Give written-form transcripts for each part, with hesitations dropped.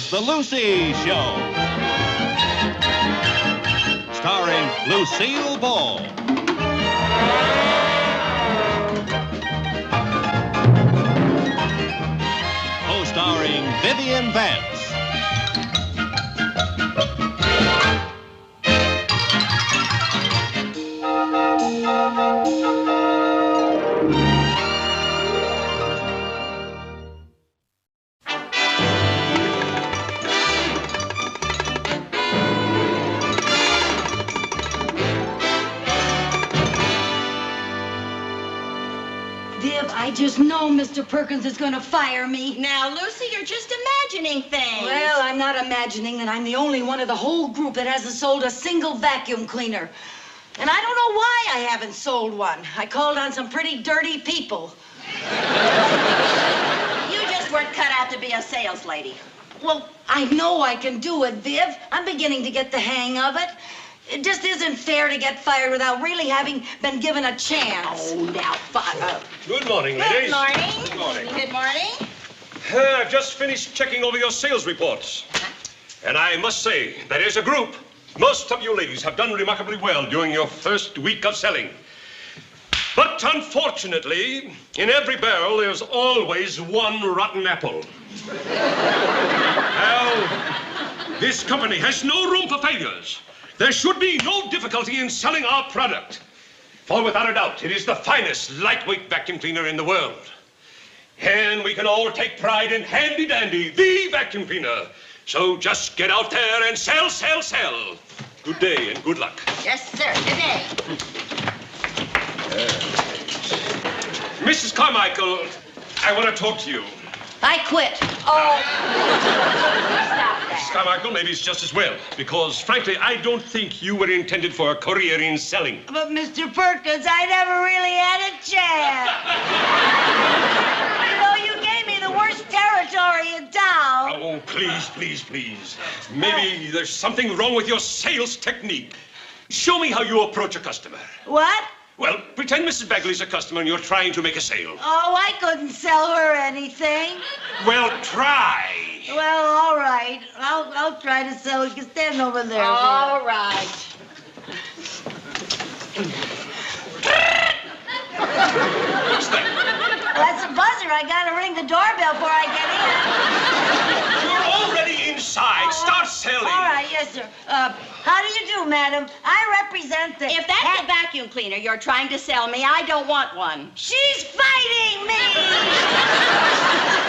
is The Lucy Show, starring Lucille Ball. Co-starring Vivian Vance. I just know Mr. Perkins is going to fire me. Now, Lucy, you're just imagining things. Well, I'm not imagining that I'm the only one of the whole group that hasn't sold a single vacuum cleaner. And I don't know why I haven't sold one. I called on some pretty dirty people. You just weren't cut out to be a sales lady. Well, I know I can do it, Viv. I'm beginning to get the hang of it. It just isn't fair to get fired without really having been given a chance. Oh, now, Father. Good morning, ladies. Good morning. Good morning. Good morning. I've just finished checking over your sales reports. And I must say that as a group, most of you ladies have done remarkably well during your first week of selling. But unfortunately, in every barrel, there's always one rotten apple. Well, this company has no room for failures. There should be no difficulty in selling our product. For without a doubt, it is the finest lightweight vacuum cleaner in the world. And we can all take pride in Handy Dandy, the vacuum cleaner. So just get out there and sell, sell, sell. Good day and good luck. Yes, sir. Good day. Mrs. Carmichael, I want to talk to you. I quit. Oh. Stop Mrs. that. Carmichael, maybe it's just as well, because frankly, I don't think you were intended for a career in selling. But, Mr. Perkins, I never really had a chance. You know, you gave me the worst territory in town. Oh, please, please, please. Maybe there's something wrong with your sales technique. Show me how you approach a customer. What? Well, pretend Mrs. Bagley's a customer and you're trying to make a sale. Oh, I couldn't sell her anything. Well, try. Well, all right. I'll try to sell it. You can stand over there. All right. What's that? That's a buzzer. I gotta ring the doorbell before I get in. You're already inside. Start selling. All right, yes, sir. How do you do, madam? I represent the... If that's a vacuum cleaner you're trying to sell me, I don't want one. She's fighting me!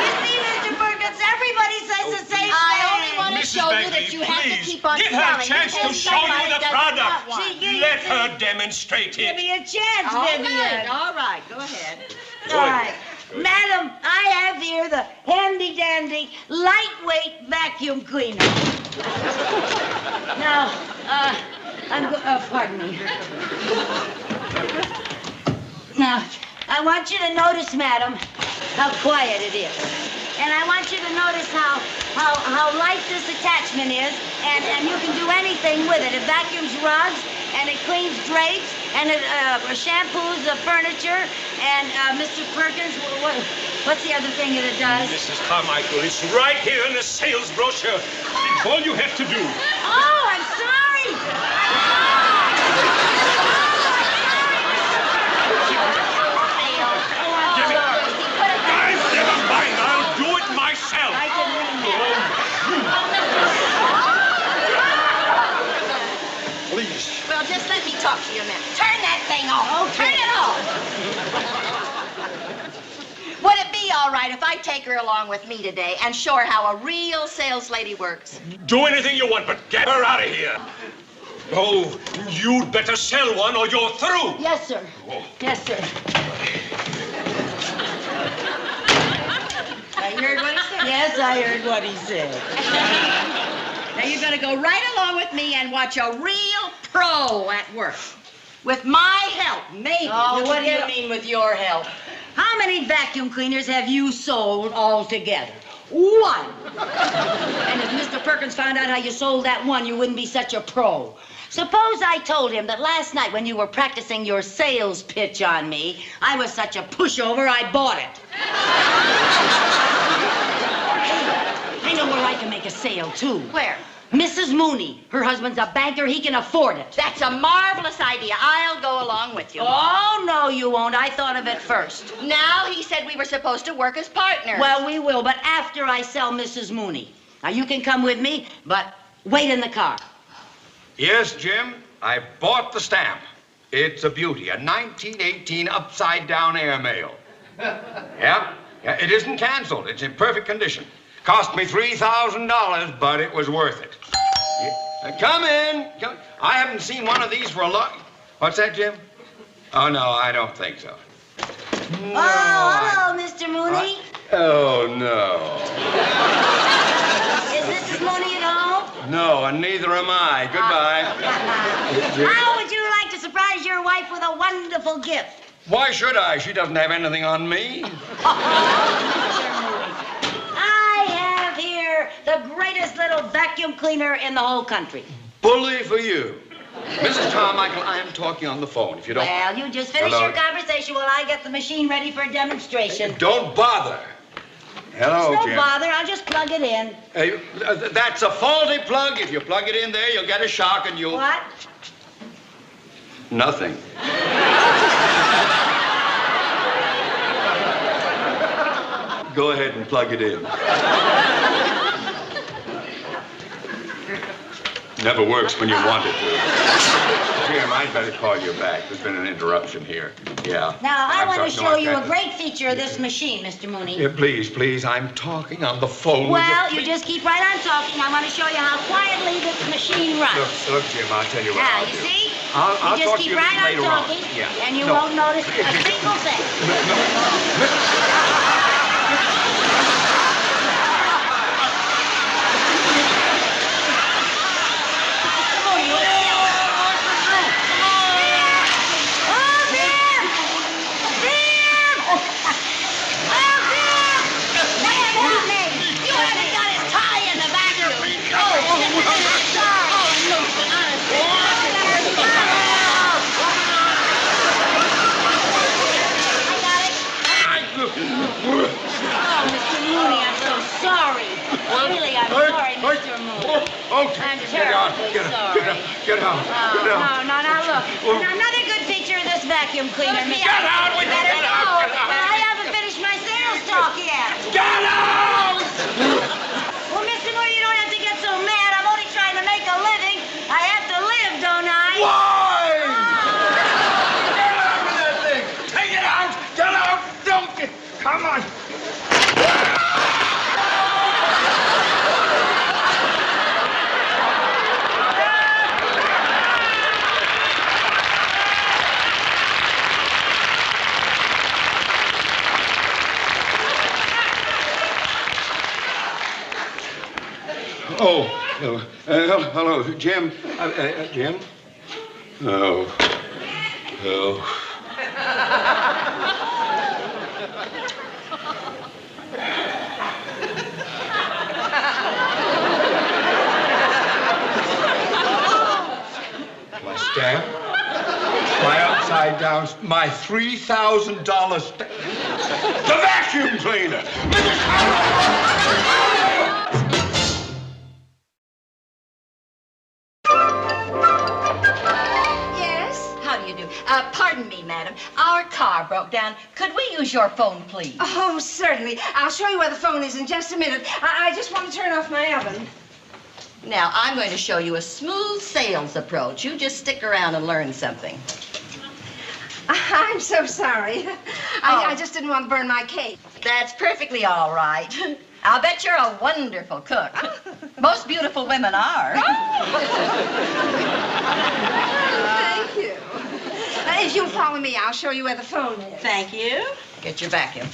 You see, Mr. Perkins, everybody says the same thing. I only want to Mrs. show you Bagley, that you have to please, keep on give her a selling. chance to Because show you somebody the does product. not want. Let her demonstrate Give it. me a chance, All Vivian. right, go ahead. All right. Madam, I have here the handy-dandy, lightweight vacuum cleaner. Now, pardon me. Now, I want you to notice, madam, how quiet it is. And I want you to notice how light this attachment is, and you can do anything with it. It vacuums rugs, and it cleans drapes, and it shampoos the furniture, and Mr. Perkins, what's the other thing that it does? Mrs. Carmichael, it's right here in the sales brochure. It's all you have to do. Oh, I'm sorry. Never mind. I'll do it myself. I can read Please. Well, just let me talk to you a minute. Turn that thing off. Okay. Turn it off. Would it be all right if I take her along with me today and show her how a real sales lady works? Do anything you want, but get her out of here. Oh, you'd better sell one or you're through. Yes, sir. Oh. Yes, sir. I heard what he said. Yes, I heard what he said. Now, you're going to go right along with me and watch a real pro at work. With my help, maybe. Oh, you what can do you get mean with your help? How many vacuum cleaners have you sold altogether? One. And if Mr. Perkins found out how you sold that one, you wouldn't be such a pro. Suppose I told him that last night when you were practicing your sales pitch on me, I was such a pushover, I bought it. I know where I can make a sale, too. Where? Mrs. Mooney. Her husband's a banker. He can afford it. That's a marvelous idea. I'll go along with you. Oh, no, you won't. I thought of it first. Now he said we were supposed to work as partners. Well, we will, but after I sell Mrs. Mooney. Now, you can come with me, but wait in the car. Yes, Jim, I bought the stamp. It's a beauty, a 1918 upside-down airmail. Yeah, it isn't canceled. It's in perfect condition. Cost me $3,000, but it was worth it. Come in. I haven't seen one of these for a long... What's that, Jim? Oh, no, I don't think so. No, hello, Mr. Mooney. Oh, no. Is Mrs. Mooney at home? No, and neither am I. Goodbye. How would you like to surprise your wife with a wonderful gift? Why should I? She doesn't have anything on me. I have here the greatest little vacuum cleaner in the whole country. Bully for you. Mrs. Carmichael, I am talking on the phone. If you don't... Well, you just finish Hello? your conversation while I get the machine ready for a demonstration. Don't bother. Hello, Don't Jim. bother. I'll just plug it in. That's a faulty plug. If you plug it in there, you'll get a shock and you'll... What? Nothing. Go ahead and plug it in. Never works when you want it to. Jim, I'd better call you back. There's been an interruption here. Yeah. Now, I want to show you a great... great feature of this machine, Mr. Mooney. Yeah, please, I'm talking on the phone. Well, you just keep right on talking. I want to show you how quietly this machine runs. Look, Jim, I'll tell you what Now, I'll you do. see? I'll you talk just to keep you right on later on. talking, Yeah. and you No. won't notice a single thing. Okay, Get out. Get out. No, now look. Now, another good feature of this vacuum cleaner. Get out with Let it, it get go. out, get out. But I haven't finished my sales talk yet. Get out! Well, Mr. Mooney, you don't have to get so mad. I'm only trying to make a living. I have to live, don't I? Why? Get out of that thing! Take it out! Get out! Don't get... Come on! Oh, hello, Jim. Jim? Oh. My stamp? My upside down, my $3,000 stamp. The vacuum cleaner! Pardon me, madam. Our car broke down. Could we use your phone, please? Oh, certainly. I'll show you where the phone is in just a minute. I just want to turn off my oven. Now, I'm going to show you a smooth sales approach. You just stick around and learn something. I'm so sorry. I just didn't want to burn my cake. That's perfectly all right. I'll bet you're a wonderful cook. Most beautiful women are. Thank you. If you'll follow me, I'll show you where the phone is. Thank you. Get your vacuum.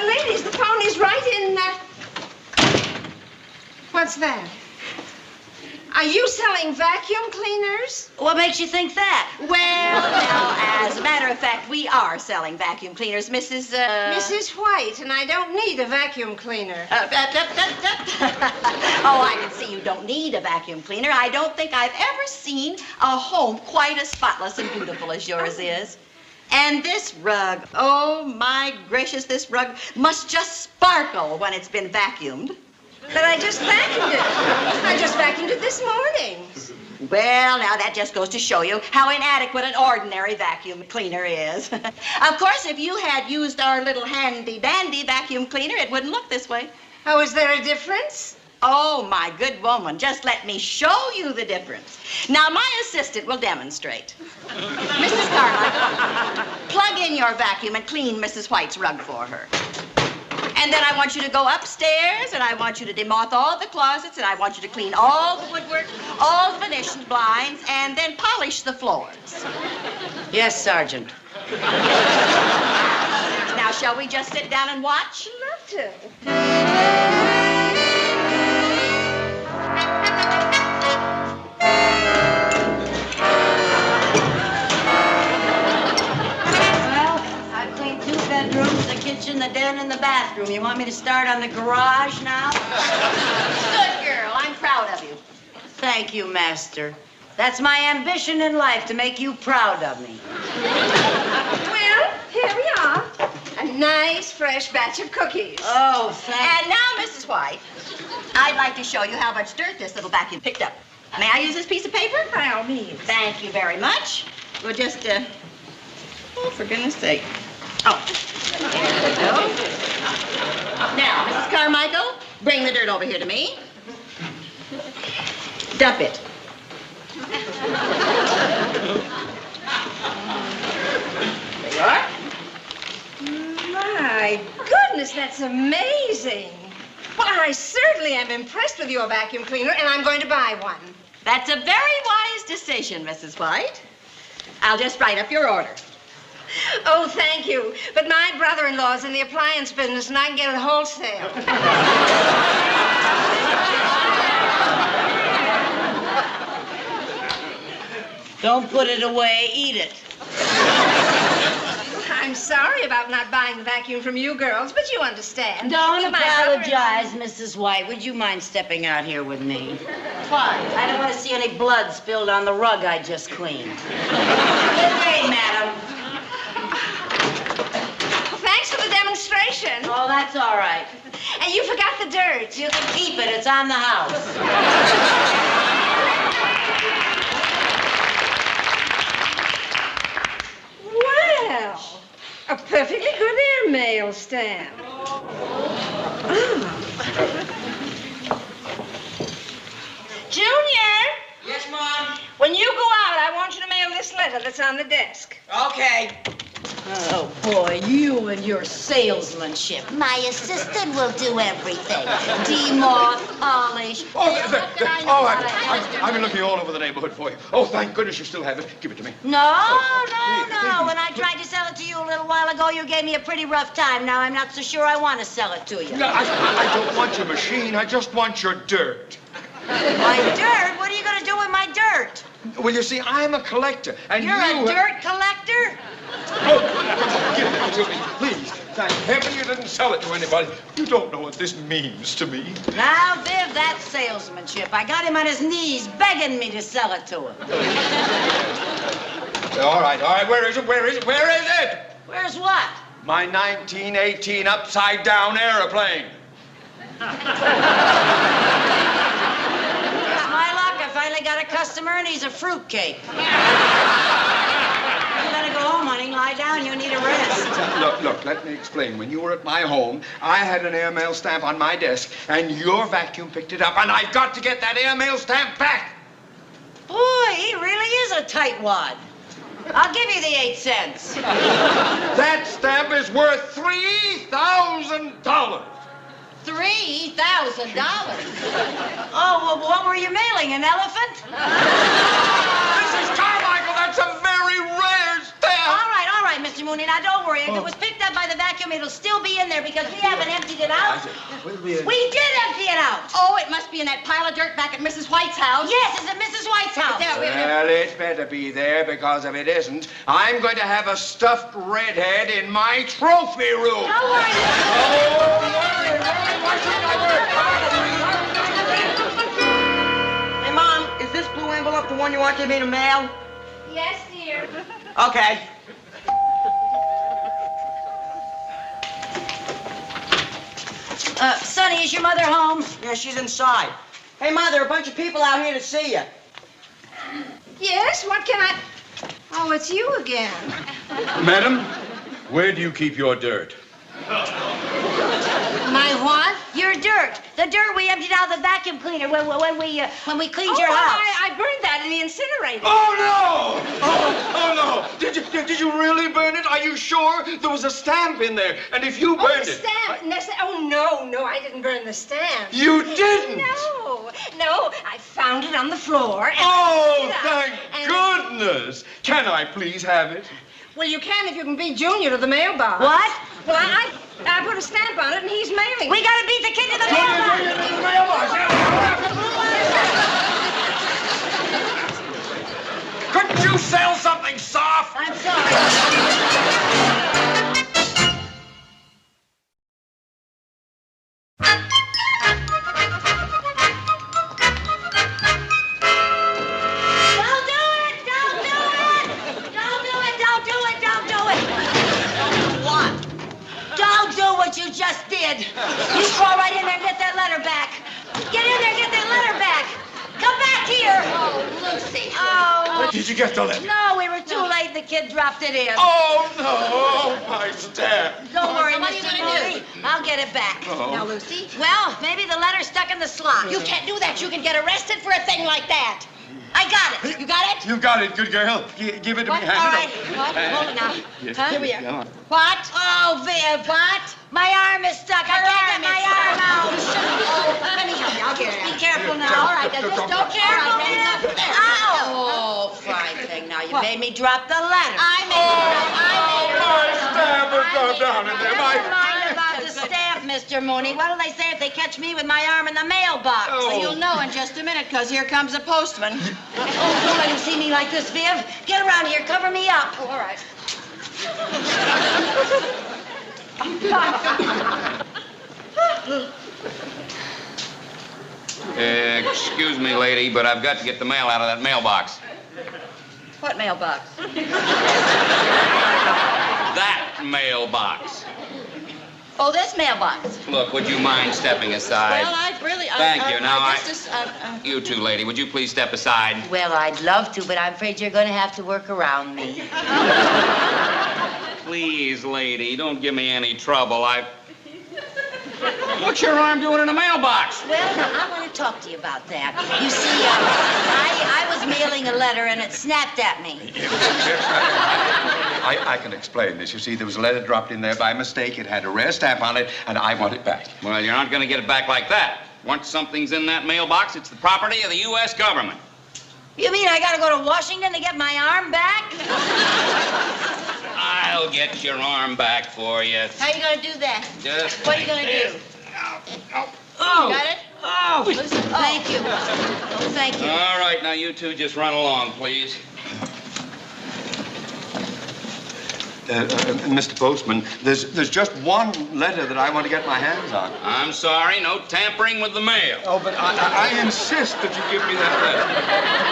Ladies, the phone is right in that. What's that? Are you selling vacuum cleaners? What makes you think that? Well, now, as a matter of fact, we are selling vacuum cleaners, Mrs. Mrs. White, and I don't need a vacuum cleaner. Oh, I can see you don't need a vacuum cleaner. I don't think I've ever seen a home quite as spotless and beautiful as yours is. And this rug, oh, my gracious, this rug must just sparkle when it's been vacuumed. But I just vacuumed it. I just vacuumed it this morning. Well, now that just goes to show you how inadequate an ordinary vacuum cleaner is. Of course, if you had used our little handy-dandy vacuum cleaner, it wouldn't look this way. Oh, is there a difference? Oh, my good woman, just let me show you the difference. Now, my assistant will demonstrate. Mrs. Carmichael, plug in your vacuum and clean Mrs. White's rug for her. And then I want you to go upstairs, and I want you to demoth all the closets, and I want you to clean all the woodwork, all the Venetian blinds, and then polish the floors. Yes, Sergeant. Now, shall we just sit down and watch? Love to. Bedrooms, the kitchen, the den, and the bathroom. You want me to start on the garage now? Good girl. I'm proud of you. Thank you, Master. That's my ambition in life, to make you proud of me. Well, here we are. A nice, fresh batch of cookies. Oh, thank And now, Mrs. White, I'd like to show you how much dirt this little vacuum picked up. May I use this piece of paper? By all means. Thank you very much. We'll just, oh, for goodness sake. Oh, there we go. Now, Mrs. Carmichael, bring the dirt over here to me. Dump it. There you are. My goodness, that's amazing. Well, I certainly am impressed with your vacuum cleaner, and I'm going to buy one. That's a very wise decision, Mrs. White. I'll just write up your order. Oh, thank you. But my brother-in-law's in the appliance business, and I can get it wholesale. Don't put it away, eat it. I'm sorry about not buying the vacuum from you girls, but you understand. Don't But my brother-in-law- apologize, Mrs. White. Would you mind stepping out here with me? Why? I don't want to see any blood spilled on the rug I just cleaned. Good day, madam. Thanks for the demonstration. Oh, that's all right. And you forgot the dirt. You can keep it. It's on the house. Well, a perfectly good airmail stamp. Junior, Yes, Mom? when you go out, I want you to mail this letter that's on the desk. Okay. Oh, boy, you and your salesmanship. My assistant will do everything. Demoth, polish. I've been looking all over the neighborhood for you. Oh, thank goodness you still have it. Give it to me. No. When I tried to sell it to you a little while ago, you gave me a pretty rough time. Now I'm not so sure I want to sell it to you. No, I don't want your machine. I just want your dirt. My dirt? What are you going to do with my dirt? Well, you see, I'm a collector, and You're a dirt collector? Oh, give it to me, please. Thank heaven you didn't sell it to anybody. You don't know what this means to me. Now, Viv, that's salesmanship. I got him on his knees begging me to sell it to him. All right. Where is it? Where's what? My 1918 upside-down airplane. It's my luck. I finally got a customer, and he's a fruitcake. You better go home, honey. Lie down. You need a rest. Look, let me explain. When you were at my home, I had an airmail stamp on my desk, and your vacuum picked it up, and I've got to get that airmail stamp back. Boy, he really is a tightwad. I'll give you the 8 cents. That stamp is worth $3,000. $3,000. Oh, well, what were you mailing, an elephant? Mrs. Carmichael, that's a very rare stamp. All right, Mr. Mooney. Now, don't worry. If it was picked up by the vacuum, it'll still be in there because we haven't emptied it out. We did empty it out. Oh, it must be in that pile of dirt back at Mrs. White's house. Yes, it's at Mrs. White's house. Well, it better be there, because if it isn't, I'm going to have a stuffed redhead in my trophy room. Don't worry. Hey, Mom, is this blue envelope the one you wanted me to mail? Yes, dear. Okay. Sonny, Honey, is your mother home? Yeah, she's inside. Hey, Ma, there are a bunch of people out here to see you. Yes, what can I... Oh, it's you again. Madam, where do you keep your dirt? My what? Your dirt. The dirt we emptied out of the vacuum cleaner when we cleaned your Oh, house. I burned that in the incinerator. Oh, no! Oh, no! Did you really burn it? Are you sure? There was a stamp in there, and if you burned the it... stamp. Oh, no, I didn't burn the stamp. You didn't? No, I found it on the floor. And Oh, I thank goodness! Can I please have it? Well, you can if you can beat Junior to the mailbox. What? Well, I put a stamp on it, and he's mailing We it. gotta beat the kid to the mailbox. Couldn't you sell something soft? I'm sorry. Don't do it! Don't do it! Don't do it! Don't do it! Don't do it! What? Don't do what you just did. You crawl right in there and get that letter back. Get in there and get that letter back. Come back here. Oh, Lucy. Oh. Did you get the letter? No, we were too late. The kid dropped it in. Oh, no! Oh, my stamp! Don't worry, What are you Mr. gonna Mooney. I'll get it back. Now, Lucy. Well, maybe the letter's stuck in the slot. You can't do that. You can get arrested for a thing like that. I got it. You got it? You got it, good girl. Give it to What? me. All Hand right. it What? Hold it now. Yes, Huh? here we are. What? Oh, Viv, what? My arm is stuck. I can't get my arm out. Let me help you. I'll get it Be out. careful now. All right, now just don't Careful, Viv. Viv. Ow. Oh, fine thing. Now, you Made me drop the letter. I made her. My stamp has gone down in there. Never mind about the stamp, Mr. Mooney. What'll they say if they catch me with my arm in the mailbox? Oh. Well, you'll know in just a minute, because here comes a postman. Oh, don't let him see me like this, Viv. Get around here. Cover me up. Oh, all right. Excuse me, lady, but I've got to get the mail out of that mailbox. What mailbox? That mailbox. Oh, this mailbox. Look, would you mind stepping aside? Well, I really... Thank you. Now, I just... You two, lady, would you please step aside? Well, I'd love to, but I'm afraid you're going to have to work around me. Please, lady, don't give me any trouble. What's your arm doing in a mailbox? Well, I want to talk to you about that. You see, I was mailing a letter and it snapped at me. I can explain this. You see, there was a letter dropped in there by mistake. It had a rare stamp on it, and I want it back. Well, you're not going to get it back like that. Once something's in that mailbox, it's the property of the U.S. government. You mean I got to go to Washington to get my arm back? I'll get your arm back for you. How you going to do that? Just What are you going to do? Oh. Got it? Oh. Thank you. Oh, thank you. All right, now you two just run along, please. Mr. Postman, there's just one letter that I want to get my hands on. I'm sorry, no tampering with the mail. Oh, but I insist that you give me that letter.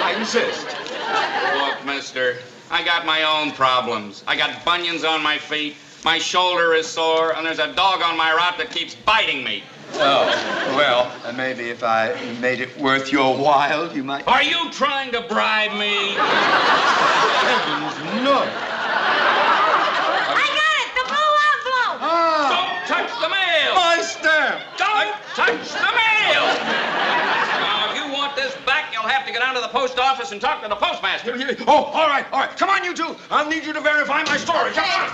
I insist. Look, mister, I got my own problems. I got bunions on my feet, my shoulder is sore, and there's a dog on my route that keeps biting me. Oh, well, maybe if I made it worth your while, you might... Are you trying to bribe me? Heavens, no. I got it! The blue envelope! Don't touch the mail! My stamp! Don't touch the mail! Now, if you want this back, you'll have to go down to the post office and talk to the postmaster. Oh, all right. Come on, you two. I'll need you to verify my story. Come on.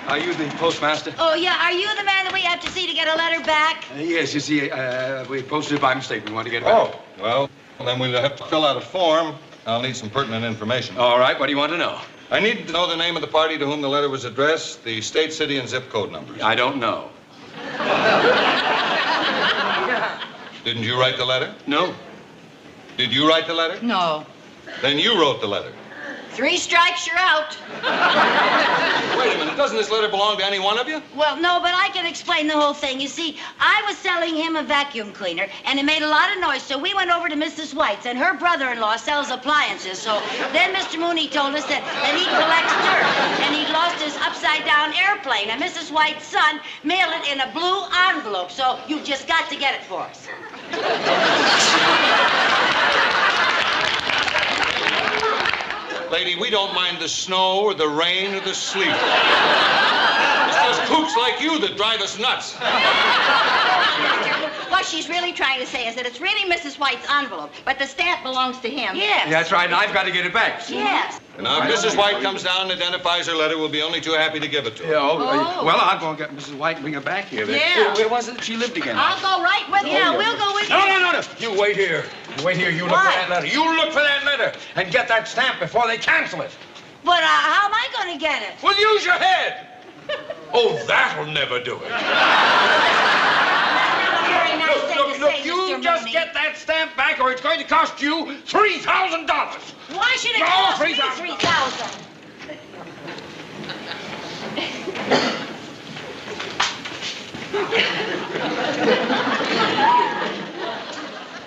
Are you the postmaster? Oh, yeah. Are you the man that we have to see to get a letter back? Yes, you see, we posted it by mistake. We want to get it back. Oh, well, then we'll have to fill out a form. I'll need some pertinent information. All right, what do you want to know? I need to know the name of the party to whom the letter was addressed, the state, city, and zip code numbers. I don't know. Didn't you write the letter? No. Did you write the letter? No. Then you wrote the letter. 3 strikes, you're out. Wait a minute, doesn't this letter belong to any one of you? Well, no, but I can explain the whole thing. You see, I was selling him a vacuum cleaner, and it made a lot of noise, so we went over to Mrs. White's, and her brother-in-law sells appliances. So then Mr. Mooney told us that he collects dirt, and he'd lost his upside-down airplane, and Mrs. White's son mailed it in a blue envelope, so you just got to get it for us. Lady, we don't mind the snow or the rain or the sleet. It's just kooks like you that drive us nuts. What she's really trying to say is that it's really Mrs. White's envelope, but the stamp belongs to him. Yes. That's right, and I've got to get it back. Yes. And now, if Mrs. White comes down and identifies her letter, we'll be only too happy to give it to her. Well, I'll go and get Mrs. White and bring her back here. Yeah. Where was it she lived again? I'll go right with you. Yeah, we'll go with you. No. You wait here. Wait here. You look for that letter. You look for that letter and get that stamp before they cancel it. But how am I going to get it? Well, use your head. Oh, that'll never do it. Very nice thing to say, You Mr. just Mooney. get that stamp back or it's going to cost you $3,000. Why should it No, cost me 3,000. $3,000?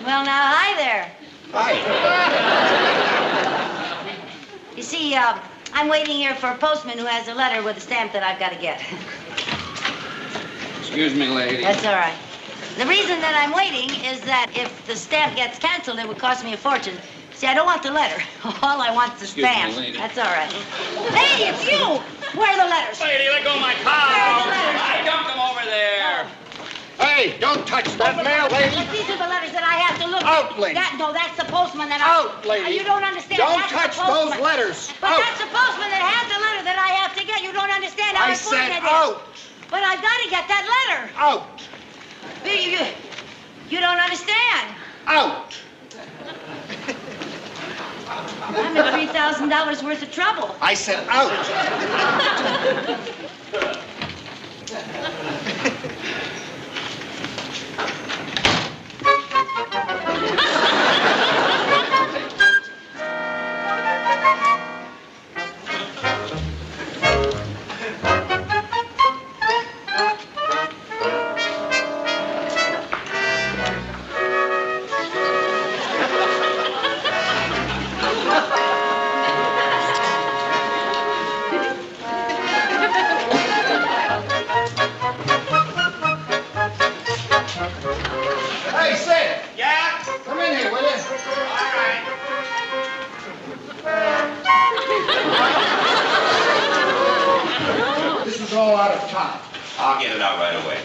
Well, now, hi there. Hi. You see, I'm waiting here for a postman who has a letter with a stamp that I've got to get. Excuse me, lady. That's all right. The reason that I'm waiting is that if the stamp gets canceled, it would cost me a fortune. See, I don't want the letter. All I want is the Excuse me, stamp. lady. That's all right. Hey, it's you! Where are the letters? Lady, let go of my car. I dumped them over there. Hey, don't touch that mail, lady. But these are the letters that I have to look Out, at. lady. No, that's the postman that Out, lady. You don't understand. Don't That's touch the postman. those letters. But Out. that's the postman that has the letter that I have to get. You don't understand how I important said it is. out. But I've got to get that letter. Out. You don't understand. Out. I'm in $3,000 worth of trouble. I said out. Hey, Sid. Yeah? Come in here, will you? All right. This is all out of time. I'll get it out right away.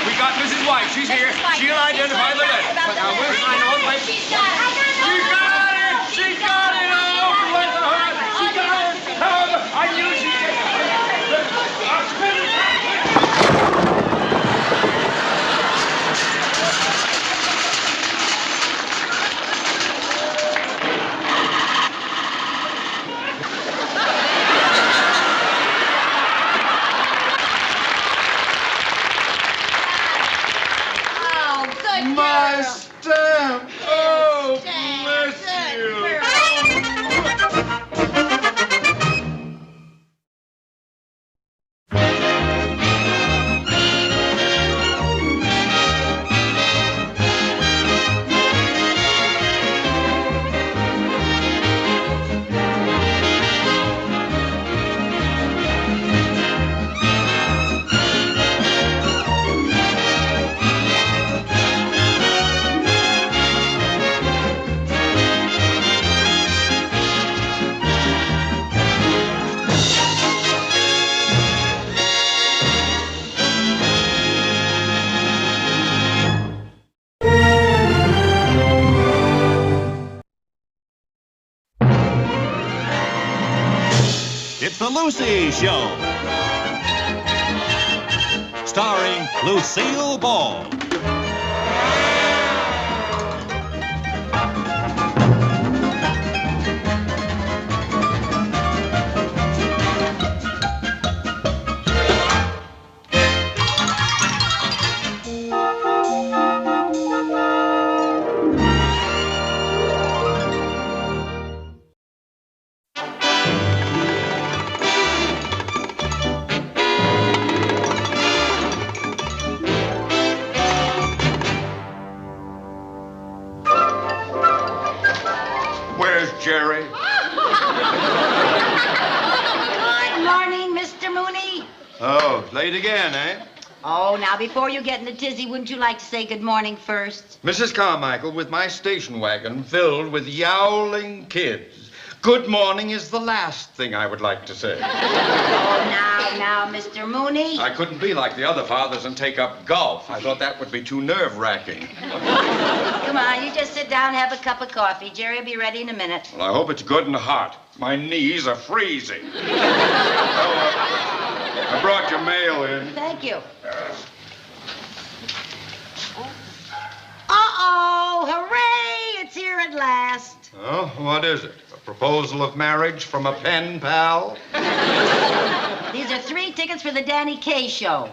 We got Mrs. White. She's here. She'll identify the letter. But now, where's my notebook? She's got it. She got it! She got it! Oh, bless her heart! She got it! Oh, I knew she did. I'll spin it back. Oh, good My girl. stamp! Oh, Lucy Show. Starring Lucille Ball. Where's Jerry? Good morning, Mr. Mooney. Oh, late again, eh? Oh, now, before you get in a tizzy, wouldn't you like to say good morning first? Mrs. Carmichael, with my station wagon filled with yowling kids, good morning is the last thing I would like to say. Oh, now, Mr. Mooney. I couldn't be like the other fathers and take up golf. I thought that would be too nerve-wracking. Come on, you just sit down and have a cup of coffee. Jerry will be ready in a minute. Well, I hope it's good and hot. My knees are freezing. I brought your mail in. Thank you. Uh-oh, hooray, it's here at last. Oh, what is it? A proposal of marriage from a pen pal? These are 3 tickets for the Danny Kaye show.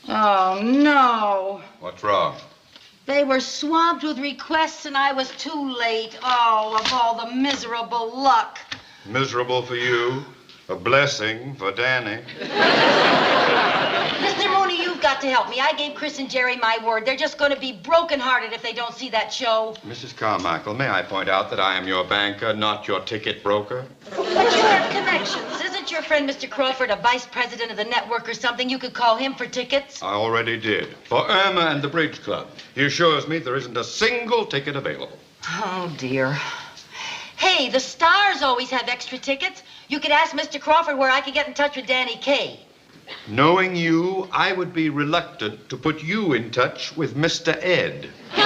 Oh, no. What's wrong? They were swamped with requests and I was too late. Oh, of all the miserable luck. Miserable for you, a blessing for Danny. Mr. Mooney, you've got to help me. I gave Chris and Jerry my word. They're just going to be brokenhearted if they don't see that show. Mrs. Carmichael, may I point out that I am your banker, not your ticket broker? But you have connections. Isn't your friend Mr. Crawford a vice president of the network or something? You could call him for tickets. I already did. For Irma and the Bridge Club. He assures me there isn't a single ticket available. Oh, dear. Hey, the stars always have extra tickets. You could ask Mr. Crawford where I could get in touch with Danny Kaye. Knowing you, I would be reluctant to put you in touch with Mr. Ed. Oh,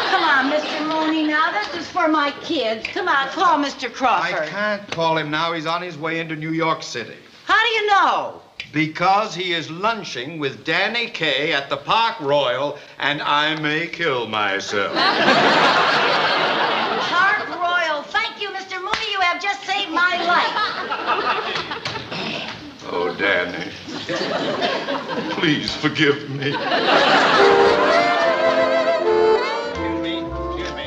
come on, Mr. Mooney, now. This is for my kids. Come on, call Mr. Crawford. I can't call him now. He's on his way into New York City. How do you know? Because he is lunching with Danny Kaye at the Park Royal, and I may kill myself. Park Royal. Thank you, Mr. Mooney. You have just saved my life. Oh, Danny. Please forgive me.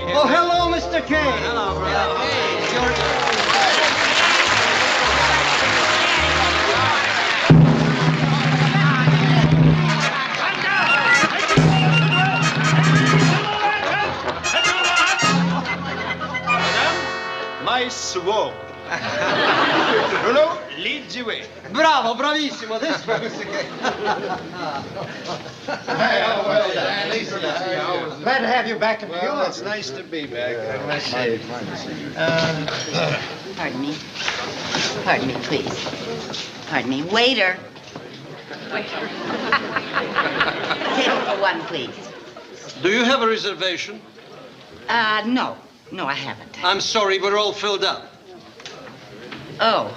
Oh, hello, Mr. Kaye. Hello, brother. Nice walk. Bruno, lead the way. Bravo, bravissimo. This way, Mr. Kaye. Glad to have you back in New York. It's nice to be back. I must say. Pardon me. Pardon me, please. Pardon me. Waiter. Table for 1, please. Do you have a reservation? No. No, I haven't. I'm sorry, we're all filled up. Oh.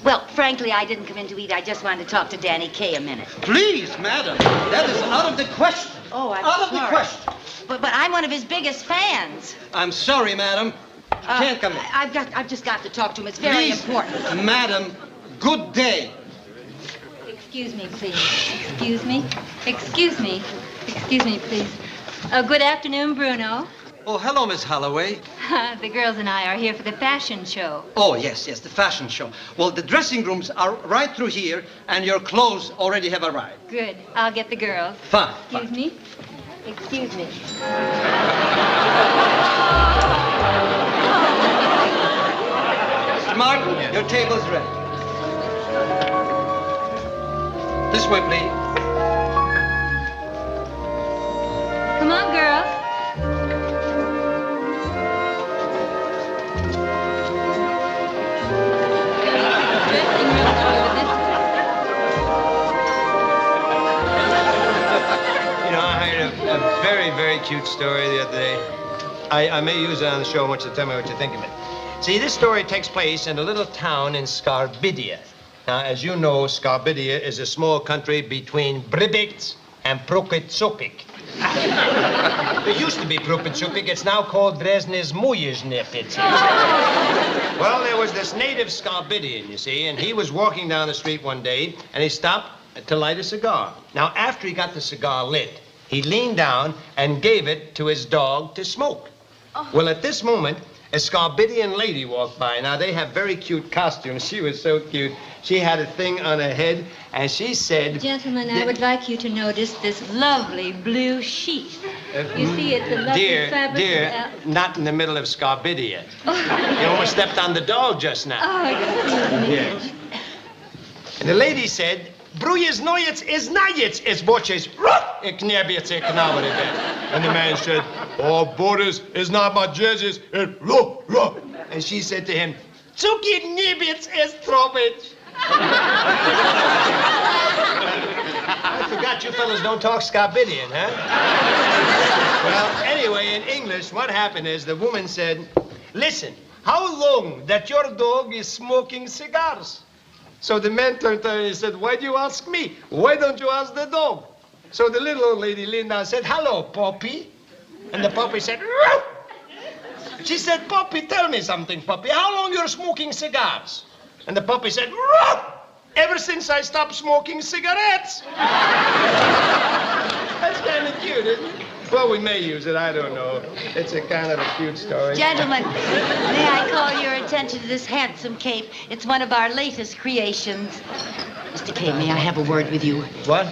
Well, frankly, I didn't come in to eat. I just wanted to talk to Danny Kaye a minute. Please, madam. That is out of the question. Oh, I'm Out of sorry. the question. But I'm one of his biggest fans. I'm sorry, madam. Can't come in. I've just got to talk to him. It's very Please, important. madam, good day. Excuse me, please. Excuse me. Excuse me. Excuse me, please. Good afternoon, Bruno. Oh, hello, Miss Holloway. The girls and I are here for the fashion show. Oh, yes, the fashion show. Well, the dressing rooms are right through here, and your clothes already have arrived. Good. I'll get the girls. Fine. Excuse me. Excuse me. Mr. Martin, your table's ready. This way, please. Come on, girls. You know, I heard a very, very cute story the other day. I may use it on the show. I want you to tell me what you think of it. See, this story takes place in a little town in Scarbidia. Now, as you know, Scarbidia is a small country between Bribix and Prokitsupik. It used to be Prokitsupik. It's now called Dresnes Mujizhnepits. Well, there was this native Scarbidian, you see, and he was walking down the street one day, and he stopped to light a cigar. Now, after he got the cigar lit, he leaned down and gave it to his dog to smoke. Well, at this moment, a Scarbidian lady walked by. Now, they have very cute costumes. She was so cute. She had a thing on her head, and she said... Gentlemen, I would like you to notice this lovely blue sheet. You see, it's a lovely fabric. Dear, not in the middle of Scarbidia. You almost stepped on the dog just now. Oh, excuse me. Yes. And the lady said, Brujes Neuets is Najets is Boches. And the man said, Oh, Boris is not my judges. And she said to him, Zuki Nibits is Trobit. I forgot you fellas don't talk Scarbidian, huh? Well, anyway, in English, what happened is the woman said, Listen, how long that your dog is smoking cigars? So the man turned to her and he said, Why do you ask me? Why don't you ask the dog? So the little old lady leaned down and said, Hello, Poppy. And the puppy said, Roo! She said, Puppy, tell me something, Puppy. How long you're smoking cigars? And the puppy said, Roo! Ever since I stopped smoking cigarettes. That's kind of cute, isn't it? Well, we may use it. I don't know. It's a kind of a cute story. Gentlemen, may I call your attention to this handsome cape? It's one of our latest creations. Mr. K, may I have a word with you? What?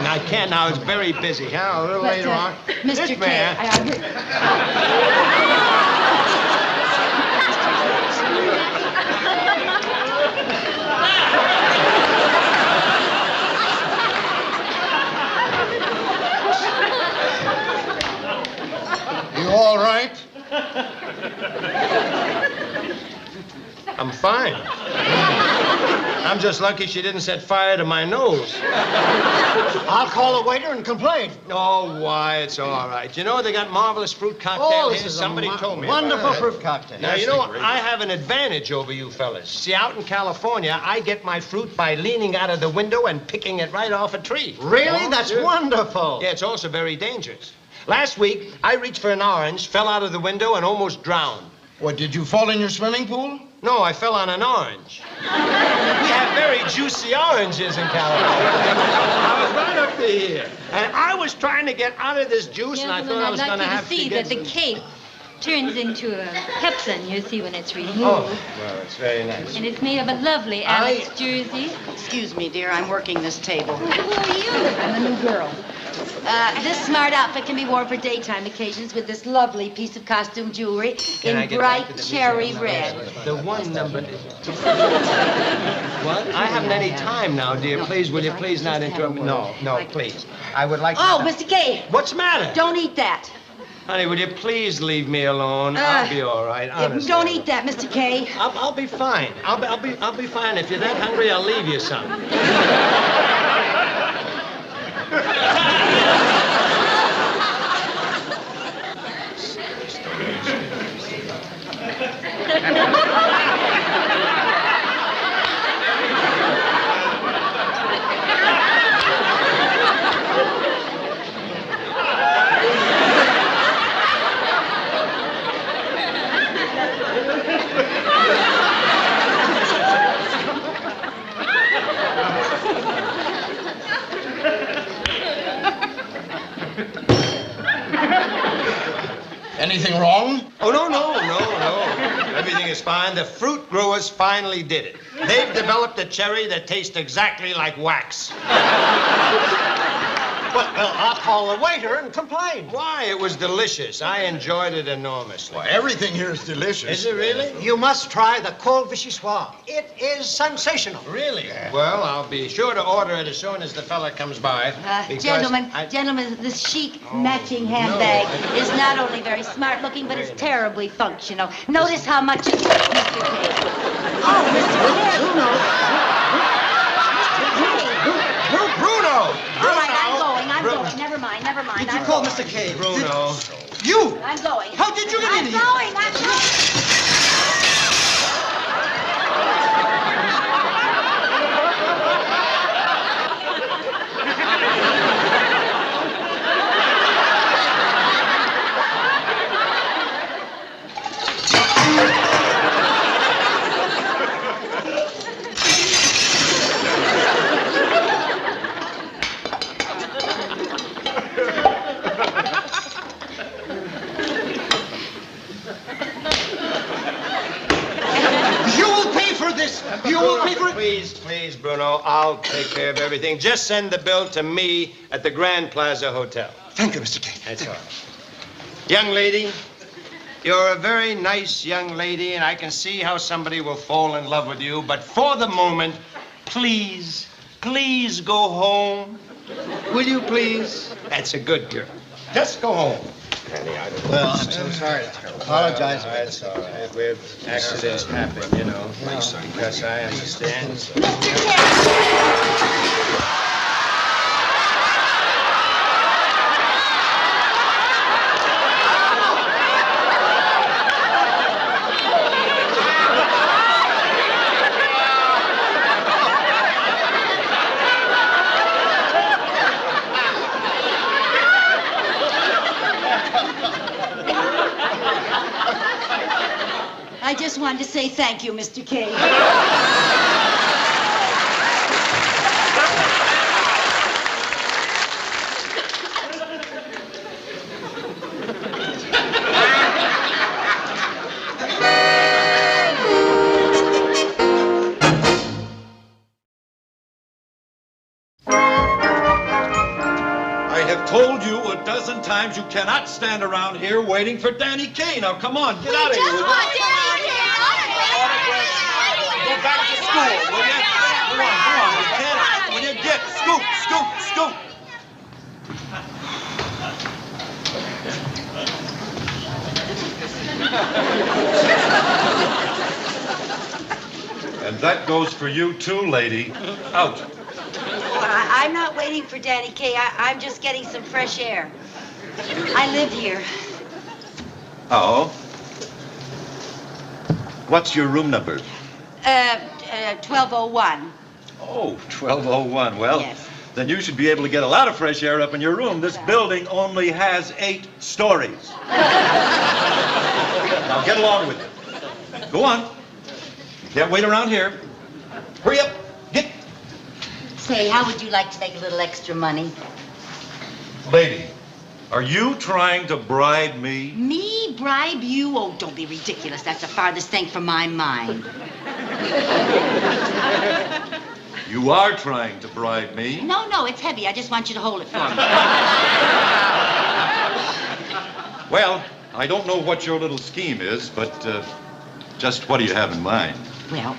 I can't now. It's very busy. Huh? A little later on. Mr. This K, man. You all right? I'm fine. I'm just lucky she didn't set fire to my nose. I'll call a waiter and complain. Oh, why? It's all right. You know, they got marvelous fruit cocktail this here. is Somebody told me. wonderful about it. fruit cocktail. Now, you know, I have an advantage over you fellas. See, out in California, I get my fruit by leaning out of the window and picking it right off a tree. Really? Oh, That's yeah. wonderful. Yeah, it's also very dangerous. Last week, I reached for an orange, fell out of the window, and almost drowned. What, did you fall in your swimming pool? No, I fell on an orange. We have very juicy oranges in California. I was right up to here, and I was trying to get out of this juice, and I Gentlemen, thought I was I'd going to like you have to see get that the cape turns into a pepsin, you see, when it's removed. Oh, well, it's very nice. And it's made of a lovely Alex jersey. Excuse me, dear, I'm working this table. Who are you? I'm a new girl. This smart outfit can be worn for daytime occasions with this lovely piece of costume jewelry Can I in get back bright to the cherry museum? red. The one number. What? I haven't any time now, dear. Please, will you please not interrupt me? No, please. I would like to... Oh, Mr. K. What's the matter? Don't eat that. Honey, will you please leave me alone? I'll be all right, honestly. Don't eat that, Mr. K. I'll be fine. I'll be fine. If you're that hungry, I'll leave you some. Anything wrong? Oh, no. Everything is fine. The fruit growers finally did it. They've developed a cherry that tastes exactly like wax. Well, I'll call a waiter and complain. Why? It was delicious. I enjoyed it enormously. Well, everything here is delicious. Is it really? You must try the cold vichyssoise. It is sensational. Really? Well, I'll be sure to order it as soon as the fella comes by. because Gentlemen, I- this chic matching handbag is not only very smart looking, but it's terribly functional. Notice how much it's... Mr. K. Oh, Mr. K. Bruno! All right, I'm going. Never mind, never mind. Did you I'm call going. Mr. K? Bruno. You! I'm going. How did you get in here? I'm going. You will pay for this! You will pay for it! Please, Bruno, I'll take care of everything. Just send the bill to me at the Grand Plaza Hotel. Thank you, Mr. K. That's all right. Young lady, you're a very nice young lady, and I can see how somebody will fall in love with you. But for the moment, please go home. Will you please? That's a good girl. Just go home. Well, I'm so sorry. Apologize. That's all right. Where accidents happen, you know. Because I understand. I just wanted to say thank you, Mr. K. I have told you a dozen times you cannot stand around here waiting for Danny Kaye. Now, come on, get out of here. Go back to school, will you? Come on, you can't. Will you get, scoot. And that goes for you too, lady. Out. I'm not waiting for Danny Kaye. I'm just getting some fresh air. I live here. Oh? What's your room number? 1201. Oh, 1201. Well, Yes. then you should be able to get a lot of fresh air up in your room. This building only has 8 stories. Now get along with it. Go on. Can't wait around here. Hurry up. Get. Say, how would you like to make a little extra money? Lady, are you trying to bribe me? Me bribe you? Oh, don't be ridiculous. That's the farthest thing from my mind. You are trying to bribe me. No, it's heavy. I just want you to hold it for me. Well, I don't know what your little scheme is, but just what do you have in mind? Well,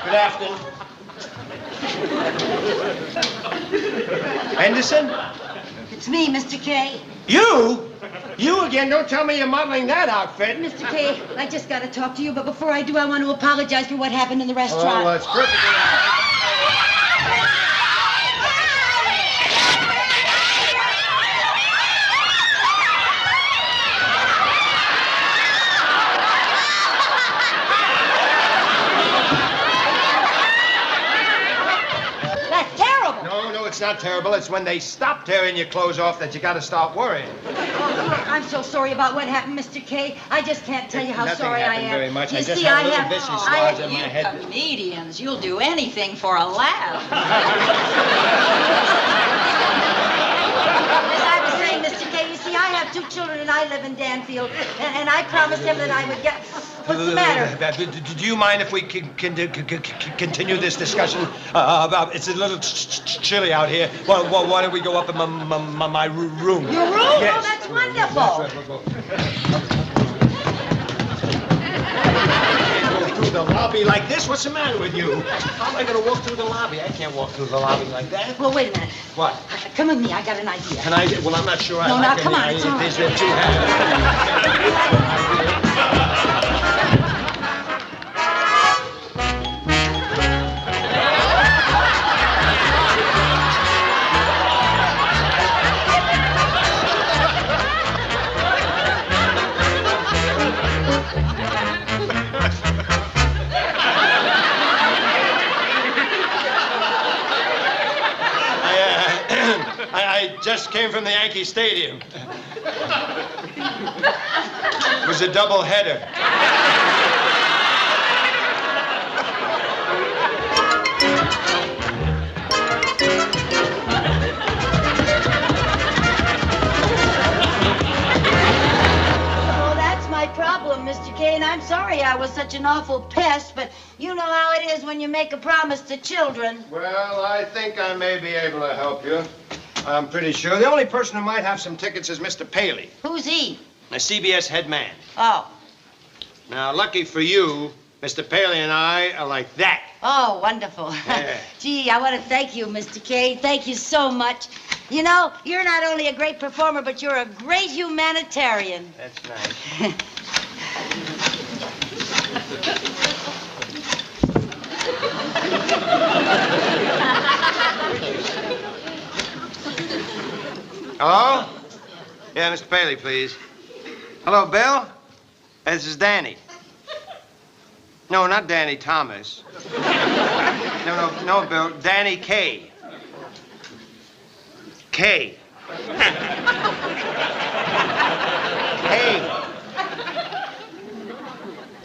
Good afternoon. Henderson? it's me, Mr. K. You? You again? Don't tell me you're modeling that outfit. Mr. K, I just got to talk to you, but before I do, I want to apologize for what happened in the restaurant. Oh, well, it's perfectly all right. That's terrible. No, it's not terrible. It's when they stop tearing your clothes off that you got to start worrying. I'm so sorry about what happened, Mr. K. I just can't tell you how Nothing sorry I happened am. very much. You I just see, had a I little have vicious lodge in my head. Comedians, you'll do anything for a laugh. As I was saying, Mr. K, you see, I have 2 children and I live in Danfield, and I promised him that I would get. What's the matter? Do you mind if we continue this discussion? About it's a little chilly out here. Why don't we go up in my room? Your room? Yes. Oh, that's wonderful. That's right, we'll go. through the lobby like this? What's the matter with you? How am I going to walk through the lobby? I can't walk through the lobby like that. Well, wait a minute. What? Come with me. I got an idea. Can I? Well, I'm not sure. No, I now, like come on. any It's all right. ideas that you have. I just came from the Yankee Stadium. It was a double header. Oh, that's my problem, Mr. Kane. I'm sorry I was such an awful pest, but you know how it is when you make a promise to children. Well, I think I may be able to help you. I'm pretty sure. The only person who might have some tickets is Mr. Paley, Who's he? the CBS head man. Oh. Now, lucky for you, Mr. Paley and I are like that. Oh, wonderful. Yeah. Gee, I want to thank you, Mr. Kane. Thank you so much. You know, you're not only a great performer, but you're a great humanitarian. That's nice. Hello? Yeah, Mr. Paley, please. Hello, Bill? This is Danny. No, not Danny Thomas. No, Bill. Danny Kaye. Kaye. Hey.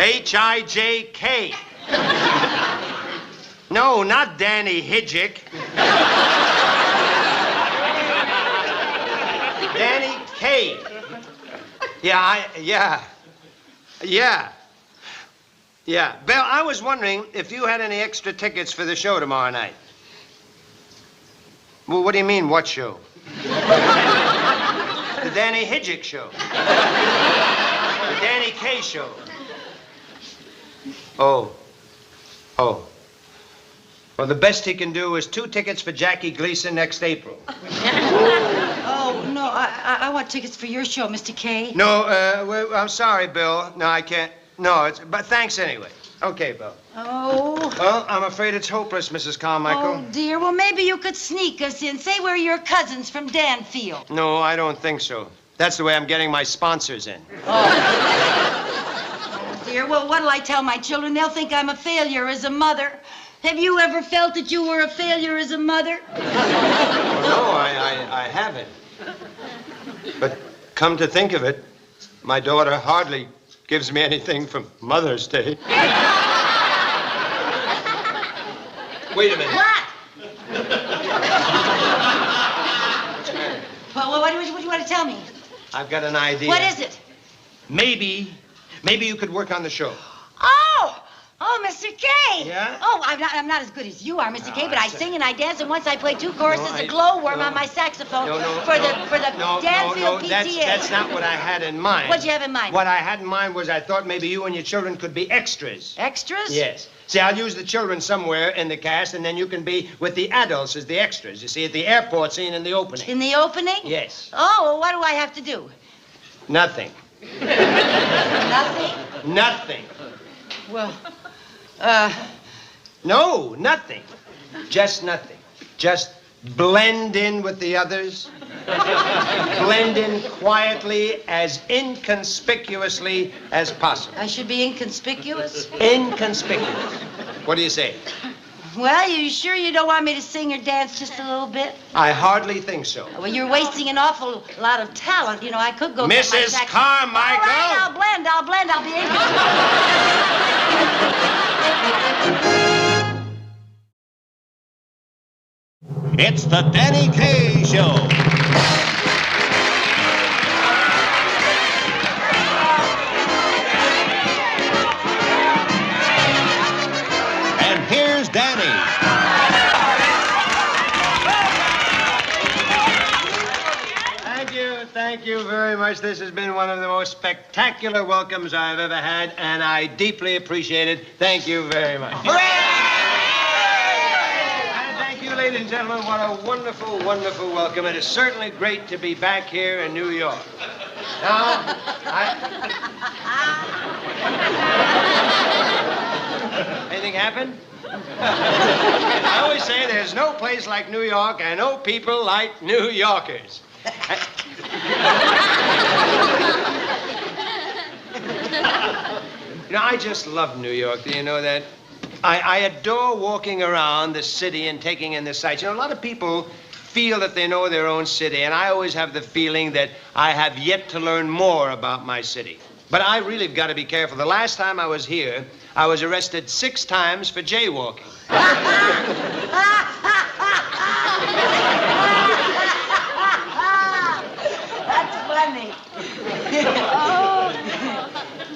H-I-J-K. No, not Danny Hidjick. Danny Kaye. Yeah. Bill, I was wondering if you had any extra tickets for the show tomorrow night. Well, what do you mean, what show? The Danny Hidjick show. The Danny Kaye show. Oh. Well, the best he can do is 2 tickets for Jackie Gleason next April. Oh, no, I want tickets for your show, Mr. Kay. No, well, I'm sorry, Bill. No, I can't. No, but thanks anyway. Okay, Bill. Oh. Well, I'm afraid it's hopeless, Mrs. Carmichael. Oh, dear. Well, maybe you could sneak us in. Say we're your cousins from Danfield. No, I don't think so. That's the way I'm getting my sponsors in. Oh, dear. Well, what'll I tell my children? They'll think I'm a failure as a mother. Have you ever felt that you were a failure as a mother? No, I haven't. But come to think of it, my daughter hardly gives me anything for Mother's Day. Wait a minute. What? Well, what do you want to tell me? I've got an idea. What is it? Maybe you could work on the show. Oh, Mr. Kay. Yeah? Oh, I'm not as good as you are, Mr. Kay, but I sing and I dance, and once I play 2 choruses, No, a glowworm on my saxophone for the Danfield PTA. That's not what I had in mind. What'd you have in mind? What I had in mind was I thought maybe you and your children could be extras. Extras? Yes. See, I'll use the children somewhere in the cast, and then you can be with the adults as the extras. You see, at the airport scene in the opening. In the opening? Yes. Oh, well, what do I have to do? Nothing. Nothing? Nothing. Well, No, nothing. Just nothing. Just blend in with the others. Blend in quietly, as inconspicuously as possible. I should be inconspicuous? Inconspicuous. What do you say? Well, you sure you don't want me to sing or dance just a little bit? I hardly think so. Well, you're wasting an awful lot of talent. You know, I could go get my Mrs. sax- Carmichael! All right, I'll blend, I'll be inconspicuous. It's the Danny Kaye Show. And here's Danny. thank you very much. This has been one of the most spectacular welcomes I've ever had, and I deeply appreciate it. Thank you very much. And thank you, ladies and gentlemen. What a wonderful, wonderful welcome. It is certainly great to be back here in New York. Now, anything happen? I always say there's no place like New York and no people like New Yorkers. You know, I just love New York. Do you know that? I adore walking around the city and taking in the sights. You know, a lot of people feel that they know their own city, and I always have the feeling that I have yet to learn more about my city. But I really have got to be careful. The last time I was here, I was arrested 6 times for jaywalking. That's funny. Oh.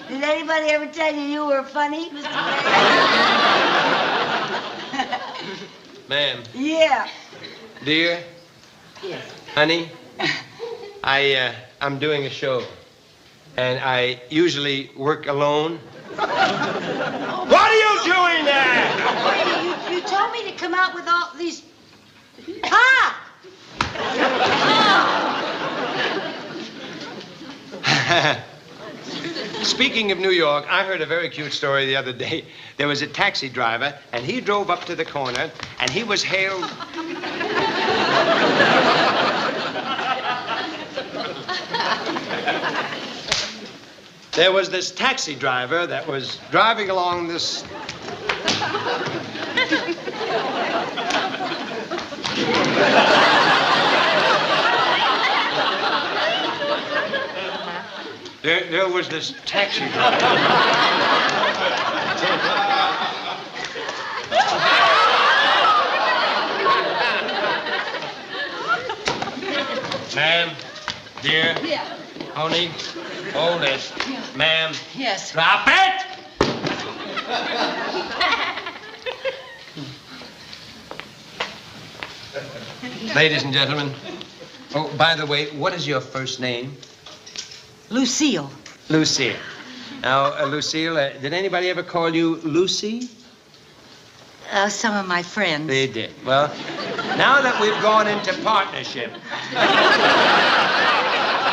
Did anybody ever tell you you were funny, Mr. Ma'am. Yeah. Dear. Yes. Honey, I'm doing a show, and I usually work alone. What are you doing there? You told me to come out with all these... Ah! Speaking of New York, I heard a very cute story the other day. There was a taxi driver, and he drove up to the corner, and he was hailed... There was this taxi driver that was driving along this... There was this taxi driver. Ma'am, dear, Yeah. honey, hold it. Ma'am. Yes. Drop it! Ladies and gentlemen. Oh, by the way, what is your first name? Lucille. Lucille. Now, Lucille, did anybody ever call you Lucy? Some of my friends. They did. Well, now that we've gone into partnership,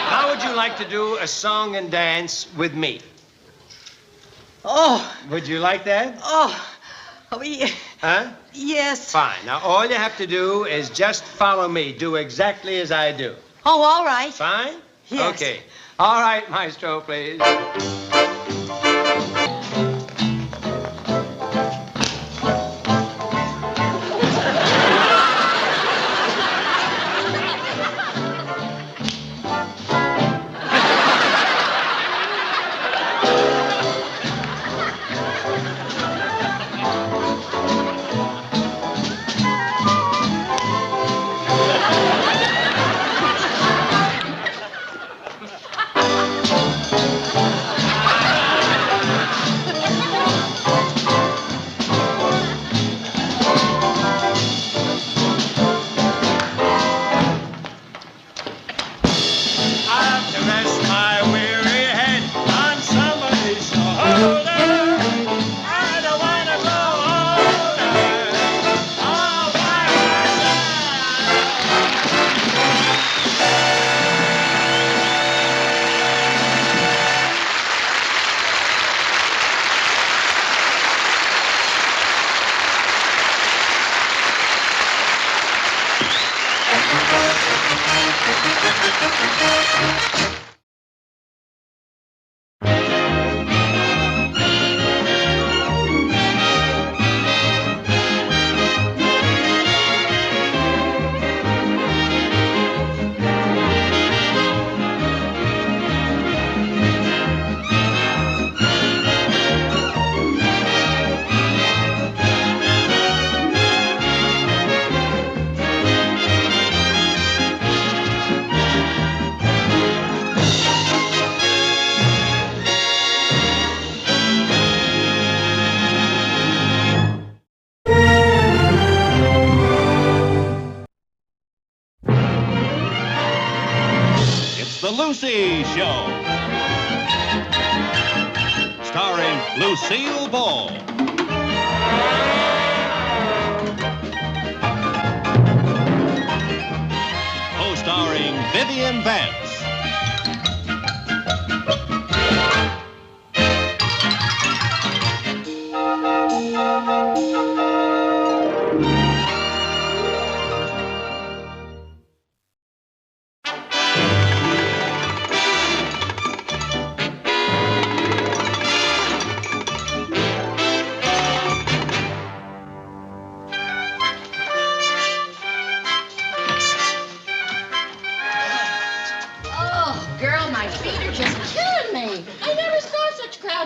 how would you like to do a song and dance with me? Oh. Would you like that? Oh. Oh, yeah. Huh? Yes. Fine. Now, all you have to do is just follow me. Do exactly as I do. Oh, all right. Fine? Yes. Okay. All right, maestro, please. The Lucy Show. Starring Lucille Ball. Co-starring Vivian Vance.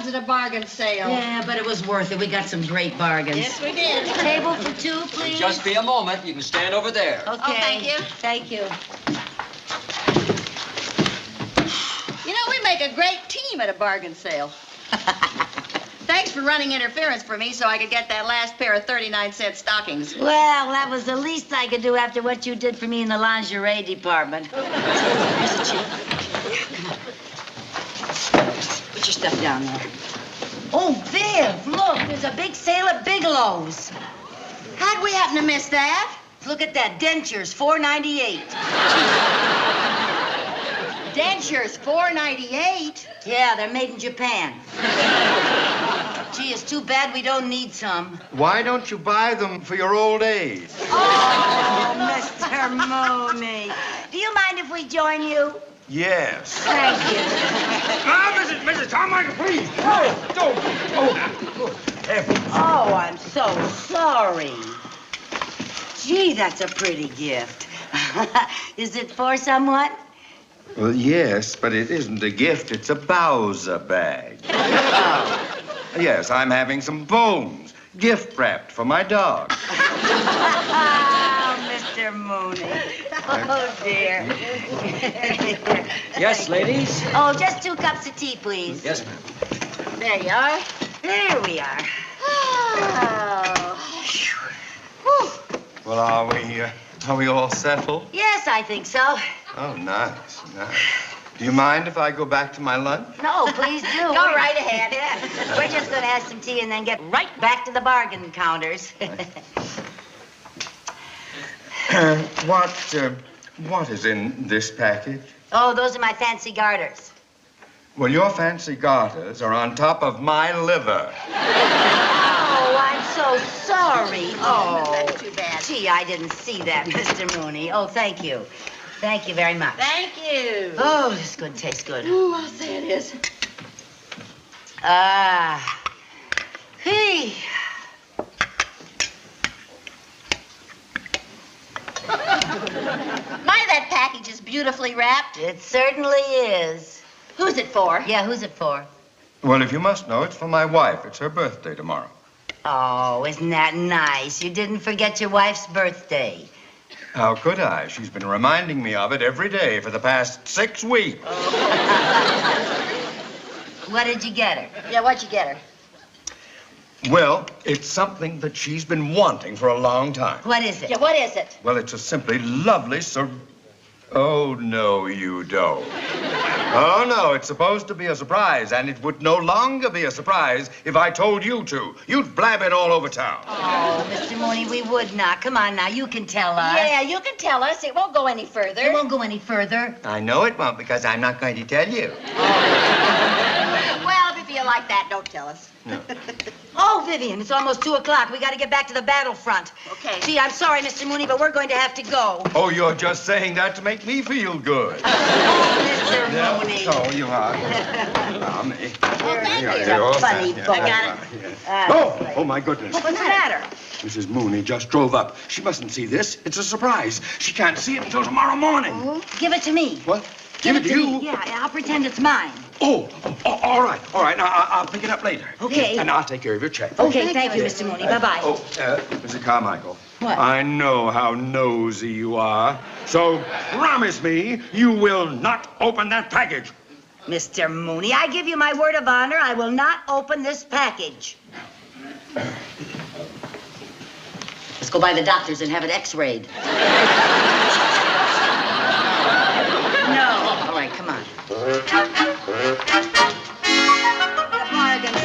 At a bargain sale. Yeah, but it was worth it. We got some great bargains. Yes, we did. Table for two, please. Just be a moment. You can stand over there. Okay. Oh, thank you. Thank you. You know, we make a great team at a bargain sale. Thanks for running interference for me so I could get that last pair of 39-cent stockings. Well, that was the least I could do after what you did for me in the lingerie department. Here's the check. Come on. Put your stuff down there. Oh, Viv, look, there's a big sale at Bigelow's. How'd we happen to miss that? Look at that, dentures, $4.98. Dentures, $4.98? Yeah, they're made in Japan. Gee, it's too bad we don't need some. Why don't you buy them for your old age? Oh, Mr. Mooney. Do you mind if we join you? Yes. Thank you. Mrs. Carmichael, please. Oh, I'm so sorry. Gee, that's a pretty gift. Is it for someone? Well, yes, but it isn't a gift. It's a Bowser bag. Yes, I'm having some bones, gift wrapped for my dog. Oh, Mr. Mooney. Oh, dear. Yes, ladies? Oh, just 2 cups of tea, please. Yes, ma'am. There you are. There we are. Oh. Well, are we all settled? Yes, I think so. Oh, nice. Do you mind if I go back to my lunch? No, please do. Go right ahead. Yeah. We're just going to have some tea and then get right back to the bargain counters. What is in this package? Oh, those are my fancy garters. Well, your fancy garters are on top of my liver. Oh, I'm so sorry. Oh, That's too bad. Gee, I didn't see that, Mr. Mooney. Oh, thank you. Thank you very much. Thank you. Oh, this good. Tastes good. Ooh, I'll say it is. Hey. My, that package is beautifully wrapped. It certainly is. Who's it for? Yeah, who's it for? Well, if you must know, it's for my wife. It's her birthday tomorrow. Oh, isn't that nice? You didn't forget your wife's birthday. How could I? She's been reminding me of it every day for the past 6 weeks. What did you get her? Yeah, what'd you get her? Well, it's something that she's been wanting for a long time. What is it? Yeah, what is it? Well, it's a simply lovely Oh, no, you don't. Oh, no, it's supposed to be a surprise, and it would no longer be a surprise if I told you to. You'd blab it all over town. Oh, Mr. Mooney, we would not. Come on now, you can tell us. Yeah, you can tell us. It won't go any further. It won't go any further. I know it won't, because I'm not going to tell you. Well, if you feel like that, don't tell us. No. Oh, Vivian, it's almost 2 o'clock. We got to get back to the battlefront. Okay. Gee, I'm sorry, Mr. Mooney, but we're going to have to go. Oh, you're just saying that to make me feel good. Mr. Mooney. So you are. Allow me. You're a funny boy. I got it. Oh, my goodness. What's the matter? Mrs. Mooney just drove up. She mustn't see this. It's a surprise. She can't see it until tomorrow morning. Give it to me. What? Give it to to you? me. Yeah, I'll pretend it's mine. Oh, all right. All right. Now, I'll pick it up later. Okay. And I'll take care of your check. Okay, thank you, Mr. Mooney. Bye-bye. Mr. Carmichael. What? I know how nosy you are. So promise me you will not open that package. Mr. Mooney, I give you my word of honor, I will not open this package. Let's go by the doctor's and have it x-rayed. No. All right, come on. bargain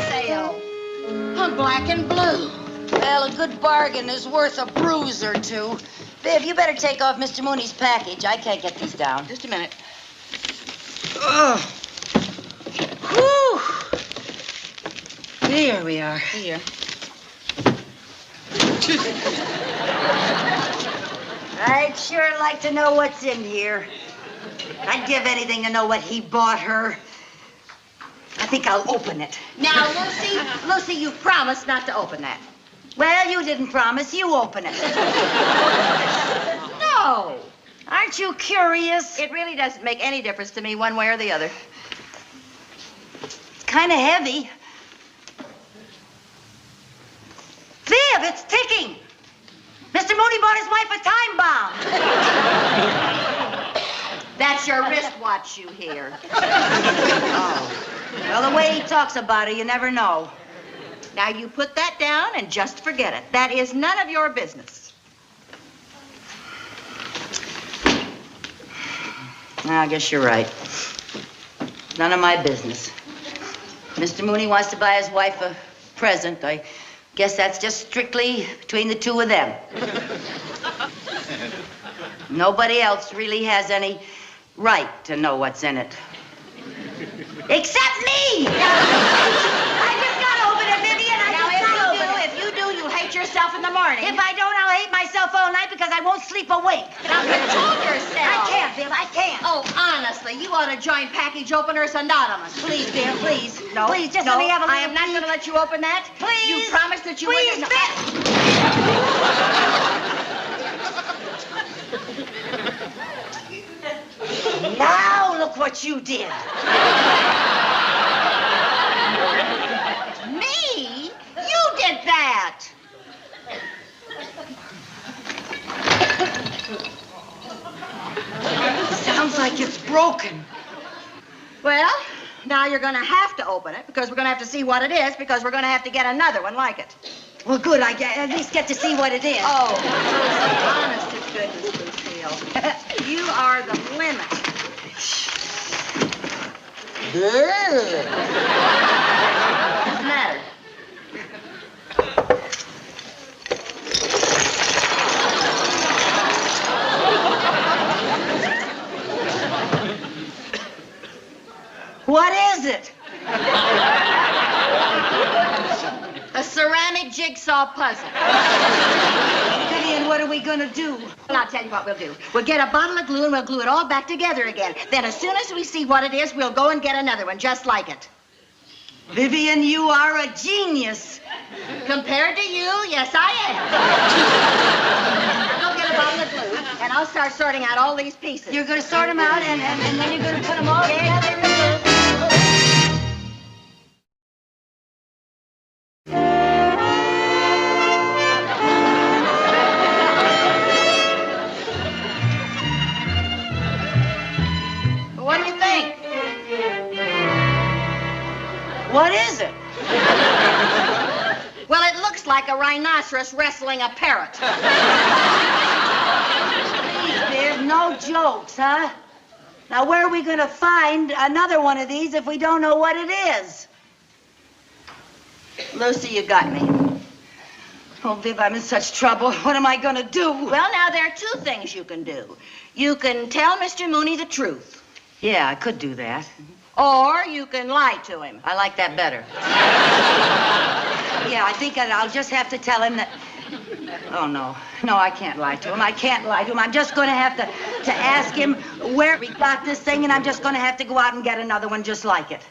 sale. I'm black and blue. Well, a good bargain is worth a bruise or two. Viv, you better take off Mr. Mooney's package. I can't get these down. Just a minute. Ugh. Whew. Here we are. Here. I'd sure like to know what's in here. I'd give anything to know what he bought her. I think I'll open it. Now, Lucy, you promised not to open that. Well, you didn't promise. You open it. No. Aren't you curious? It really doesn't make any difference to me one way or the other. It's kind of heavy. Viv, it's ticking. Mr. Mooney bought his wife a time bomb. That's your wristwatch you hear. Oh. Well, the way he talks about it, you never know. Now, you put that down and just forget it. That is none of your business. I guess you're right. None of my business. Mr. Mooney wants to buy his wife a present. I guess that's just strictly between the two of them. Nobody else really has any right to know what's in it. Except me! I just gotta open it, Vivian. If you do, you'll hate yourself in the morning. If I don't, I'll hate myself all night because I won't sleep a wink. Now, control yourself. I can't, Viv. I can't. Oh, honestly, you ought to join Package Openers Anonymous. Please, Viv, please. No, Please, just no, let me have a little I am not going to let you open that. Please. You promised that you Please, wouldn't. Now look what you did. Me? You did that. Sounds like it's broken. Well, now you're going to have to open it because we're going to have to see what it is because we're going to have to get another one like it. Well, good. I at least get to see what it is. Oh, honest to goodness, Lucille. You are the limit. Good. What's the matter? What is it? A ceramic jigsaw puzzle. Vivian, what are we gonna do? Well, I'll tell you what we'll do. We'll get a bottle of glue and we'll glue it all back together again. Then as soon as we see what it is, we'll go and get another one just like it. Vivian, you are a genius. Compared to you, yes, I am. I'll go get a bottle of glue and I'll start sorting out all these pieces. You're gonna sort them out and then you're gonna put them all together. What do you think? What is it? Well, it looks like a rhinoceros wrestling a parrot. Please, Viv, no jokes, huh? Now, where are we gonna find another one of these if we don't know what it is? Lucy, you got me. Oh, Viv, I'm in such trouble. What am I gonna do? Well, now, there are two things you can do. You can tell Mr. Mooney the truth. Yeah, I could do that. Or you can lie to him. I like that better. Yeah, I think I'll just have to tell him that... Oh, no. No, I can't lie to him. I can't lie to him. I'm just going to have to ask him where he got this thing, and I'm just going to have to go out and get another one just like it.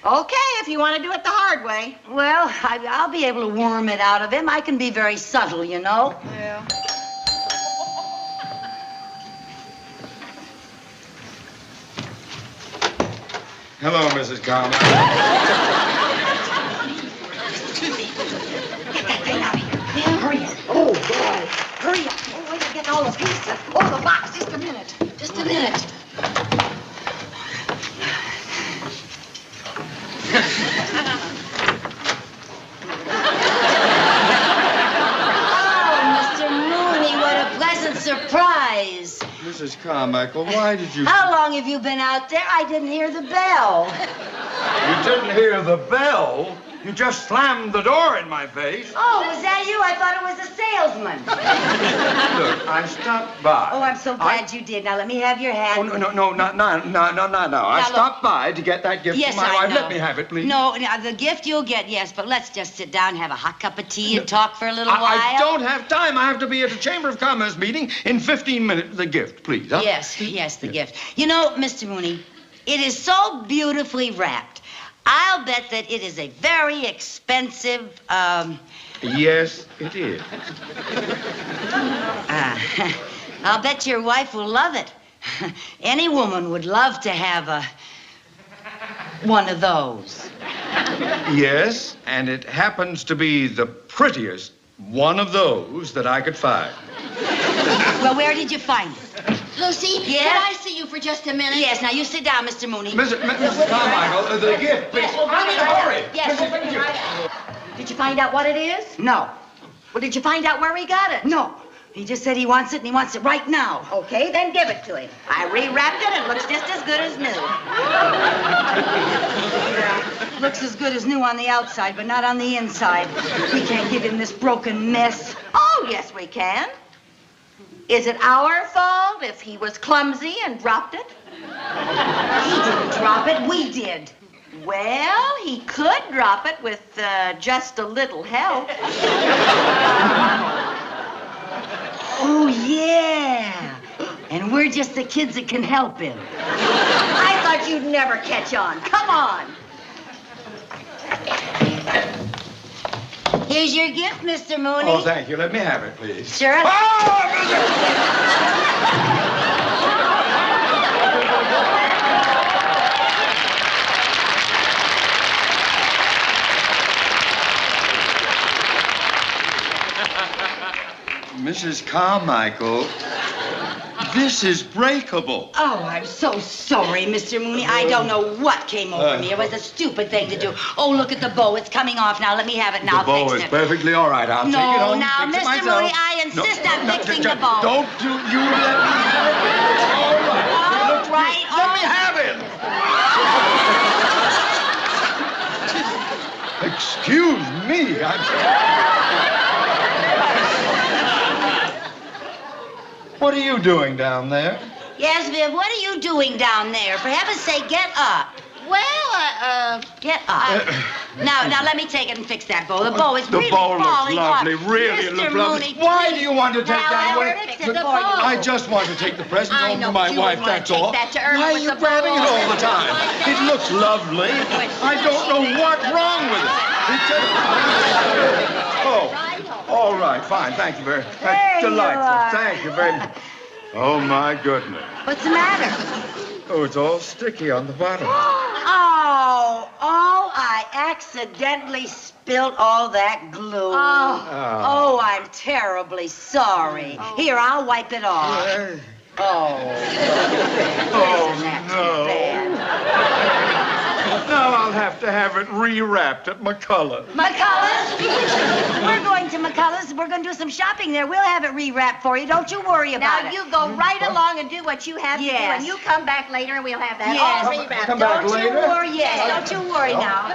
Okay, if you want to do it the hard way. Well, I'll be able to worm it out of him. I can be very subtle, you know. Yeah. Hello, Mrs. Carmine. Get that thing out of here. Yeah, hurry up. Oh, boy. Hurry up. Oh, wait till I get all the pieces. Oh, the box. Just a minute. Just a minute. Oh, Mr. Mooney, what a pleasant surprise. Mrs. Mrs. Carmichael, why did you... How long have you been out there? I didn't hear the bell. You didn't hear the bell? You just slammed the door in my face. Oh, was that you? I thought it was a salesman. Look, I stopped by. Oh, I'm so glad you did. Now, let me have your hat. Oh, no. I stopped by to get that gift Yes, for my I wife. know. Let me have it, please. No, the gift you'll get, yes, but let's just sit down, have a hot cup of tea, and talk for a little while. I don't have time. I have to be at a Chamber of Commerce meeting in 15 minutes. The gift, please. Huh? Yes, the gift. You know, Mr. Mooney, it is so beautifully wrapped. I'll bet that it is a very expensive, Yes, it is. I'll bet your wife will love it. Any woman would love to have one of those. Yes, and it happens to be the prettiest one of those that I could find. Well, where did you find it? Lucy, Yes? can I see you for just a minute? Yes, now you sit down, Mr. Mooney. Mrs. Carmichael, the gift, please. Yes, I'm in a hurry. Yes. Did you find out what it is? No. Well, did you find out where he got it? No. He just said he wants it, and he wants it right now. Okay, then give it to him. I rewrapped it. It looks just as good as new. Looks as good as new on the outside, but not on the inside. We can't give him this broken mess. Oh, yes, we can. Is it our fault if he was clumsy and dropped it? He didn't drop it. We did. Well, he could drop it with just a little help. Oh, yeah. And we're just the kids that can help him. I thought you'd never catch on. Come on. Here's your gift, Mr. Mooney. Oh, thank you. Let me have it, please. Sure. Mrs. Carmichael, this is breakable. Oh, I'm so sorry, Mr. Mooney. I don't know what came over me. It was a stupid thing to do. Oh, look at the bow. It's coming off now. Let me have it now. The bow Fix is it. perfectly all right. I'll take it home. Now, fix it Mr. myself. Mooney, I insist on fixing the bow. Don't you let me have it. It's all right. All right. Let me have it. Excuse me. What are you doing down there? Yes, Viv, what are you doing down there? For heaven's sake, get up. Well, Get up. Now, let me take it and fix that bow. The bow is The really bow looks falling lovely. off. Really, it Mr. looks lovely. Mooney, Why please. do you want to take that Now, away? fix it before you I go. just want to take the present I home know, to my but you wife, wouldn't that's want all. to take that to Irma Why are with you the grabbing it bow. all the time? It looks lovely. I don't know what's wrong with it. Oh, all right, fine. Thank you very much. There That's you delightful. are. Thank you very much. Oh, my goodness. What's the matter? Oh, it's all sticky on the bottom. Oh, I accidentally spilled all that glue. Oh, I'm terribly sorry. Here, I'll wipe it off. Oh, isn't that too bad? Now I'll have to have it rewrapped at McCullough. McCullough's? We're going to McCullough's. We're going to do some shopping there. We'll have it rewrapped for you. Don't you worry about Now, it. you go right along and do what you have to do, Yes. and you come back later and we'll have that Yes. all rewrapped. Come back Don't you later? worry. Yes, don't you worry now.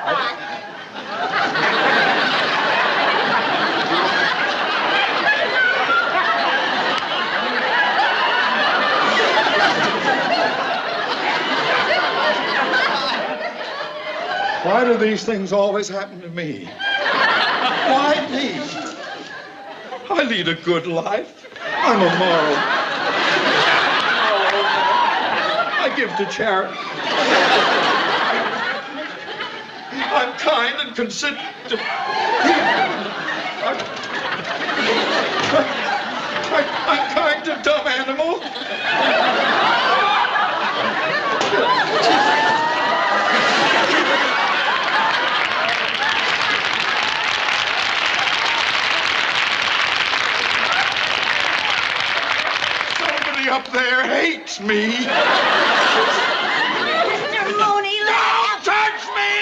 Why do these things always happen to me? Why me? I lead a good life. I'm a moral. I give to charity. I'm kind and considerate to I'm kind to dumb animals. Somebody up there hates me. Mr. Mooney, Don't touch me!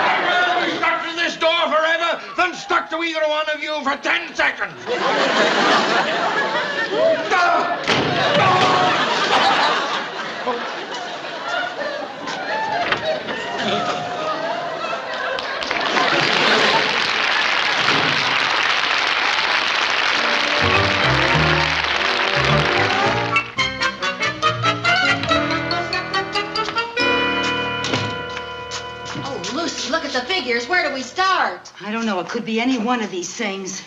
I'd rather be stuck to this door forever than stuck to either one of you for 10 seconds. Oh, Lucy, look at the figures. Where do we start? I don't know. It could be any one of these things.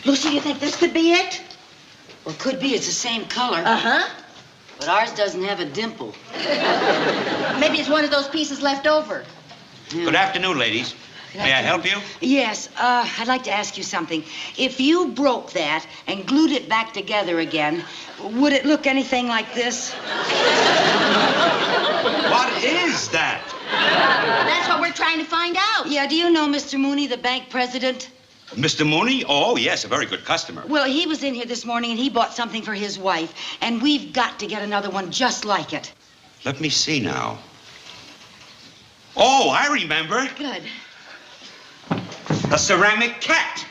Lucy, you think this could be it? Or it could be it's the same color. Uh-huh. But ours doesn't have a dimple. Maybe it's one of those pieces left over. Good afternoon, ladies. May I help you? Yes, I'd like to ask you something. If you broke that and glued it back together again, would it look anything like this? What is that? That's what we're trying to find out. Yeah, do you know Mr. Mooney, the bank president? Mr. Mooney? Oh, yes, a very good customer. Well, he was in here this morning and he bought something for his wife, and we've got to get another one just like it. Let me see now. Oh, I remember. Good. A ceramic cat.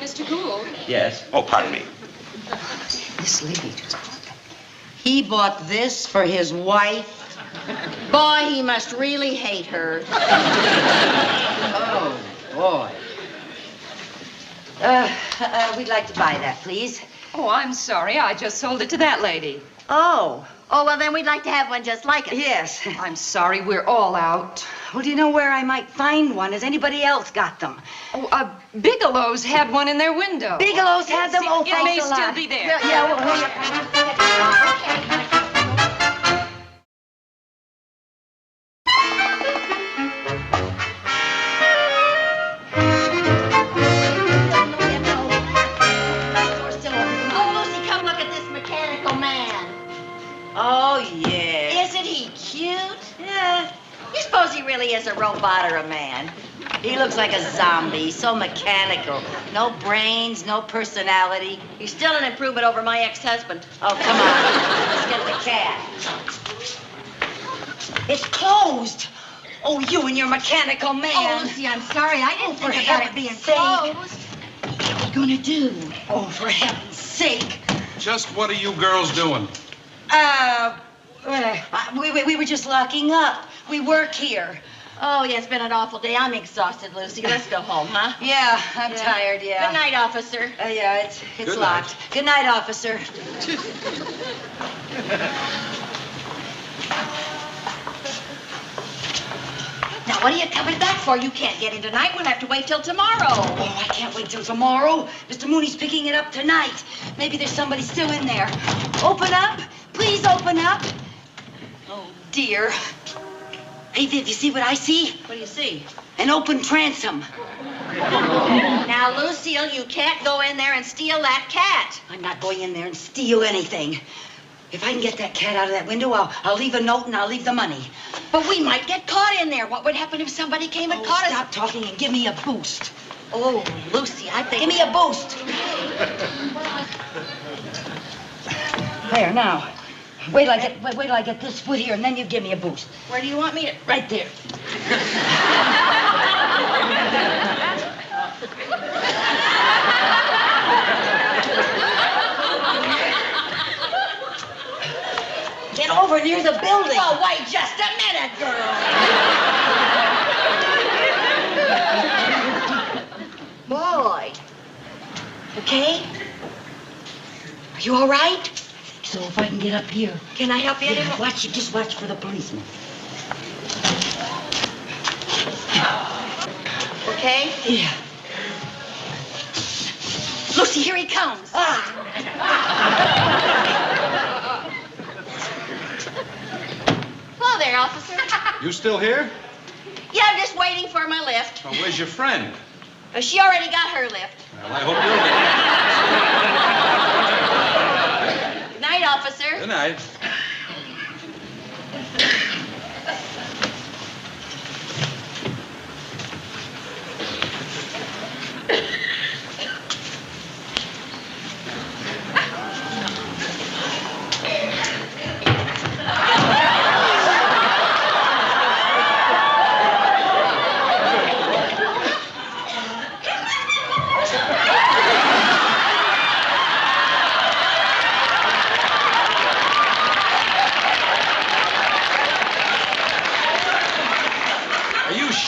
Mr. Gould? Yes. Oh, pardon me. This lady just bought that. He bought this for his wife. Boy, he must really hate her. Oh, boy. We'd like to buy that, please. Oh, I'm sorry. I just sold it to that lady. Oh. Oh, well, then we'd like to have one just like it. Yes. I'm sorry. We're all out. Well, do you know where I might find one? Has anybody else got them? Oh, Bigelow's had one in their window. Bigelow's had them? Oh, It thanks may a lot. still be there. Yeah, Oh, Lucy, come look at this mechanical man. Oh, yeah. Isn't he cute? Yeah. You suppose he really is a robot or a man? He looks like a zombie, so mechanical. No brains, no personality. He's still an improvement over my ex-husband. Oh, come on. Let's get the cat. It's closed. Oh, you and your mechanical man. Oh, Lucy, I'm sorry. I didn't for think about it heaven's being sake. closed. What are we gonna do? Oh, for heaven's sake. Just what are you girls doing? We were just locking up. We work here. Oh, yeah, it's been an awful day. I'm exhausted, Lucy. Let's go home, huh? Yeah, I'm tired, yeah. Good night, officer. Yeah, it's Good locked. night. Good night, officer. Now, what are you coming back for? You can't get in tonight. We'll have to wait till tomorrow. Oh, I can't wait till tomorrow. Mr. Mooney's picking it up tonight. Maybe there's somebody still in there. Open up. Please open up. Oh, dear. Hey, Viv, you see what I see? What do you see? An open transom. Now, Lucille, you can't go in there and steal that cat. I'm not going in there and steal anything. If I can get that cat out of that window, I'll leave a note and I'll leave the money. But we might get caught in there. What would happen if somebody came and caught us? Stop talking and give me a boost. Oh, Lucy, I think... Give me a boost. There, now. Wait till I get this foot here, and then you give me a boost. Where do you want me to... Right there. Get over near the building. Oh, wait just a minute, girl. Boy. Okay? Are you all right? I think so, if I can get up here. Can I help you Yeah, anymore? just watch for the policeman. Okay? Yeah. Lucy, here he comes. Hello there, officer. You still here? Yeah, I'm just waiting for my lift. Well, where's your friend? She already got her lift. Well, I hope you're... Good night, officer. Good night.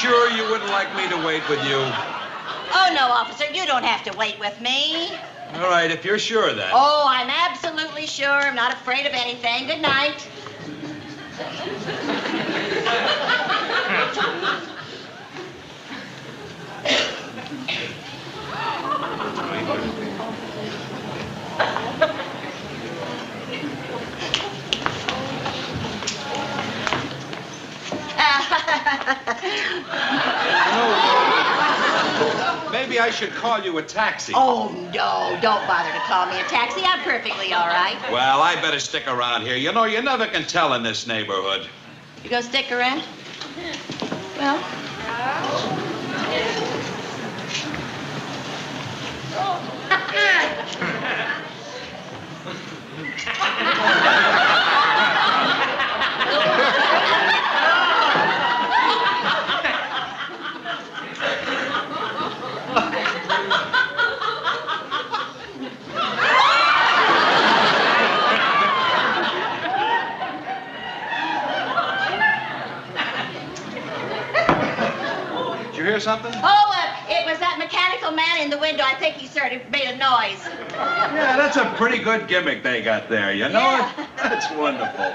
sure you wouldn't like me to wait with you? Oh, no, officer, you don't have to wait with me. All right, if you're sure of that. Oh, I'm absolutely sure. I'm not afraid of anything. Good night. Maybe I should call you a taxi. Oh, no, don't bother to call me a taxi. I'm perfectly all right. Well, I better stick around here. You know, you never can tell in this neighborhood. You gonna stick around? Well. Did you hear something? It was that mechanical man in the window. I think he sort of made a noise. Yeah, that's a pretty good gimmick they got there, you know? Yeah. That's wonderful.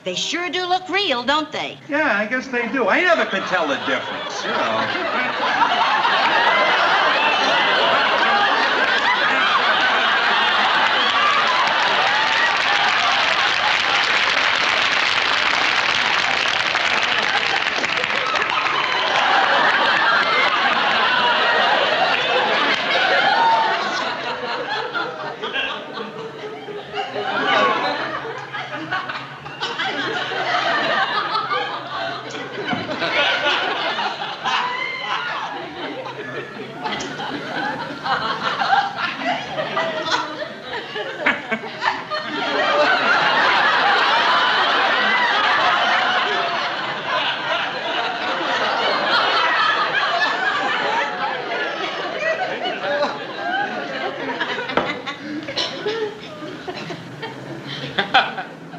They sure do look real, don't they? Yeah, I guess they do. I never could tell the difference, you know.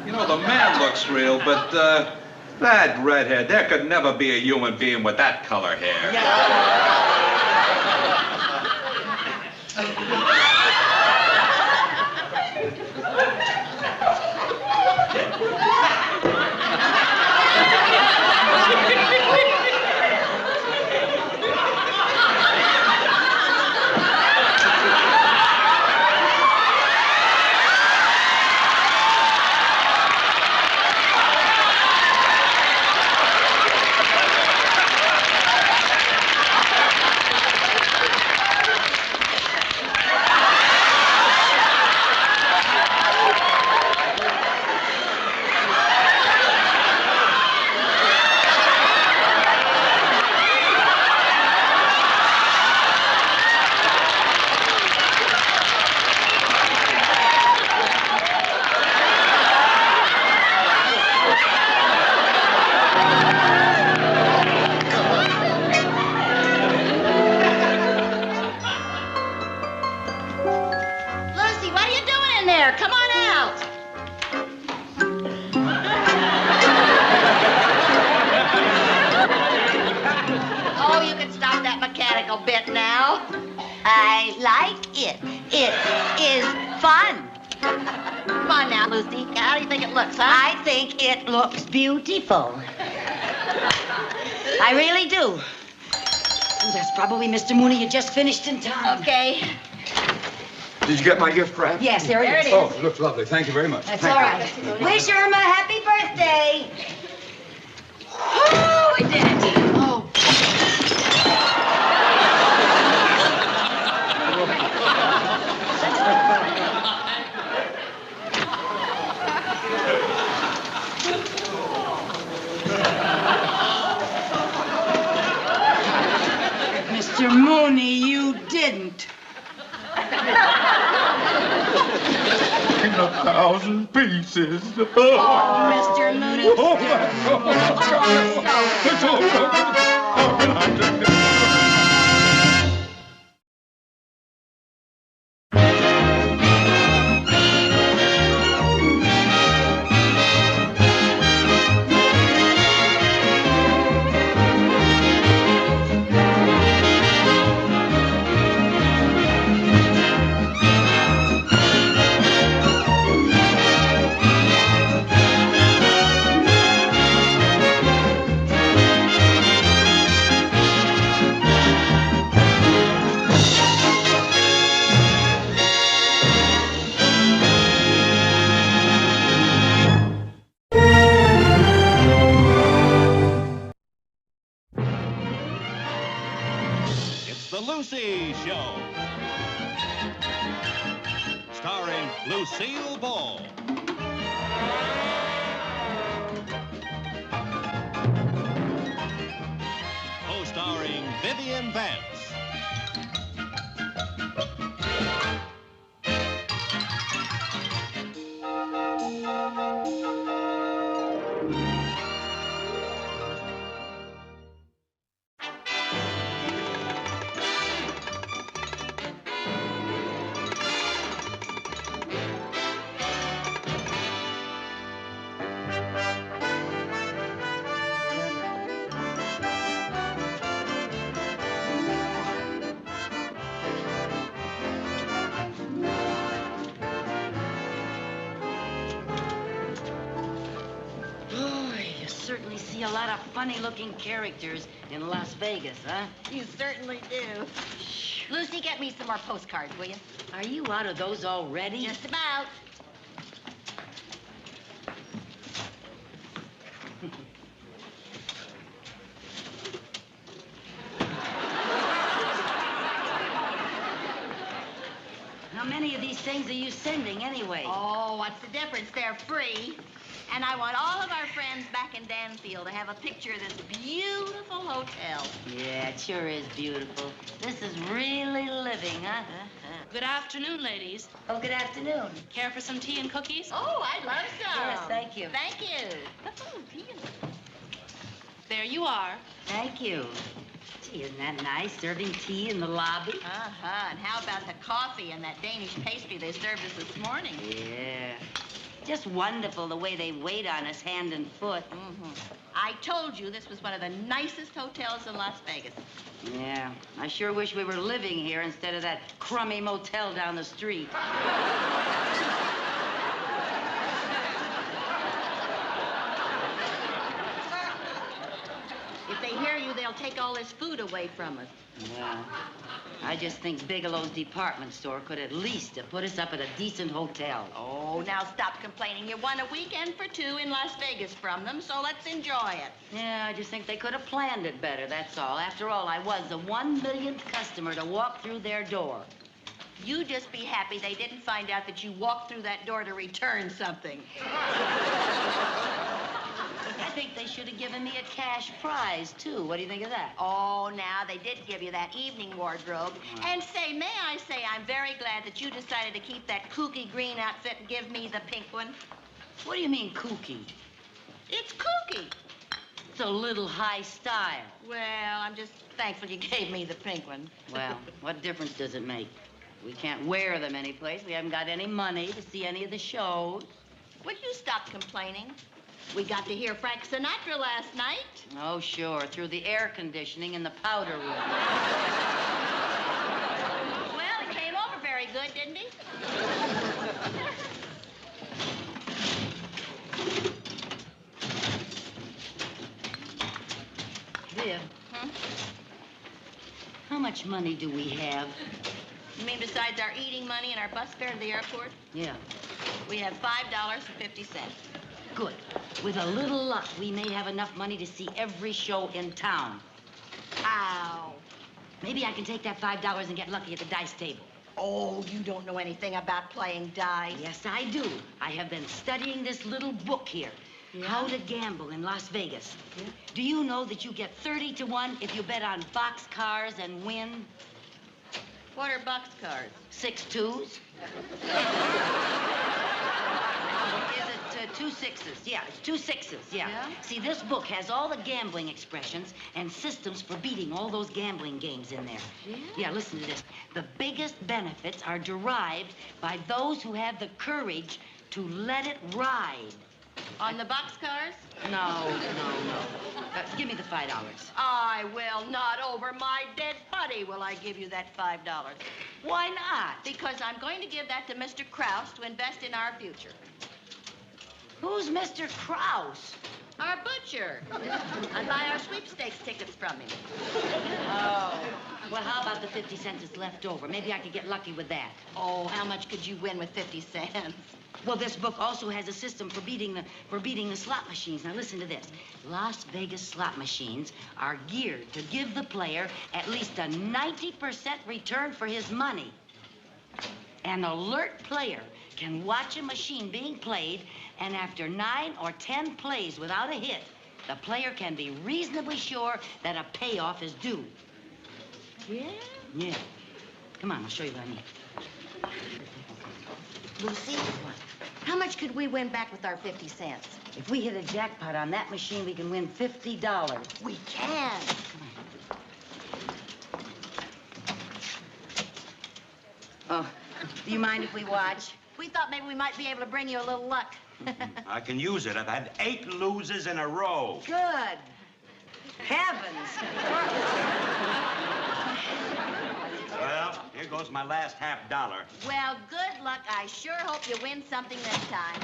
You know, the man looks real, but that redhead, there could never be a human being with that color hair. Lucy, what are you doing in there? Come on out. Oh, you can stop that mechanical bit now. I like it. It is fun. Come on now, Lucy. How do you think it looks, huh? I think it looks beautiful. I really do. Oh, that's probably Mr. Mooney. You just finished in time. Okay. Did you get my gift, Brad? Yes, there it is. Oh, it looks lovely. Thank you very much. That's Thank all you. right. Wish Irma a happy birthday. Oh, we did it. Oh. Mr. Mooney, you didn't. In 1,000 pieces. Oh, Mr. Mooney. Oh, my God. Lucy Show. Starring Lucille Ball. Co-starring Vivian Vance. Certainly see a lot of funny-looking characters in Las Vegas, huh? You certainly do. Lucy, get me some more postcards, will you? Are you out of those already? Just about. How many of these things are you sending anyway? Oh, what's the difference? They're free. And I want all of our friends back in Danfield to have a picture of this beautiful hotel. Yeah, it sure is beautiful. This is really living, huh? Good afternoon, ladies. Oh, good afternoon. Care for some tea and cookies? Oh, I'd love some. Yes, thank you. Thank you. Oh, tea and There you are. Thank you. Gee, isn't that nice, serving tea in the lobby? Uh-huh. And how about the coffee and that Danish pastry they served us this morning? Yeah. Just wonderful the way they wait on us hand and foot. Mm-hmm. I told you this was one of the nicest hotels in Las Vegas. Yeah, I sure wish we were living here instead of that crummy motel down the street. If they hear you, they'll take all this food away from us. Well, I just think Bigelow's department store could at least have put us up at a decent hotel. Oh, now stop complaining. You won a weekend for two in Las Vegas from them, so let's enjoy it. Yeah, I just think they could have planned it better, that's all. After all, I was the 1 millionth customer to walk through their door. You just be happy they didn't find out that you walked through that door to return something. I think they should have given me a cash prize, too. What do you think of that? Oh, now, they did give you that evening wardrobe. And say, may I say, I'm very glad that you decided to keep that kooky green outfit and give me the pink one. What do you mean, kooky? It's kooky. It's a little high style. Well, I'm just thankful you gave me the pink one. Well, what difference does it make? We can't wear them anyplace. We haven't got any money to see any of the shows. Will you stop complaining? We got to hear Frank Sinatra last night. Oh, sure, through the air conditioning in the powder room. Well, he came over very good, didn't he? Viv, how much money do we have? You mean besides our eating money and our bus fare to the airport? Yeah. We have $5.50. Good. With a little luck, we may have enough money to see every show in town. How? Maybe I can take that $5 and get lucky at the dice table. Oh, you don't know anything about playing dice. Yes, I do. I have been studying this little book here. Yeah? How to Gamble in Las Vegas. Yeah? Do you know that you get 30 to 1 if you bet on boxcars and win? What are boxcars? 6 2s. Is it 2 6s? Yeah, it's 2 6s, yeah. See, this book has all the gambling expressions and systems for beating all those gambling games in there. Yeah, listen to this. The biggest benefits are derived by those who have the courage to let it ride. On the boxcars? No. Give me the $5. I will not. Over my dead body will I give you that $5. Why not? Because I'm going to give that to Mr. Krause to invest in our future. Who's Mr. Krause? Our butcher. I buy our sweepstakes tickets from him. Oh. Well, how about the 50 cents that's left over? Maybe I could get lucky with that. Oh, how much could you win with 50 cents? Well, this book also has a system for beating the slot machines. Now listen to this. Las Vegas slot machines are geared to give the player at least a 90% return for his money. An alert player can watch a machine being played, and after 9 or 10 plays without a hit, the player can be reasonably sure that a payoff is due. Yeah? Yeah. Come on, I'll show you what I mean. Lucy, how much could we win back with our 50 cents? If we hit a jackpot on that machine, we can win $50. We can. Oh, do you mind if we watch? We thought maybe we might be able to bring you a little luck. I can use it. I've had 8 loses in a row. Good. Heavens. Well, here goes my last $50. Well, good luck. I sure hope you win something this time.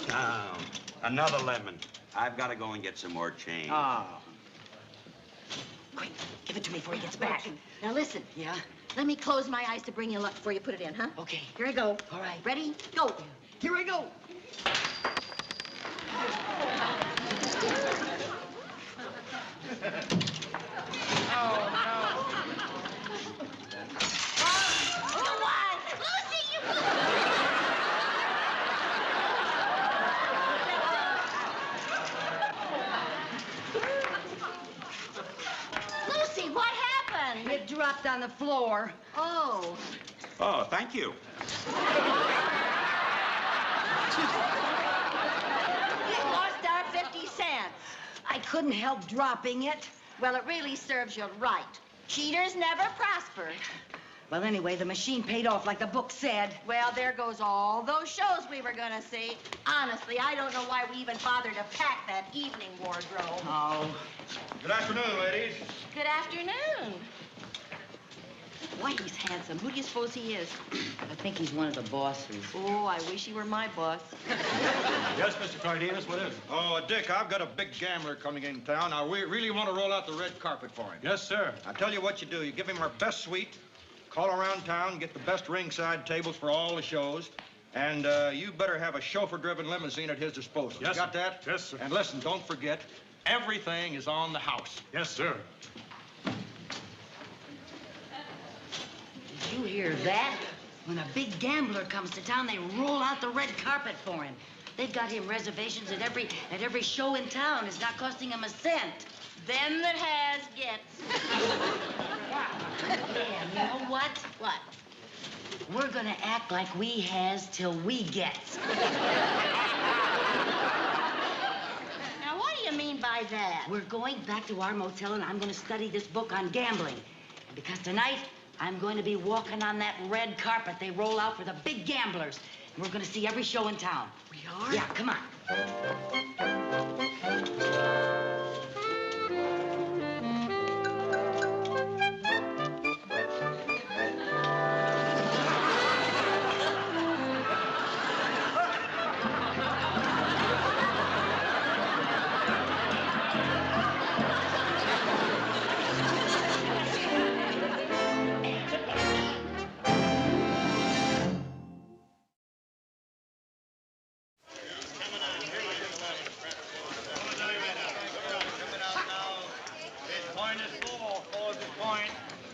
Now, another lemon. I've got to go and get some more change. Oh. Quick, give it to me before he gets back. Now listen. Yeah? Let me close my eyes to bring you luck before you put it in, huh? Okay. Here I go. All right. Ready? Go. Here I go. Lucy, what happened? It dropped on the floor. Oh. Oh, thank you. You lost our 50 cents. I couldn't help dropping it. Well, it really serves you right. Cheaters never prosper. Well, anyway, the machine paid off like the book said. Well, there goes all those shows we were gonna see. Honestly, I don't know why we even bothered to pack that evening wardrobe. Oh. Good afternoon, ladies. Good afternoon. Why, he's handsome. Who do you suppose he is? I think he's one of the bosses. Oh, I wish he were my boss. Yes, Mr. Cardenas, what is it? Oh, Dick, I've got a big gambler coming in town. Now, we really want to roll out the red carpet for him. Yes, sir. I'll tell you what you do. You give him our best suite, call around town, get the best ringside tables for all the shows, and you better have a chauffeur-driven limousine at his disposal. Yes, you got sir. that? Yes, sir. And listen, don't forget, everything is on the house. Yes, sir. Did you hear that? When a big gambler comes to town, they roll out the red carpet for him. They've got him reservations at every show in town. It's not costing him a cent. Them that has gets. Yeah, you know what? What? We're gonna act like we has till we gets. Now, what do you mean by that? We're going back to our motel, and I'm gonna study this book on gambling. And because tonight, I'm going to be walking on that red carpet they roll out for the big gamblers. And we're gonna see every show in town. We are? Yeah, come on.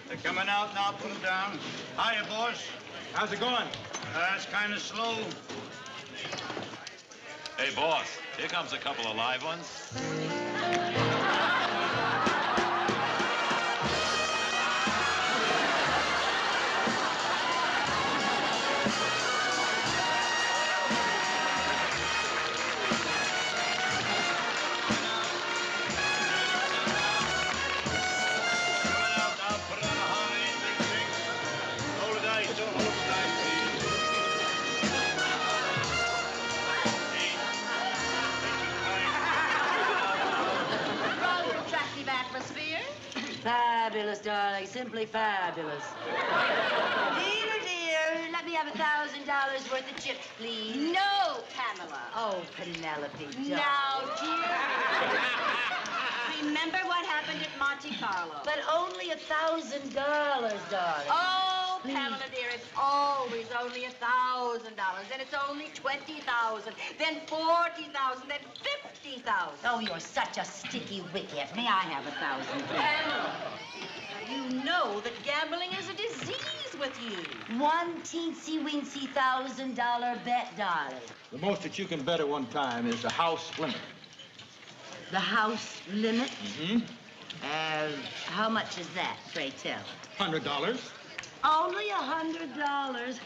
They're coming out now, put them down. Hiya, boss. How's it going? It's kind of slow. Hey, boss, here comes a couple of live ones. Fabulous, darling. Simply fabulous. Dear, dear, let me have $1,000 worth of chips, please. No, Pamela. Oh, Penelope, darling. Now, dear. Remember what happened at Monte Carlo. But only $1,000, darling. Oh, please. Pamela, dear, it's always only $1,000. Then it's only $20,000. Then $40,000. Then $50,000. Oh, you're such a sticky wicket. May I have 1,000? Pamela, you know that gambling is a disease with you. One teensy-weensy $1,000 bet, darling. The most that you can bet at one time is the house limit. The house limit? Mm-hmm. How much is that, pray tell? $100. Only $100.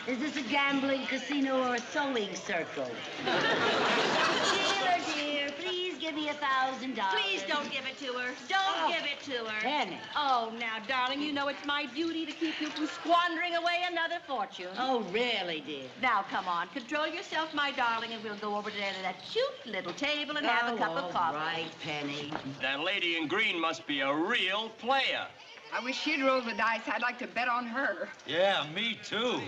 Is this a gambling casino or a sewing circle? Sheila, dear, please give me $1,000. Please don't give it to her. Don't give it to her. Penny. Oh, now, darling, you know it's my duty to keep you from squandering away another fortune. Oh, really, dear? Now, come on. Control yourself, my darling, and we'll go over there to that cute little table and have a cup of coffee. All right, Penny. That lady in green must be a real player. I wish she'd roll the dice. I'd like to bet on her. Yeah, me too.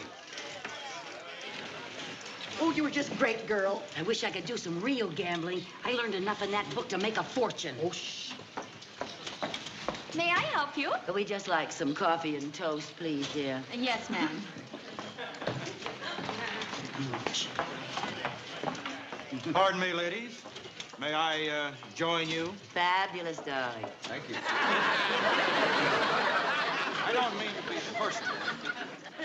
Oh, you were just great, girl. I wish I could do some real gambling. I learned enough in that book to make a fortune. Oh, shh. May I help you? We just like some coffee and toast, please, dear. Yes, ma'am. Pardon me, ladies. May I join you? Fabulous, darling. Thank you. I don't mean to be personal,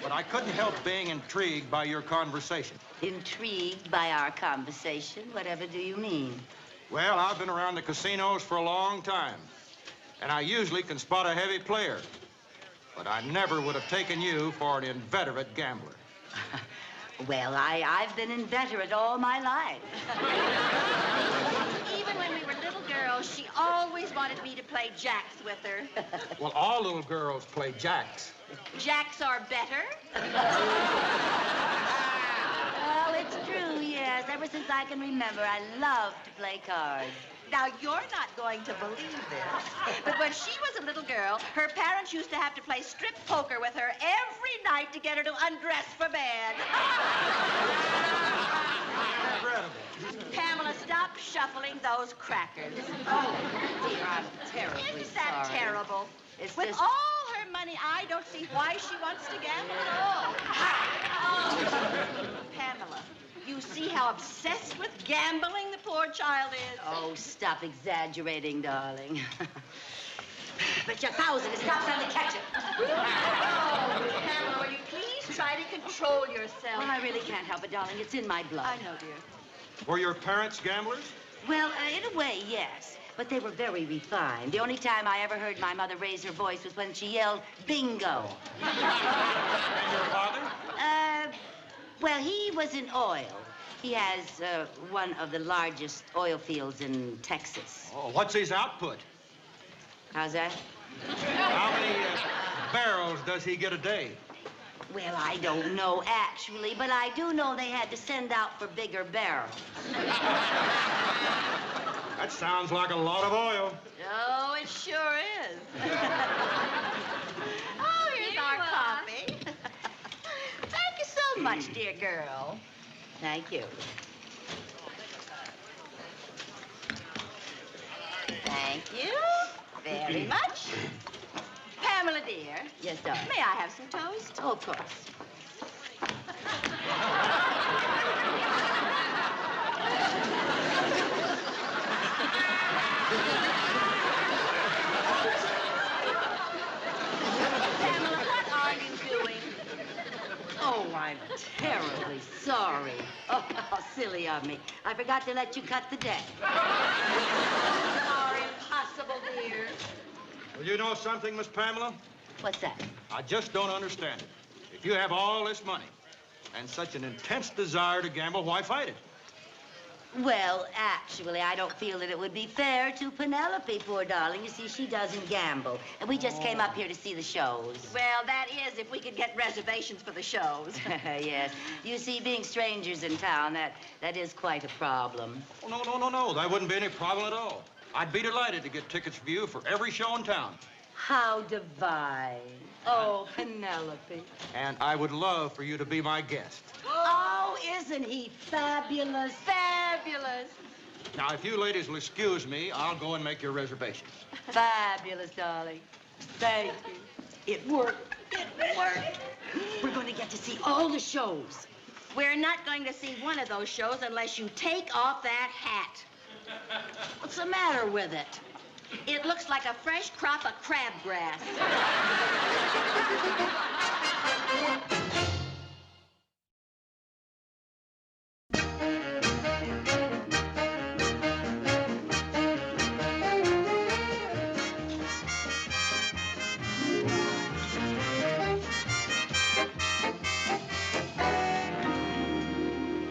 but I couldn't help being intrigued by your conversation. Intrigued by our conversation? Whatever do you mean? Well, I've been around the casinos for a long time, and I usually can spot a heavy player. But I never would have taken you for an inveterate gambler. Well, I've been inveterate all my life. Even when we were little girls, she always wanted me to play jacks with her. Well, all little girls play jacks. Jacks are better. Oh, it's true, yes. Ever since I can remember, I love to play cards. Now, you're not going to believe this, but when she was a little girl, her parents used to have to play strip poker with her every night to get her to undress for bed. Pamela, stop shuffling those crackers. Oh, dear, I'm terribly Isn't that sorry. terrible? It's With just... all her money, I don't see why she wants to gamble at all. Oh. Pamela, you see how obsessed with gambling the poor child is? Oh, stop exaggerating, darling. But your 1,000 is not time to catch it. Oh, Pamela, will you please try to control yourself? Well, I really can't help it, darling. It's in my blood. I know, dear. Were your parents gamblers? Well, in a way, yes. But they were very refined. The only time I ever heard my mother raise her voice was when she yelled, bingo. And your father? Well, he was in oil. He has one of the largest oil fields in Texas. Oh, what's his output? How's that? How many barrels does he get a day? Well, I don't know, actually, but I do know they had to send out for bigger barrels. That sounds like a lot of oil. Oh, it sure is. Oh, here's our coffee. Thank you so much, dear girl. Thank you. Thank you very much. Pamela, dear. Yes, darling. May I have some toast? Oh, of course. Pamela, what are you doing? Oh, I'm terribly sorry. Oh, how silly of me. I forgot to let you cut the deck. Are impossible, dear. Well, you know something, Miss Pamela? What's that? I just don't understand it. If you have all this money and such an intense desire to gamble, why fight it? Well, actually, I don't feel that it would be fair to Penelope, poor darling. You see, she doesn't gamble. And we just came up here to see the shows. Well, that is if we could get reservations for the shows. Yes. You see, being strangers in town, that is quite a problem. Oh, no. That wouldn't be any problem at all. I'd be delighted to get tickets for you for every show in town. How divine. Oh, Penelope. And I would love for you to be my guest. Oh, isn't he fabulous? Fabulous. Now, if you ladies will excuse me, I'll go and make your reservations. Fabulous, darling. Thank you. It worked. It worked. We're going to get to see all the shows. We're not going to see one of those shows unless you take off that hat. What's the matter with it? It looks like a fresh crop of crabgrass.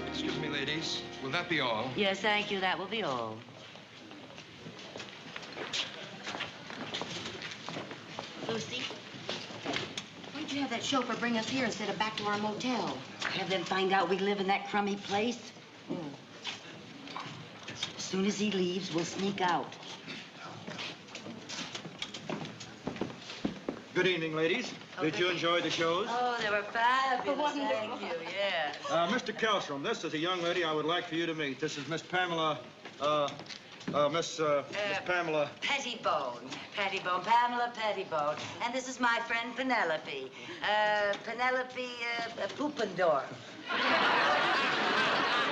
Excuse me, ladies. Will that be all? Yes, thank you. That will be all. Lucy, why don't you have that chauffeur bring us here instead of back to our motel? Have them find out we live in that crummy place? As soon as he leaves, we'll sneak out. Good evening, ladies. Did you enjoy the shows? Oh, they were fabulous. Thank you, yes. Mr. Kellstrom, this is a young lady I would like for you to meet. This is Miss Pamela, Miss Pamela. Pettibone. Pettibone. Pamela Pettibone. And this is my friend Penelope. Penelope Poopendorf.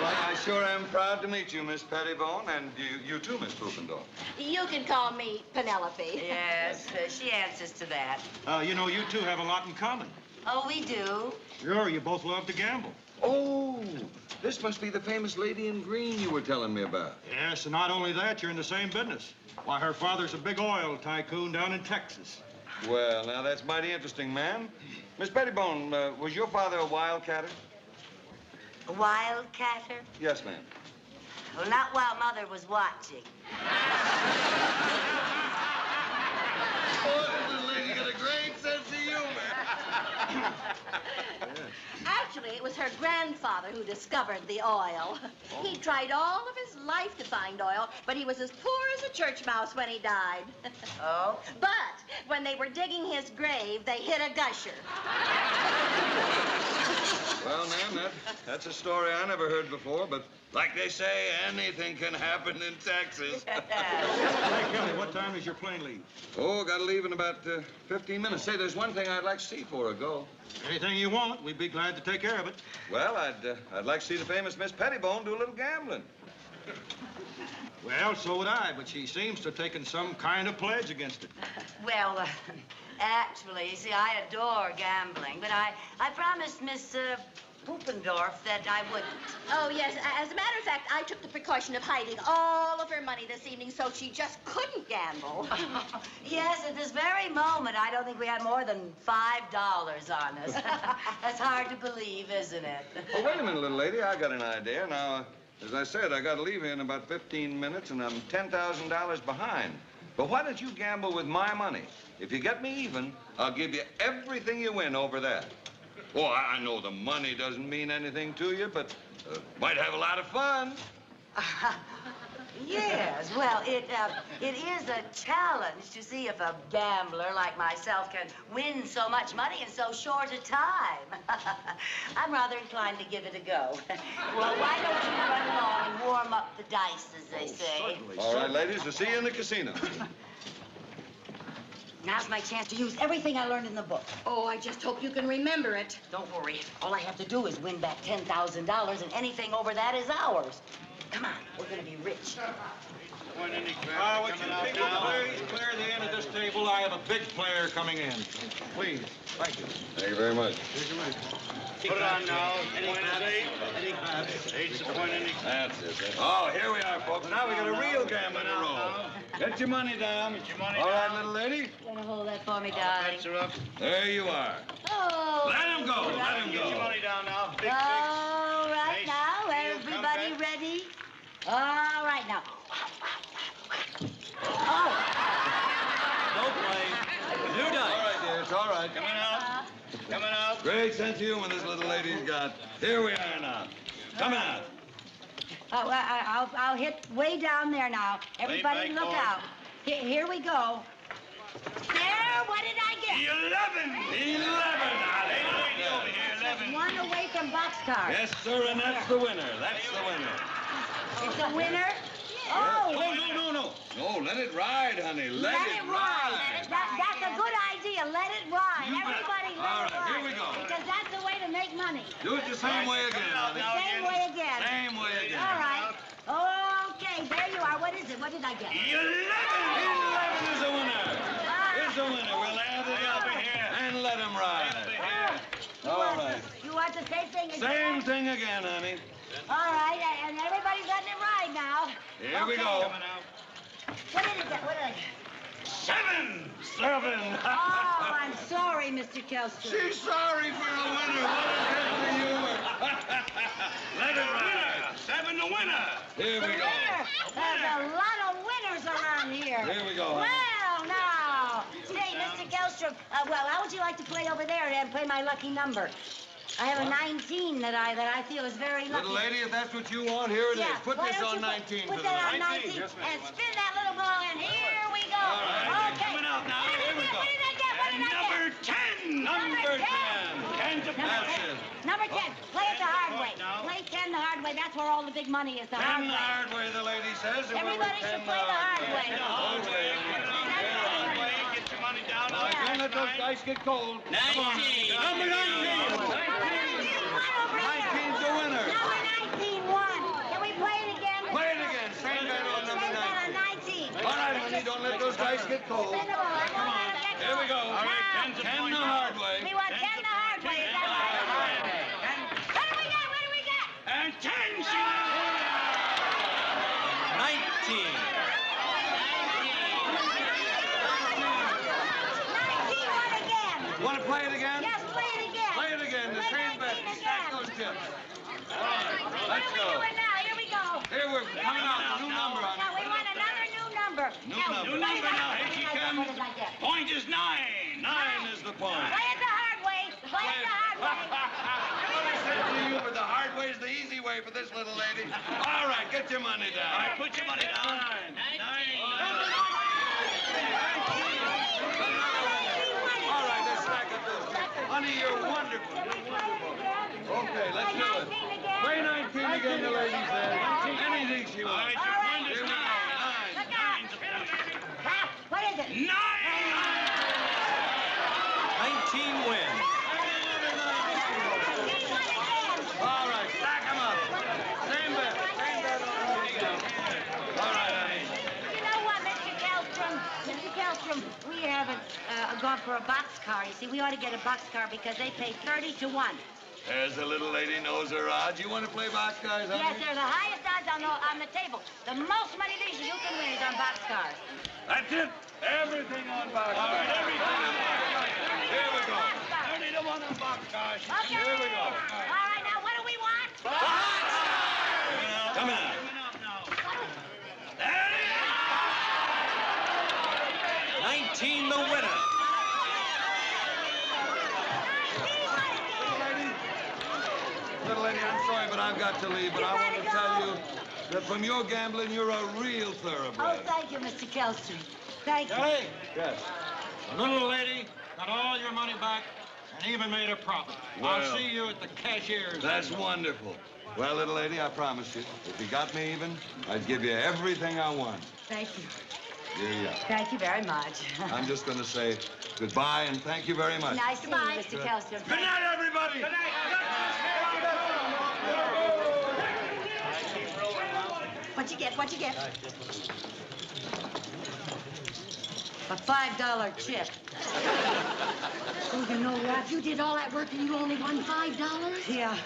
Well, I sure am proud to meet you, Miss Pettibone, and you too, Miss Poopendorf. You can call me Penelope. Yes, she answers to that. You know, you two have a lot in common. Oh, we do? Sure, you both love to gamble. Oh, this must be the famous lady in green you were telling me about. Yes, and not only that, you're in the same business. Why, her father's a big oil tycoon down in Texas. Well, now, that's mighty interesting, ma'am. Miss Pettibone, was your father a wildcatter? A wildcatter? Yes, ma'am. Well, not while Mother was watching. Oh, this little lady got a great sense of humor. Actually, it was her grandfather who discovered the oil. He tried all of his life to find oil, but he was as poor as a church mouse when he died. Oh? But when they were digging his grave, they hit a gusher. Well, ma'am, that's a story I never heard before, but like they say, anything can happen in Texas. Hey, Kelly, what time does your plane leave? Oh, got to leave in about 15 minutes. Say, there's one thing I'd like to see before I go. Anything you want, we'd be glad to take care of it. Well, I'd like to see the famous Miss Pettibone do a little gambling. Well, so would I, but she seems to have taken some kind of pledge against it. Well, actually, see, I adore gambling, but I promised Miss Poopendorf that I wouldn't. Oh, yes. As a matter of fact, I took the precaution of hiding all of her money this evening so she just couldn't gamble. Yes, at this very moment, I don't think we had more than $5 on us. That's hard to believe, isn't it? Oh, wait a minute, little lady. I got an idea. Now, as I said, I got to leave here in about 15 minutes, and I'm $10,000 behind. But why don't you gamble with my money? If you get me even, I'll give you everything you win over that. Oh, I know the money doesn't mean anything to you, but might have a lot of fun. Yes, well, it is a challenge to see if a gambler like myself can win so much money in so short a time. I'm rather inclined to give it a go. Well, why don't you run along and warm up the dice, as they say? Certainly. All right, ladies, we'll see you in the casino. Now's my chance to use everything I learned in the book. Oh, I just hope you can remember it. Don't worry. All I have to do is win back $10,000, and anything over that is ours. Come on, we're going to be rich. Would you people please clear the end of this table? I have a big player coming in. Please. Thank you. Thank you very much. Put it on now. Any claps? Eight's the point any That's it. Oh, here we are, folks. Now we got a real gambling to roll. Get your money down. Get your money All right, down. little lady. You want to hold that for me, darling? Bets are up. There you are. Oh. Let him go. Let him Get your go. money down now. Big All right Nice. now, Heel everybody comeback. ready? All right now. Oh. No play. New dice. All right, dear. It's all right. Coming out. Coming out. Great sense of humor this little lady's got. Here we are now. Coming out. Oh, I'll hit way down there now. Everybody back, look boys. out. Here we go. There, what did I get? 11. 11. Lady over here, 11. One away from boxcar. Yes, sir, and that's the winner. That's the winner. It's a winner? Oh, No, let it ride, honey. Let it ride. That's a good idea. Let it ride. You bet. Everybody let All it right, ride. here we go. Because that's the way to make money. Do it the same way again, honey. Same way again. Same way again. All right. Okay, there you are. What is it? What did I get? 11 is the winner. Here's the winner. We'll add it up and let him ride. All right. You want the same thing again? Same thing again, honey. All right, and everybody's letting it ride now. Here we go. What did it get? What did I get? 7. Oh, I'm sorry, Mr. Kelster. She's sorry for the winner. What a sense of humor. Let it ride. 7 the winner. Here we go. There's a lot of winners around here. Here we go. Well, now. Hey, Mr. Kelstrom, how would you like to play over there and play my lucky number? I have a 19 that I feel is very lucky. Little lady, if that's what you want, here it is. Put Why this don't on you 19 put for the that on lady. 19 and spin that little ball, and here we go. All right, Okay. coming out now. Here we go. What did I get? What did I get? Number 10. Number 10. That's it. Number 10. Play it the hard way. Play 10 the hard way. That's where all the big money is, the 10 hard the way. hard way, the lady says. and we'll Everybody should play the hard way. Get your money down. Now, don't let those dice get cold. 19. Number 19. 19's the winner. Number 19 won. Can we play it again? Play it again. Same battle on number 19. All right, honey, don't let those dice get cold. Spin the ball. I won't let it get Here we go. cold. All right, 10 the hard way. We want 10 the hard way. Is that right? What do we get? What do we get? And 10 she 19. 19 won again. Want to play it again? Yes, play it again. Play it again. The Play same bet. 19 Stack again. those chips. All right, let's What are we go. doing now? Here we go. Here we're coming out. New number on Now, we want another new number. New Now, number. play it out. Here she What comes. did I get? Point is 9. 9 is the point. Play it the hard way. Play it the hard way. What I said to you, but the hard way is the easy way for this little lady. All right, get your money down. All right, put your money down. 9. All right, let's stack up those chips. Honey, you're wonderful. Okay, let's do it. Play 19 again, the lady said. Anything she wants. Here we go. 9. What is it? 9. 19 wins. All right, stack them up. Same bet. Same bet on all right, honey. You know what, Mr. Kelstrom? Mr. Kelstrom, we haven't gone for a boxcar. You see, we ought to get a boxcar because they pay 30 to 1. There's the little lady knows her odds. You want to play boxcars, honey? Yes, they're the highest odds on the table. The most money you can win is on boxcars. That's it. Everything on boxcars. All right, everything on boxcars. Here we go. 30 to 1 on boxcars. Okay. Here we go. All right, now what do we want? Come on. There it is. 19 the winner. Little lady, I'm sorry, but I've got to leave. But I want to tell you that from your gambling, you're a real Oh, thoroughbred. thank you, Mr. Kelstrom. Thank you. Hey, Yes. the little lady got all your money back and even made a profit. Well, I'll see you at the cashier's. That's wonderful. Well, little lady, I promise you, if you got me even, I'd give you everything I want. Thank you. Here you are. Thank you very much. I'm just going to say goodbye and thank you very much. Nice to meet you, Mr. Kelstrom. Good night, everybody. Good What you get? What you get? A $5 chip. Oh, you know what? You did all that work and you only won $5? Yeah.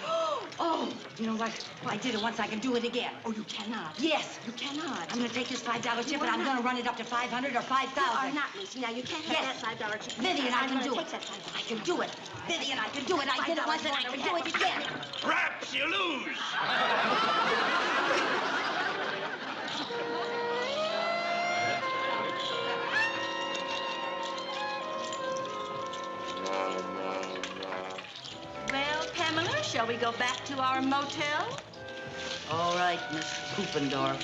Oh, you know what? Well, I did it once. I can do it again. Oh, you cannot? Yes. You cannot. I'm going to take this $5 chip and I'm going to run it up to 500 or 5,000. You are not, Lucy. Now, you can't have that $5 chip. Vivian, I I'm can gonna do take it. that $5 I can do it. Vivian, I can do it. I did it once and I can do it again. Perhaps you lose. Well, Pamela, shall we go back to our motel? All right, Miss Poopendorf.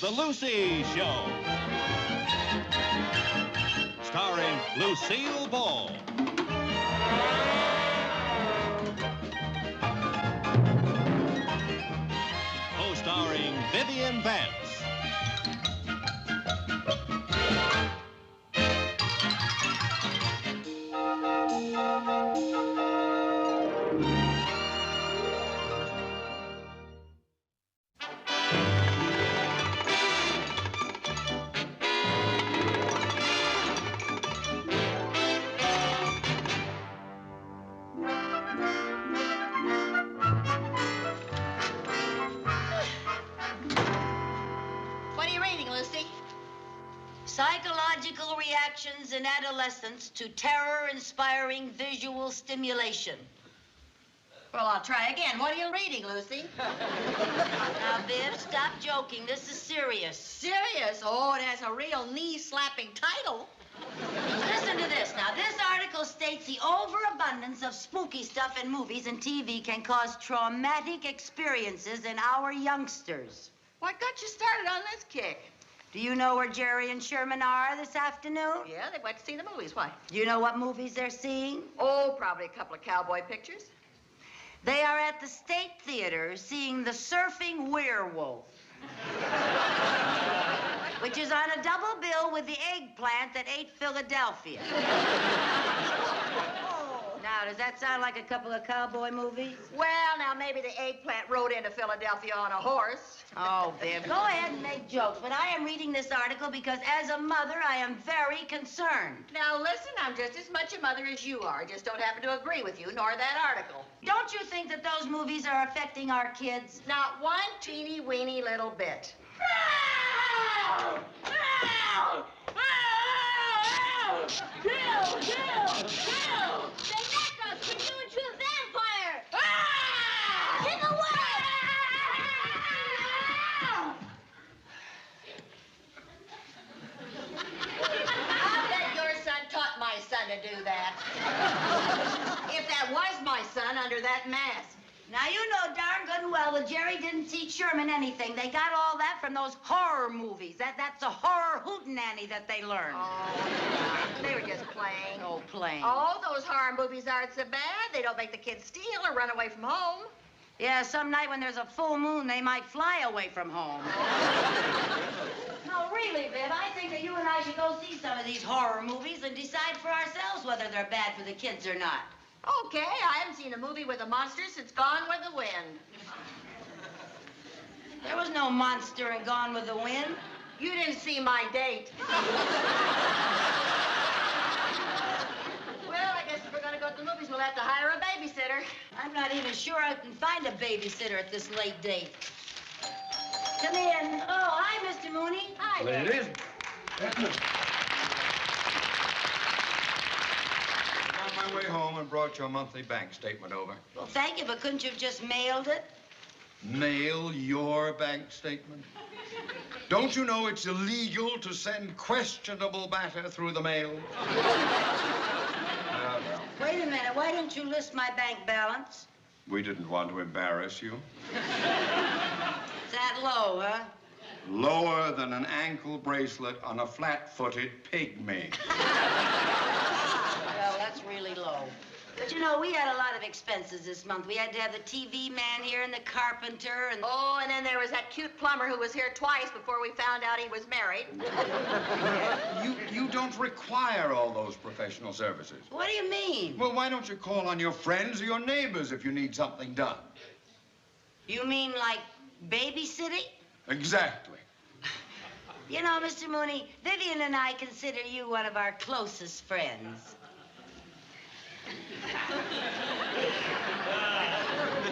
The Lucy Show. Starring Lucille Ball. Co-starring Vivian Vance. What are you reading, Lucy? Psychological Reactions in Adolescence to Terror-Inspiring Visual Stimulation. Well, I'll try again. What are you reading, Lucy? Now, Viv, stop joking. This is serious. Serious? Oh, it has a real knee-slapping title. Listen to this now. This article states the overabundance of spooky stuff in movies and TV can cause traumatic experiences in our youngsters. What got you started on this kick? Do you know where Jerry and Sherman are this afternoon? Yeah, they went to see the movies. Why? Do you know what movies they're seeing? Oh, probably a couple of cowboy pictures. They are at the State Theater seeing The Surfing Werewolf, which is on a double bill with The Eggplant That Ate Philadelphia. Now, does that sound like a couple of cowboy movies? Well, now, maybe the Eggplant rode into Philadelphia on a horse. Oh, Viv, go ahead and make jokes, but I am reading this article because as a mother, I am very concerned. Now, listen, I'm just as much a mother as you are. I just don't happen to agree with you, nor that article. Don't you think that those movies are affecting our kids? Not one teeny-weeny little bit. Kill! They left us! We're doing to a vampire! Get away! I bet your son taught my son to do that. If that was my son under that mask. Now, you know darn good and well that Jerry didn't teach Sherman anything. They got all that from those horror movies. That's a horror hootenanny that they learned. Oh, they were just playing. Oh, playing. Oh, those horror movies aren't so bad. They don't make the kids steal or run away from home. Yeah, some night when there's a full moon, they might fly away from home. No, really, Viv, I think that you and I should go see some of these horror movies and decide for ourselves whether they're bad for the kids or not. Okay, I haven't seen a movie with a monster since Gone with the Wind. There was no monster in Gone with the Wind. You didn't see my date. Well, I guess if we're gonna go to the movies, we'll have to hire a babysitter. I'm not even sure I can find a babysitter at this late date. Come in. Oh, hi, Mr. Mooney. Hi, Ladies. On my way home and brought your monthly bank statement over. Well, thank you, but couldn't you have just mailed it? Mail your bank statement? Don't you know it's illegal to send questionable matter through the mail? Wait a minute. Why didn't you list my bank balance? We didn't want to embarrass you. It's that low, huh? Lower than an ankle bracelet on a flat-footed pygmy. Well, that's really low. But you know, we had a lot of expenses this month. We had to have the TV man here and the carpenter and... Oh, and then there was that cute plumber who was here twice before we found out he was married. You don't require all those professional services. What do you mean? Well, why don't you call on your friends or your neighbors if you need something done? You mean like babysitting? Exactly. You know, Mr. Mooney, Vivian and I consider you one of our closest friends.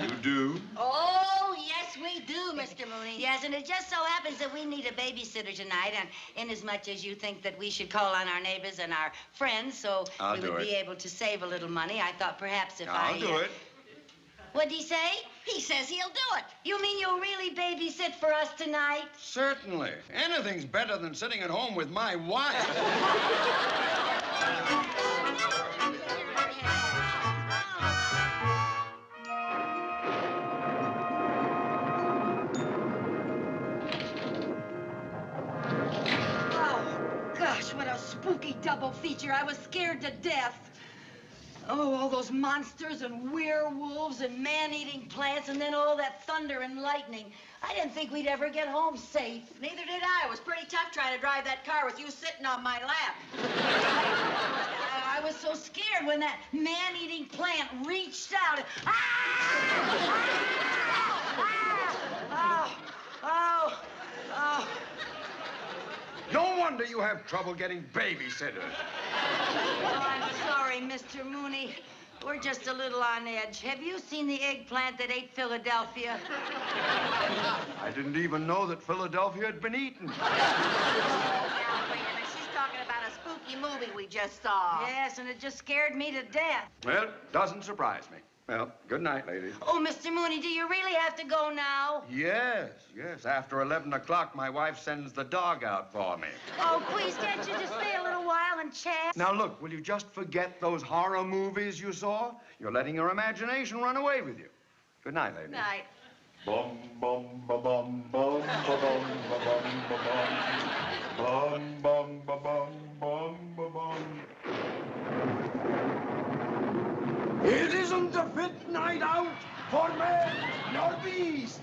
You do? Oh, yes, we do, Mr. Mooney. Yes, and it just so happens that we need a babysitter tonight, and inasmuch as you think that we should call on our neighbors and our friends so I'll we do would it. be able to save a little money, I thought perhaps if I'll do it. What'd he say? He says he'll do it. You mean you'll really babysit for us tonight? Certainly. Anything's better than sitting at home with my wife. what a spooky double feature. I was scared to death. Oh, all those monsters and werewolves and man-eating plants and then all that thunder and lightning. I didn't think we'd ever get home safe. Neither did I. It was pretty tough trying to drive that car with you sitting on my lap. I was so scared when that man-eating plant reached out. No wonder you have trouble getting babysitters. Oh, I'm sorry, Mr. Mooney. We're just a little on edge. Have you seen the eggplant that ate Philadelphia? I didn't even know that Philadelphia had been eaten. Now, wait a minute. She's talking about a spooky movie we just saw. Yes, and it just scared me to death. Well, doesn't surprise me. Well, good night, ladies. Oh, Mr. Mooney, do you really have to go now? Yes. After 11 o'clock, my wife sends the dog out for me. Oh, please, can't you just stay a little while and chat? Now, look, will you just forget those horror movies you saw? You're letting your imagination run away with you. Good night, ladies. Night. Bum, bum, ba, bum, bum, ba, bum, ba, bum, ba, bum. Bum, bum, ba, bum, bum, ba, bum. It isn't a fit night out for man nor beast.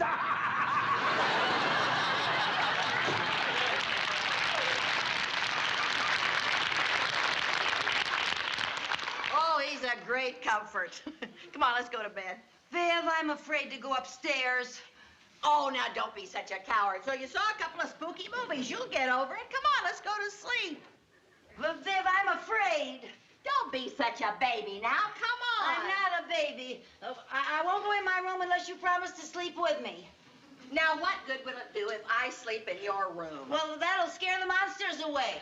Oh, he's a great comfort. Come on, let's go to bed. Viv, I'm afraid to go upstairs. Oh, now don't be such a coward. So you saw a couple of spooky movies. You'll get over it. Come on, let's go to sleep. But Viv, I'm afraid. Don't be such a baby now. Come on. I'm not a baby. I won't go in my room unless you promise to sleep with me. Now, what good will it do if I sleep in your room? Well, that'll scare the monsters away.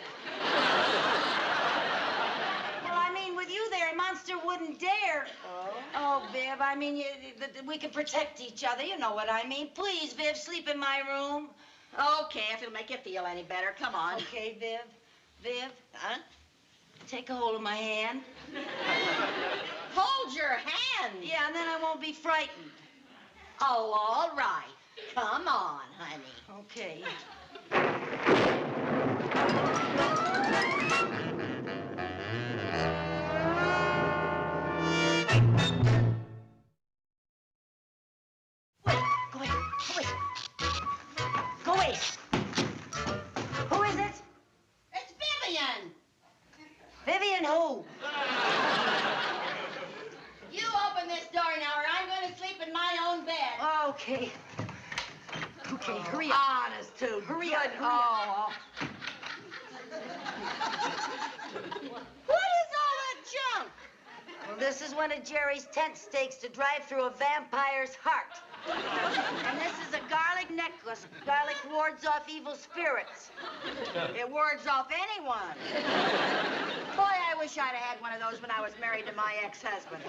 Well, I mean, with you there, a monster wouldn't dare. Oh, Viv, I mean, we could protect each other. You know what I mean. Please, Viv, sleep in my room. Okay, if it'll make you feel any better. Come on. Okay, Viv. Viv? Huh? Take a hold of my hand. Hold your hand. Yeah, and then I won't be frightened. Oh, all right. Come on, honey. Okay. Go away. Go away. Who is it? It's Vivian. Vivian who? You open this door now, or I'm going to sleep in my own bed. Okay. Okay, hurry up. Honest, too. Hurry up. Oh. What is all that junk? Well, this is one of Jerry's tent stakes to drive through a vampire's heart. And this is a garlic necklace. Garlic wards off evil spirits. It wards off anyone. Boy, I wish I'd have had one of those when I was married to my ex-husband.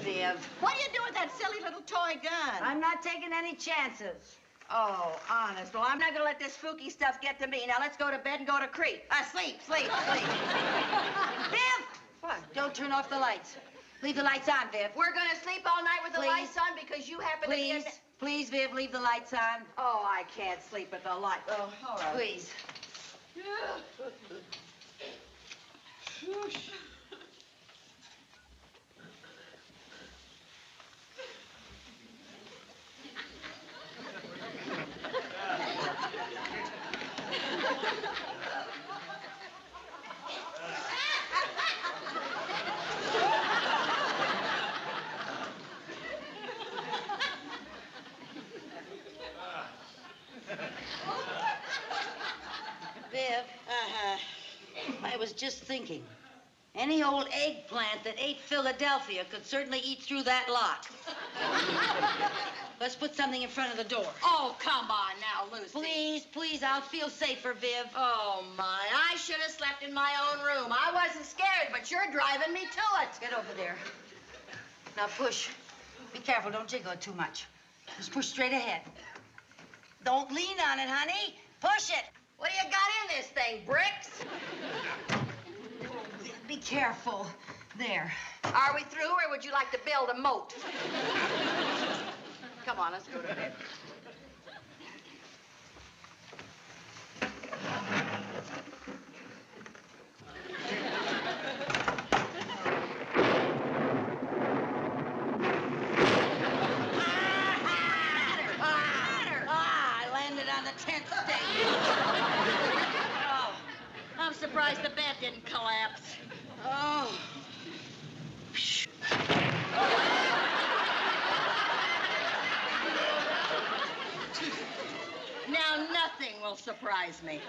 Viv. What do you do with that silly little toy gun? I'm not taking any chances. Oh, honest. Well, I'm not going to let this spooky stuff get to me. Now, let's go to bed and go to sleep. Sleep. Viv! What? Don't turn off the lights. Leave the lights on, Viv. We're going to sleep all night with the lights on because you happen to be in... Please, Viv, leave the lights on. Oh, I can't sleep with the light. Oh, all right. Please. Viv, I was just thinking. Any old eggplant that ate Philadelphia could certainly eat through that lock. Let's put something in front of the door. Oh, come on now, Lucy. Please, I'll feel safer, Viv. Oh, my. I should have slept in my own room. I wasn't scared, but you're driving me to it. Get over there. Now push. Be careful, don't jiggle it too much. Just push straight ahead. Don't lean on it, honey. Push it. What do you got in this thing, bricks? Be careful. There. Are we through, or would you like to build a moat? Come on, let's go to bed. on the 10th stage. Oh, I'm surprised the bed didn't collapse. Oh. Now nothing will surprise me.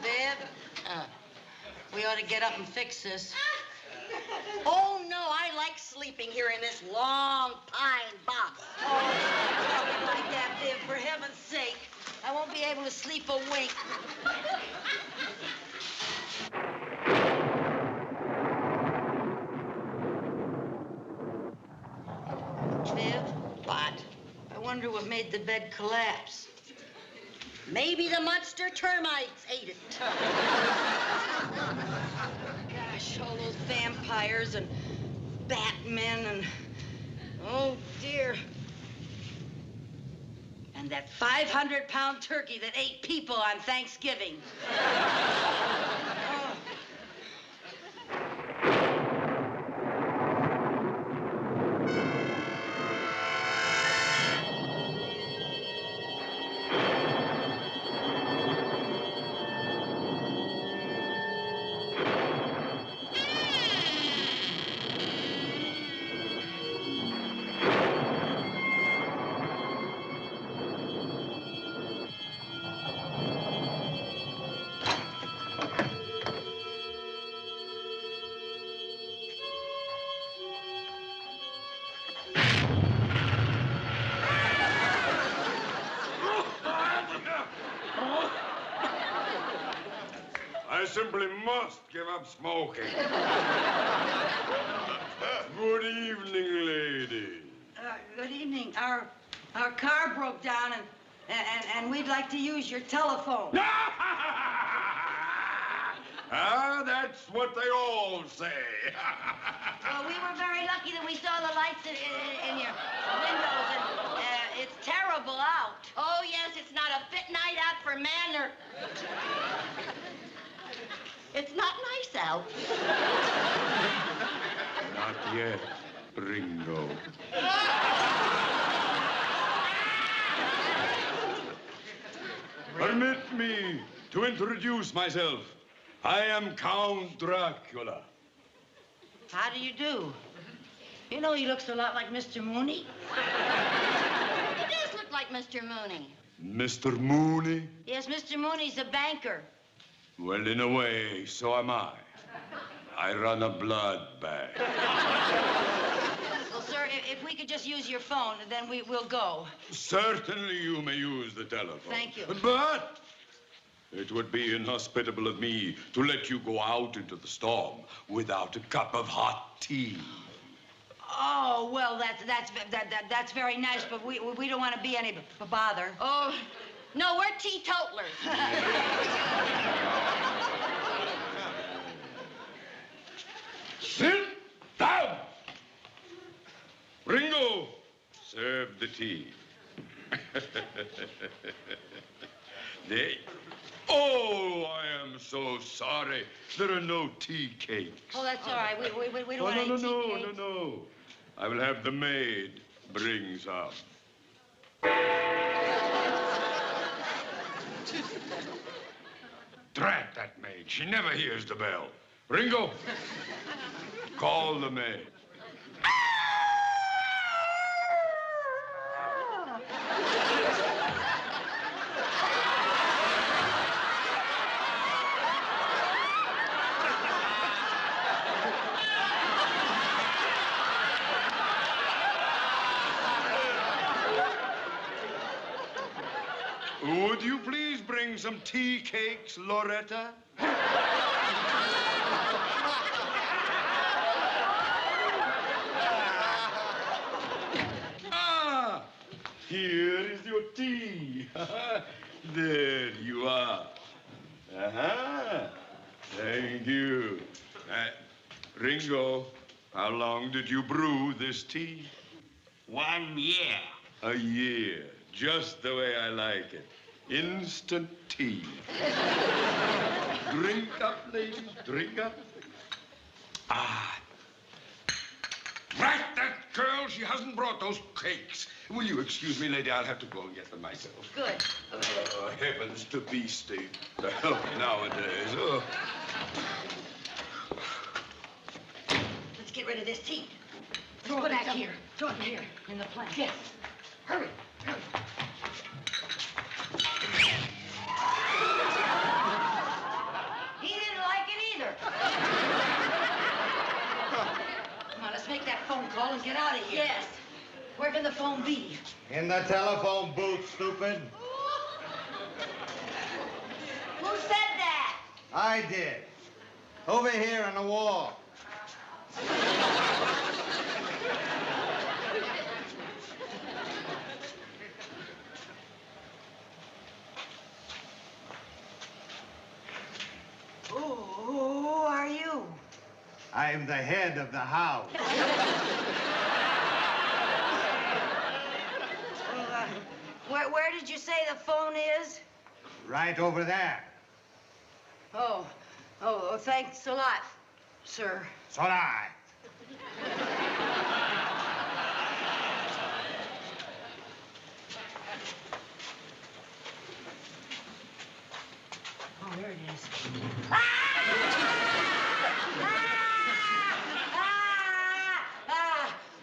Viv, we ought to get up and fix this. Oh, no, I like sleeping here in this long pine box. Oh, something like that, Viv, for heaven's sake. I won't be able to sleep a wink. Viv? What? I wonder what made the bed collapse. Maybe the monster termites ate it. Gosh, all those vampires and Batmen and... Oh, dear. And that 500-pound turkey that ate people on Thanksgiving. Oh. I simply must give up smoking. Good evening, lady. Good evening. Our car broke down and we'd like to use your telephone. Ah, that's what they all say. Well, we were very lucky that we saw the lights in your windows, and it's terrible out. Oh, yes, it's not a fit night out for men or... It's not nice out. Not yet, Ringo. Permit me to introduce myself. I am Count Dracula. How do you do? You know he looks a lot like Mr. Mooney. He does look like Mr. Mooney. Mr. Mooney? Yes, Mr. Mooney's a banker. Well, in a way, so am I. I run a blood bank. Well, sir, if we could just use your phone, then we'll go. Certainly you may use the telephone. Thank you. But it would be inhospitable of me to let you go out into the storm without a cup of hot tea. Oh, well, that's very nice, but we don't want to be any bother. Oh, no, we're teetotalers. Sit down! Ringo, serve the tea. They... Oh, I am so sorry. There are no tea cakes. Oh, that's all right. We don't want any tea cakes. No. I will have the maid bring some. Drat that maid. She never hears the bell. Ringo, call the maid. Would you please bring some tea cakes, Loretta? Ah, here is your tea. There you are. Thank you. Ringo, how long did you brew this tea? 1 year. A year. Just the way I like it. Instant tea. Drink up, ladies, drink up. Ah. Right, that girl, she hasn't brought those cakes. Will you excuse me, lady? I'll have to go and get them myself. Good. Heavens to be state nowadays. Oh. Let's get rid of this tea. Throw it back here. Throw it here in the plant. Yes. Hurry. Hurry. He didn't like it either. Come on, let's make that phone call and get out of here. Yes. Where can the phone be? In the telephone booth, stupid. Who said that? I did. Over here on the wall. Who are you? I'm the head of the house. Where did you say the phone is? Right over there. Oh, thanks a lot, sir. So do I. Oh, there it is.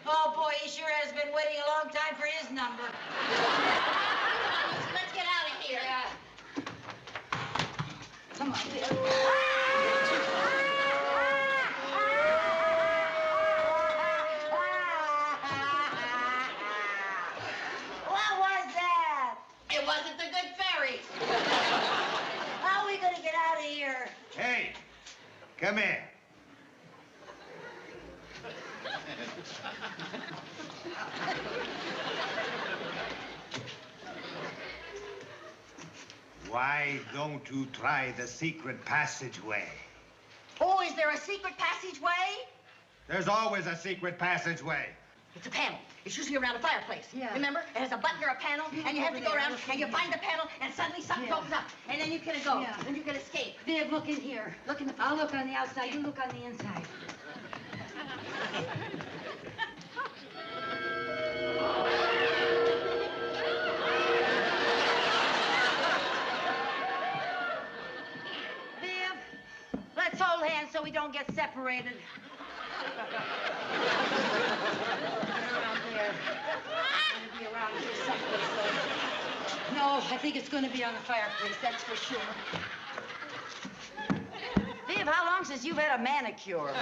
Oh, boy, he sure has been waiting a long time for his number. Let's get out of here. Yeah. Come on, Bill. What was that? It wasn't the good fairy. How are we going to get out of here? Hey, come here. Why don't you try the secret passageway? Oh, is there a secret passageway? There's always a secret passageway. It's a panel. It's usually around a fireplace. Yeah. Remember? It has a button or a panel, and you have to go around, and you find the panel, and suddenly something opens up, and then you can go, and you can escape. Viv, look in here. Look in the... I'll look on the outside. You look on the inside. Viv, let's hold hands so we don't get separated. Around there. It'll be around here someplace, though. No, I think it's going to be on the fireplace, that's for sure. Viv, how long since you've had a manicure?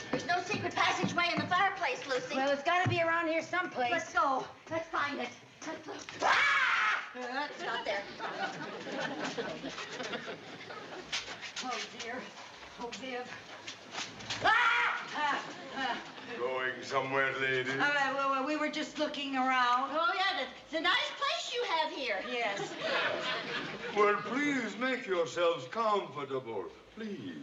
There's no secret passageway in the fireplace, Lucy. Well, it's got to be around here someplace. Let's go. Let's find it. Let's look. Ah! It's not there. Oh, dear. Oh, Viv. Going somewhere, ladies? Well, we were just looking around. Oh, yeah, it's a nice place you have here. Yes. Well, please make yourselves comfortable. Please.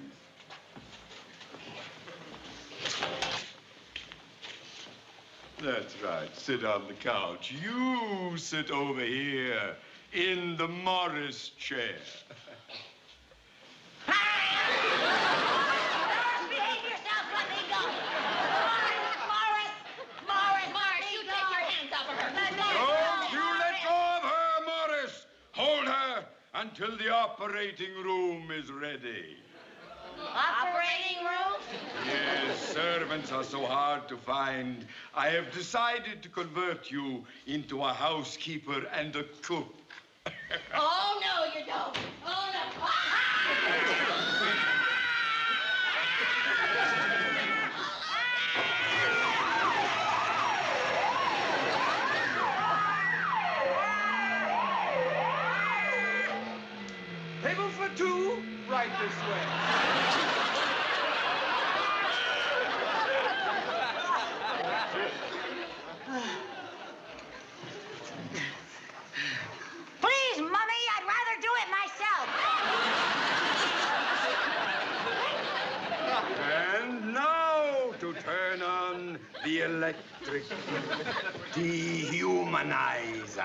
That's right. Sit on the couch. You sit over here in the Morris chair. Behave yourself. Let me go. Morris, you take your hands off of her. Don't you let go of her, Morris. Hold her until the operating room is ready. Operating room? Yes, servants are so hard to find. I have decided to convert you into a housekeeper and a cook. Oh, no, you don't. Oh, no. Table for two, right this way. Please, Mummy, I'd rather do it myself. And now to turn on the electric dehumidifier. womanizer.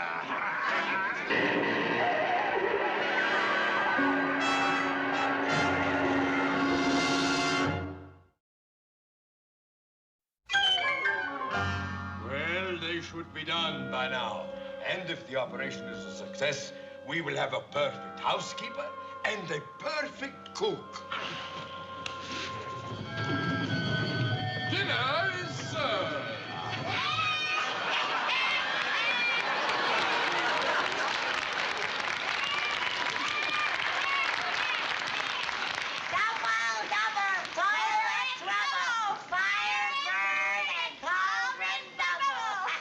Well, they should be done by now. And if the operation is a success, we will have a perfect housekeeper and a perfect cook. Dinner is served. Double, toilet trouble, fire, burn, and cauldron double.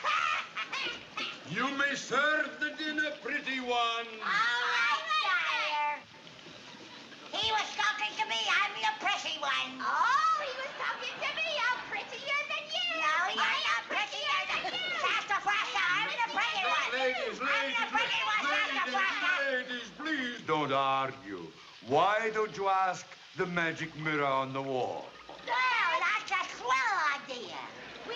You may serve the dinner, pretty one. All right, sire. He was talking to me. I'm the pretty one. Oh, he was talking to me. I'm prettier than you. No, you're not prettier than you. Sassafrasa, I'm the pretty one. Ladies, I'm the pretty one, Sassafrasa. ladies, please don't argue. Why don't you ask the magic mirror on the wall? Well, that's a swell idea. We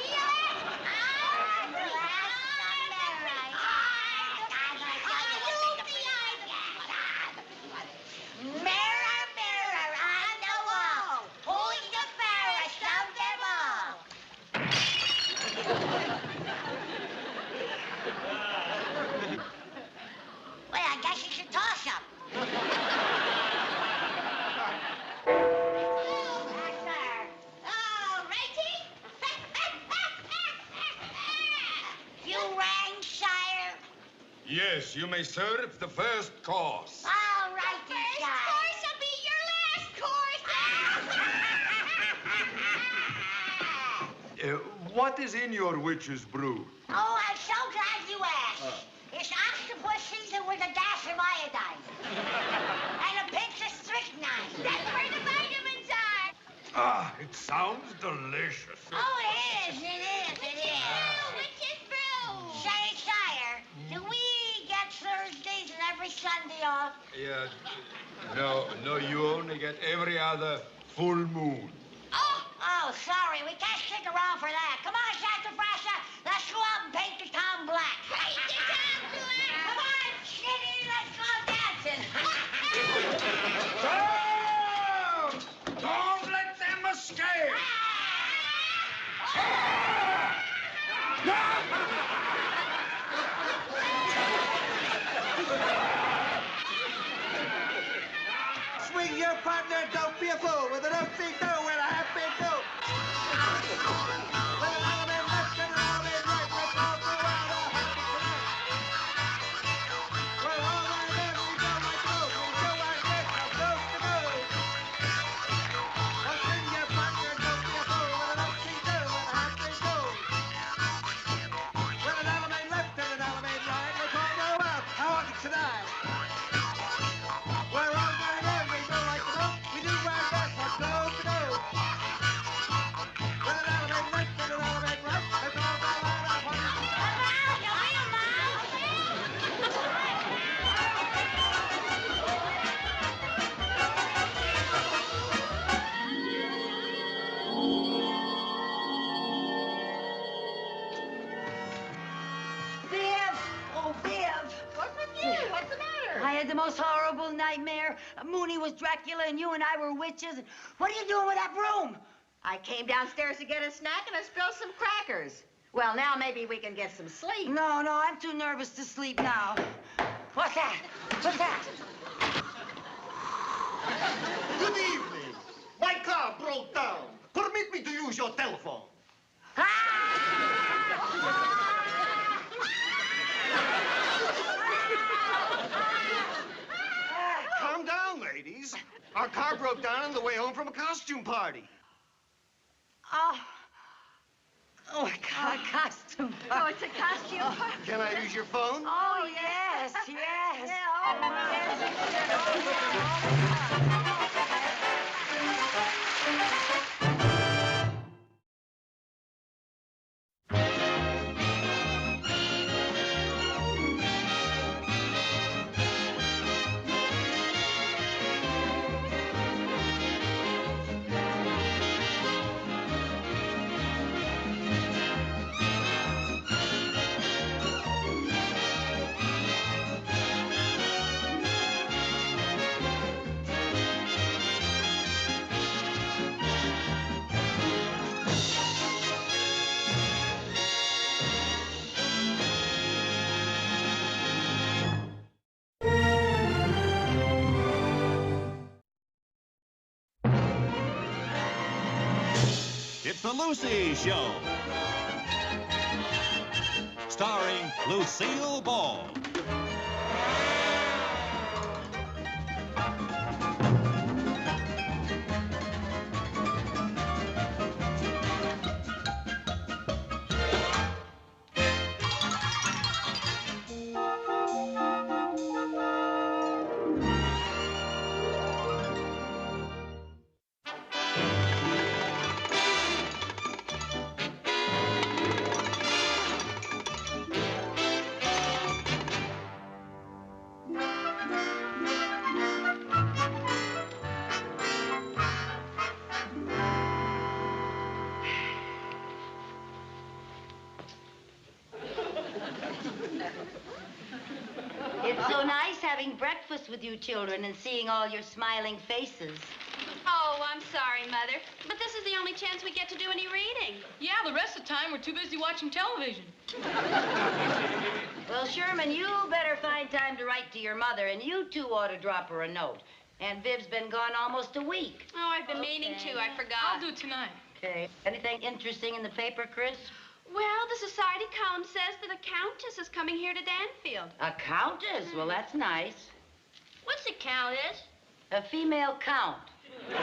Mirror, mirror on the wall, who's the fairest of them all? Well, I guess it's a toss-up. Oh, Righty? You rang, sire? Yes, you may serve the first course. All righty, First sire. course will be your last course. What is in your witch's brew? Oh, I'm so glad you asked. It's octopus seasoned with a dash of iodine. And a pinch of strychnine. That's where the vitamins are. Ah, it sounds delicious. Oh, it is, it is, it is. Witch's brew. Say, sire, do we get Thursdays and every Sunday off? Yeah, no, you only get every other full moon. Oh, sorry, we can't stick around for that. Come on, Sassafrasa, let's go out and paint the town black. Paint the town black? Come on, Skinny, let's go dancing. Don't let them escape! Swing your partner, don't be a fool, with an upbeat do and a happy do. With an element left and an element right, let's all go out a happy tonight. We're all right in, we go like those, we do our best, our close to go. Well, swing your partner, don't be a fool, with an upbeat do and a happy do. With an element left and an element right, let's all go out. How was it tonight? We're all right in, we do like the dope, we do our best, our close to go. With an element left and an element right, let's all go out a happy Viv! Oh, Viv! What's with you? What's the matter? I had the most horrible nightmare. Mooney was Dracula and you and I were witches. What are you doing with that broom? I came downstairs to get a snack and I spilled some crackers. Well, now maybe we can get some sleep. No, I'm too nervous to sleep now. What's that? What's that? Good evening. My car broke down. Permit me to use your telephone. Calm down, ladies. Our car broke down on the way home from a costume party. Oh, my God, costume. Oh, it's a costume. Can I use your phone? Oh, yes, yes. It's the Lucy Show. Starring Lucille Ball. It's so nice having breakfast with you children and seeing all your smiling faces. Oh, I'm sorry, Mother, but this is the only chance we get to do any reading. Yeah, the rest of the time we're too busy watching television. Well, Sherman, you better find time to write to your mother, and you two ought to drop her a note. Aunt Viv's been gone almost a week. Oh, I've been meaning to. I forgot. I'll do it tonight. Okay. Anything interesting in the paper, Chris? Well, the society column says that a countess is coming here to Danfield. A countess? Well, that's nice. What's a countess? A female count. It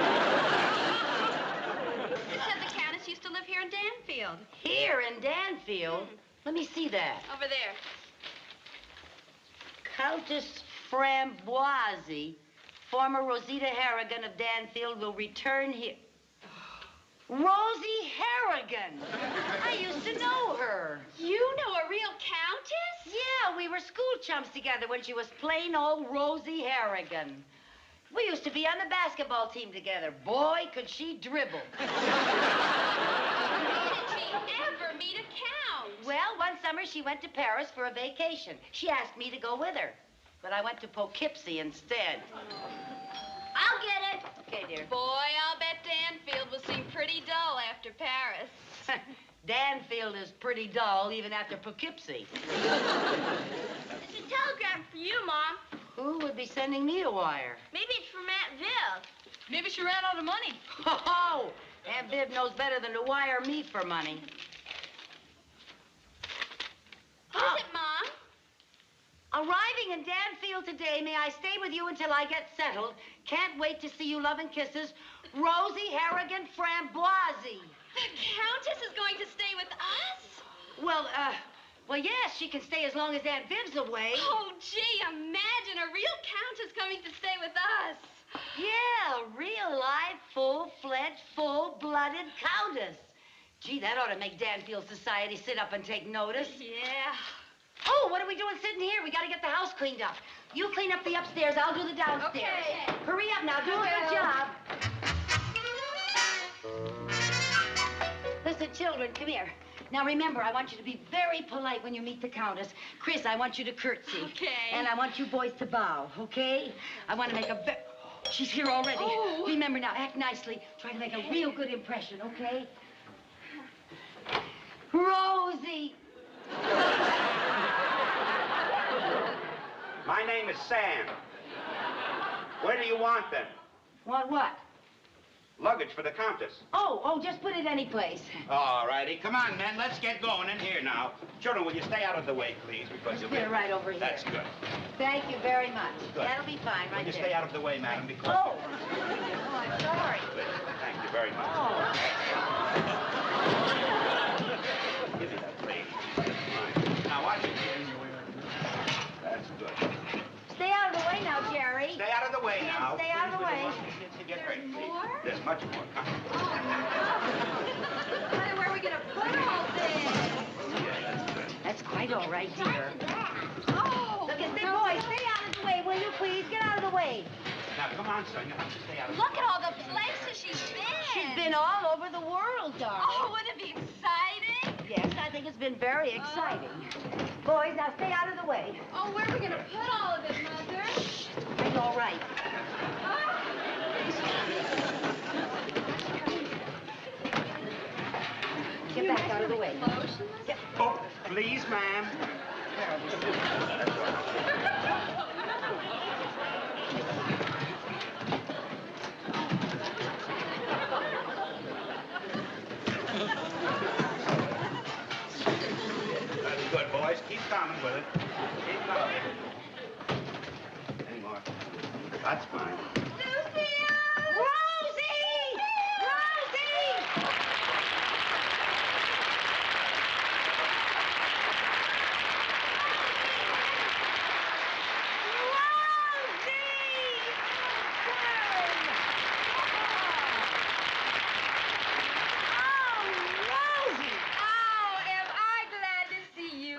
said the countess used to live here in Danfield. Here in Danfield? Let me see that. Over there. Countess Framboise, former Rosita Harrigan of Danfield, will return here. Rosie Harrigan! I used to know her. You know a real countess? Yeah, we were school chums together when she was plain old Rosie Harrigan. We used to be on the basketball team together. Boy, could she dribble. Did she ever meet a count? Well, one summer she went to Paris for a vacation. She asked me to go with her, but I went to Poughkeepsie instead. I'll get it. Okay, dear. Boy, I'll bet Danfield will seem pretty dull after Paris. Danfield is pretty dull even after Poughkeepsie. It's a telegram for you, Mom. Who would be sending me a wire? Maybe it's from Aunt Viv. Maybe she ran out of money. Oh, Aunt Viv knows better than to wire me for money. What is it, Mom? Arriving in Danfield today, may I stay with you until I get settled. Can't wait to see you, love and kisses. Rosie Harrigan Framboise. The Countess is going to stay with us? Well, yes, she can stay as long as Aunt Viv's away. Oh, gee, imagine a real Countess coming to stay with us. Yeah, a real live, full-fledged, full-blooded Countess. Gee, that ought to make Danfield society sit up and take notice. Yeah. Oh, what are we doing sitting here? We got to get the house cleaned up. You clean up the upstairs. I'll do the downstairs. Okay. Hurry up now. Do a good job. Listen, children, come here. Now, remember, I want you to be very polite when you meet the Countess. Chris, I want you to curtsy. Okay. And I want you boys to bow, okay? I want to make a She's here already. Oh. Remember now, act nicely. Try to make a real good impression, okay? Rosie! My name is Sam. Where do you want them? Want what? Luggage for the Countess. Oh, just put it any place. All righty. Come on, men. Let's get going in here now. Children, will you stay out of the way, please? Because you'll Put it right over here. That's good. Thank you very much. Good. That'll be fine right Will you there. stay out of the way, madam? Because... Oh, I'm sorry. Thank you very much. Oh. Give me that, please. Now, watch it, kids. That's good. Stay out of the way now, Jerry. Stay out of the way now. Stay out of the way. Kids, to get ready, please. There's much more coming. Where are we going to put all this? Yeah, that's good. That's quite all right, dear. Oh. Look, boys, stay out of the way, will you, please? Get out of the way. Now, come on, son. You have to stay out of the way. Look at all the places she's been. She's been all over the world, darling. Oh, would it be exciting? Yes, I think it's been very exciting. Boys, now stay out of the way. Oh, where are we going to put all of it, Mother? It's all right. Get back out of the way. Get. Oh, please, ma'am. good. Keep going. Any more? That's fine.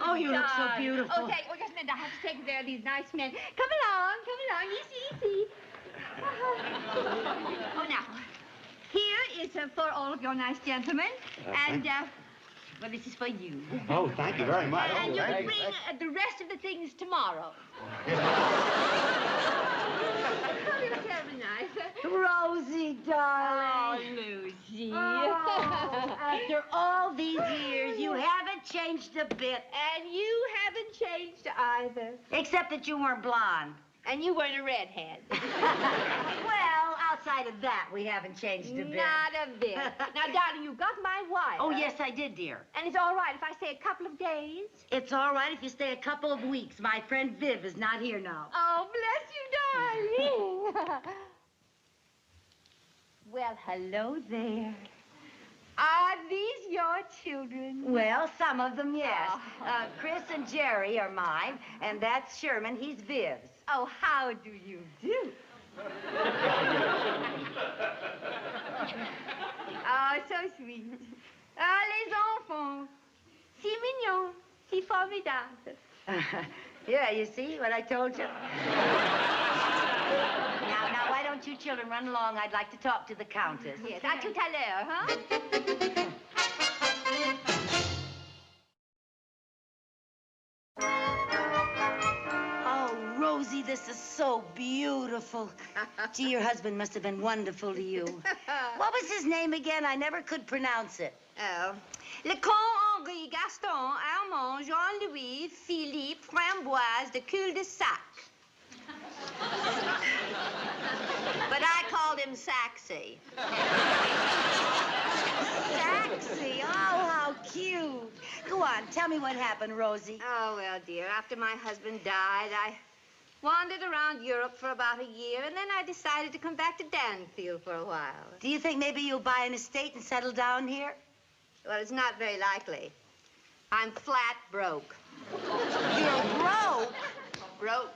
Oh, you look so beautiful. Okay, well, just a minute. I have to take care of these nice men. Come along. Easy. Oh, now, here is for all of your nice gentlemen. And, well, this is for you. Oh, thank you very much. And you'll bring the rest of the things tomorrow. Oh, you look terribly nice. Rosie, darling. Oh, Lucy. Oh, after all these years, you haven't changed a bit. And you haven't changed either. Except that you weren't blonde. And you weren't a redhead. Well, outside of that, we haven't changed a bit. Not a bit. Now, darling, you got my wire. Oh, yes, I did, dear. And it's all right if I stay a couple of days? It's all right if you stay a couple of weeks. My friend Viv is not here now. Oh, bless you, darling. Well, hello there. Are these your children? Well, some of them, yes. Chris and Jerry are mine, and that's Sherman. He's Viv's. Oh, how do you do? Oh, so sweet. Ah, les enfants. Si mignon. Si formidable. Yeah, you see what I told you? Now, why don't you children run along? I'd like to talk to the Countess. Yes, à tout à l'heure, huh? Oh, Rosie, this is so beautiful. Gee, your husband must have been wonderful to you. What was his name again? I never could pronounce it. Oh. Le Comte Henri Gaston Armand Jean-Louis Philippe Framboise de Cul-de-Sac. But I called him Saxy. Saxy? Oh, how cute. Go on, tell me what happened, Rosie. Oh, well, dear, after my husband died, I wandered around Europe for about a year, and then I decided to come back to Danfield for a while. Do you think maybe you'll buy an estate and settle down here? Well, it's not very likely. I'm flat broke. You're broke? Broke.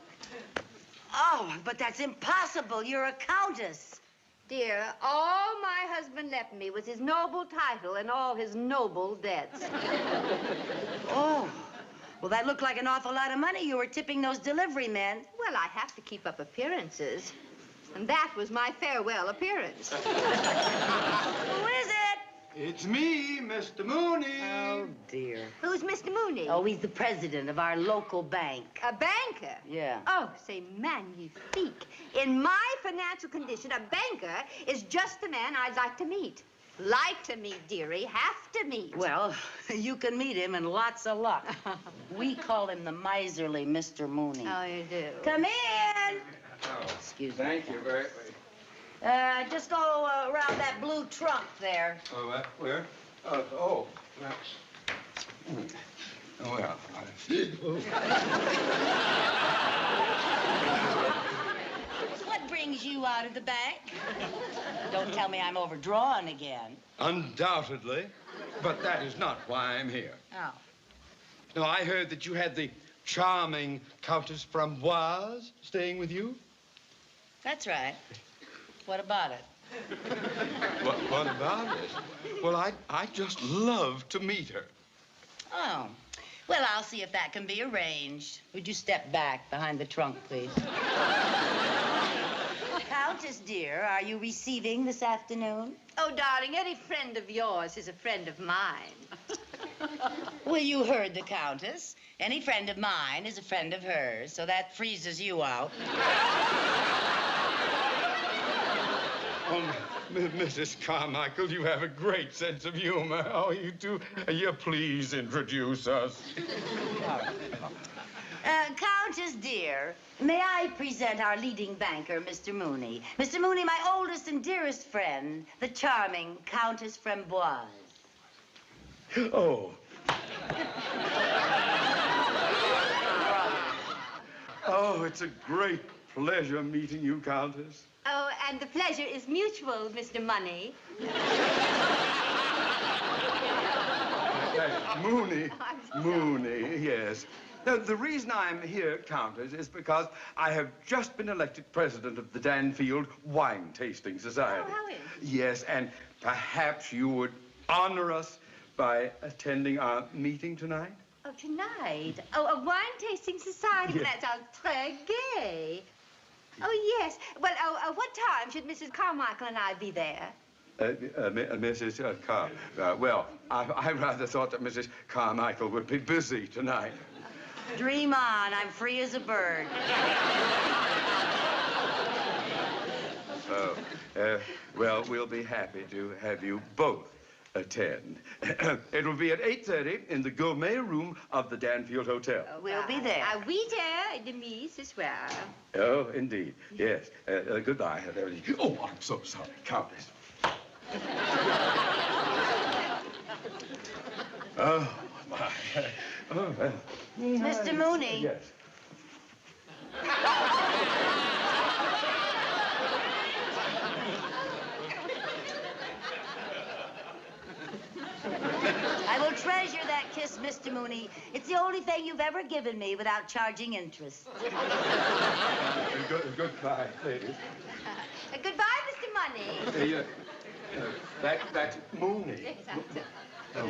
Oh, but that's impossible. You're a countess. Dear, all my husband left me was his noble title and all his noble debts. Oh, well, that looked like an awful lot of money you were tipping those delivery men. Well, I have to keep up appearances. And that was my farewell appearance. Who is it? It's me, Mr. Mooney. Oh, dear. Who's Mr. Mooney? Oh, he's the president of our local bank. A banker? Yeah. Oh, c'est magnifique. In my financial condition, a banker is just the man I'd like to meet. Like to meet, dearie. Have to meet. Well, you can meet him and lots of luck. We call him the miserly Mr. Mooney. Oh, you do? Come in. Oh, excuse me. Thank you very much. Just go around that blue trunk there. Oh, where? Oh, that's... Oh, well. What brings you out of the bank? Don't tell me I'm overdrawn again. Undoubtedly. But that is not why I'm here. Oh. No, I heard that you had the charming Countess Framboise staying with you. That's right. What about it? What about it? Well, I'd just love to meet her. Oh. Well, I'll see if that can be arranged. Would you step back behind the trunk, please? Countess, dear, are you receiving this afternoon? Oh, darling, any friend of yours is a friend of mine. Well, you heard the Countess. Any friend of mine is a friend of hers, so that freezes you out. Oh, Mrs. Carmichael, you have a great sense of humor. Oh, you do. Please introduce us. Countess, dear, may I present our leading banker, Mr. Mooney. Mr. Mooney, my oldest and dearest friend, the charming Countess Framboise. Oh. it's a great pleasure meeting you, Countess. Oh, and the pleasure is mutual, Mr. Money. Mooney, yes. Now, the reason I'm here, Countess, is because I have just been elected president of the Danfield Wine Tasting Society. Oh, how is? Yes, and perhaps you would honor us by attending our meeting tonight? Oh, tonight? Oh, a wine tasting society? Yes. That sounds très gay. Oh, yes. Well, what time should Mrs. Carmichael and I be there? Mrs. Well, I rather thought that Mrs. Carmichael would be busy tonight. Dream on. I'm free as a bird. Oh, well, we'll be happy to have you both attend. It will be at 8:30 in the gourmet room of the Danfield Hotel. We'll be there. We there, demi, ce soir. Oh, indeed. Yes. Goodbye. Oh, I'm so sorry, Countess. Oh, my. Oh, well. Mr. Mooney. Yes. I will treasure that kiss, Mr. Mooney. It's the only thing you've ever given me without charging interest. Goodbye, ladies. Goodbye, Mr. Money. That's Mooney. Oh.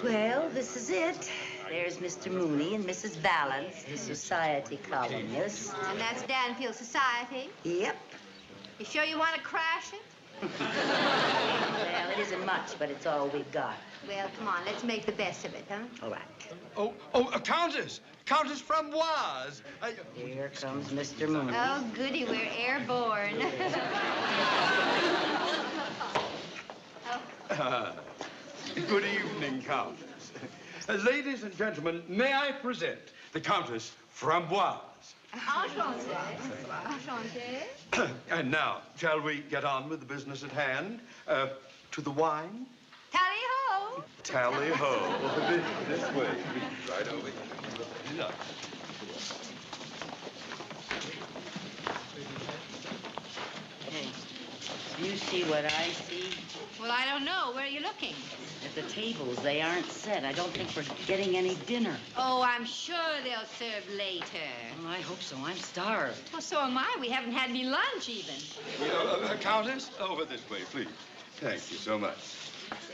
Well, this is it. There's Mr. Mooney and Mrs. Valance, the society columnist. And that's Danfield Society? Yep. You sure you want to crash it? Well, it isn't much, but it's all we've got. Well, come on, let's make the best of it, huh? All right. Countess! Countess Framboise! Here comes Mr. Mooney. Oh, goody, we're airborne. Good evening, Countess. Ladies and gentlemen, may I present the Countess Framboise. Enchanté. Enchanté. And now, shall we get on with the business at hand? To the wine? Tally-ho. Tally-ho. This way. Right over here. Hey, do you see what I see? Well, I don't know. Where are you looking? At the tables, they aren't set. I don't think we're getting any dinner. Oh, I'm sure they'll serve later. Well, I hope so. I'm starved. Well, so am I. We haven't had any lunch, even. Countess, over this way, please. Thank you so much.